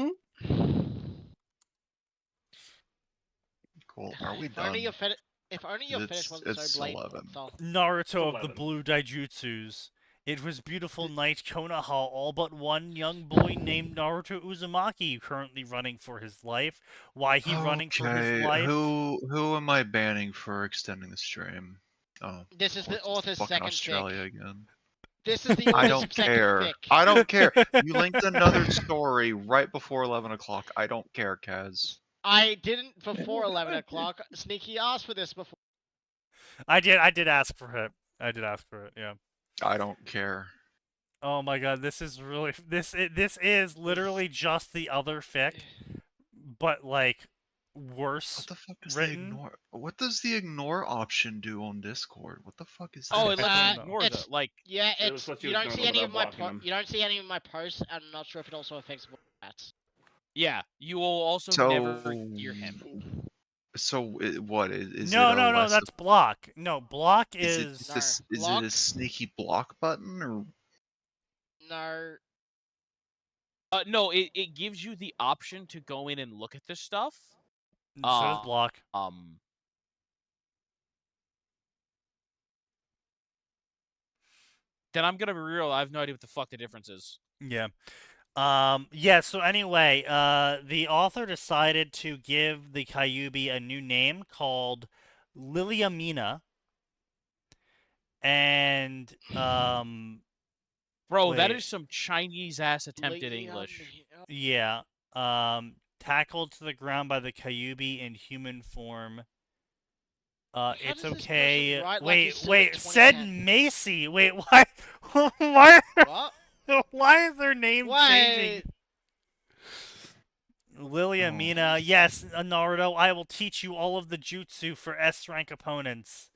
Cool. Are we done? If only your finish wasn't so blatant. Naruto of the Blue Daijutsus. It was beautiful night Konoha, all but one young boy named Naruto Uzumaki currently running for his life. Why he running for his life? Who am I banning for extending the stream? Oh, this is the author's second Australia pick. again. This is the author's I don't care. Pick. I don't care. You linked another story right before 11 o'clock. I don't care, Kaz. I didn't before 11 o'clock. Sneaky asked for this before. I did ask for it. I did ask for it, yeah. I don't care. Oh my god, this is really this is literally just the other fic, but like worse. What the fuck is written. the ignore? What does the ignore option do on Discord? What the fuck is that? Oh, it lets you ignore the like. Yeah, you don't see any of my posts. I'm not sure if it also affects chats. Yeah, you will also never hear him. So what is no, it? No, that's block. No, block is. Is it a sneaky block button or? No. No, it gives you the option to go in and look at this stuff. So does block. Then I'm gonna be real. I have no idea what the fuck the difference is. Yeah. Yeah, so anyway, the author decided to give the Kyuubi a new name called Liliamina. And, Bro, that is some Chinese ass attempt at Liam, English. Yeah. Tackled to the ground by the Kyuubi in human form. It's does this okay. person write like Wait, he's still wait. at Said 2010? Macy. Wait, why? Why? What? Why is their name changing? Wait. Lilia Mina, yes, Naruto, I will teach you all of the jutsu for S-rank opponents.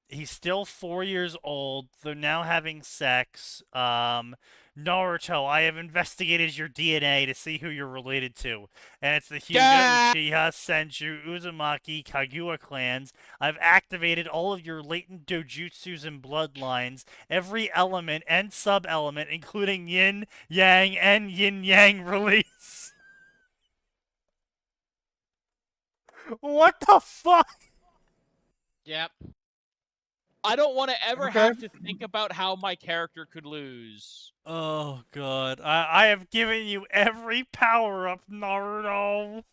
He's still 4 years old. They're now having sex. Naruto, I have investigated your DNA to see who you're related to. And it's the Hyuga, Uchiha, Senju, Uzumaki, Kaguya clans. I've activated all of your latent dojutsus and bloodlines, every element and sub-element, including yin, yang, and yin-yang release. What the fuck? Yep. I don't want to ever have to think about how my character could lose. Oh god, I have given you every power-up, Naruto.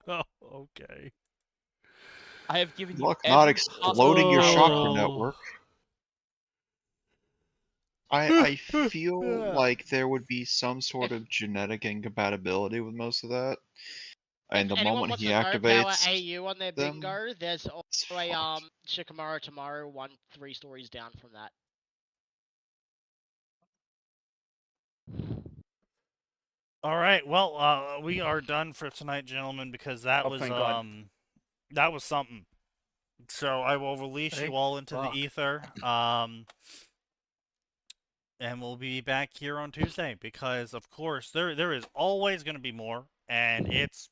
Oh, okay. I have given you Look, every not exploding your chakra Oh. network. I feel like there would be some sort of genetic incompatibility with most of that. And the Anyone moment wants he to overpower activates AU on their them, bingo, there's also it's a fucked. Shikamaru tomorrow, 3 stories down from that. All right, well, we are done for tonight, gentlemen, because that was thank God. that was something. So I will release you all into the ether, and we'll be back here on Tuesday because, of course, there is always going to be more, and it's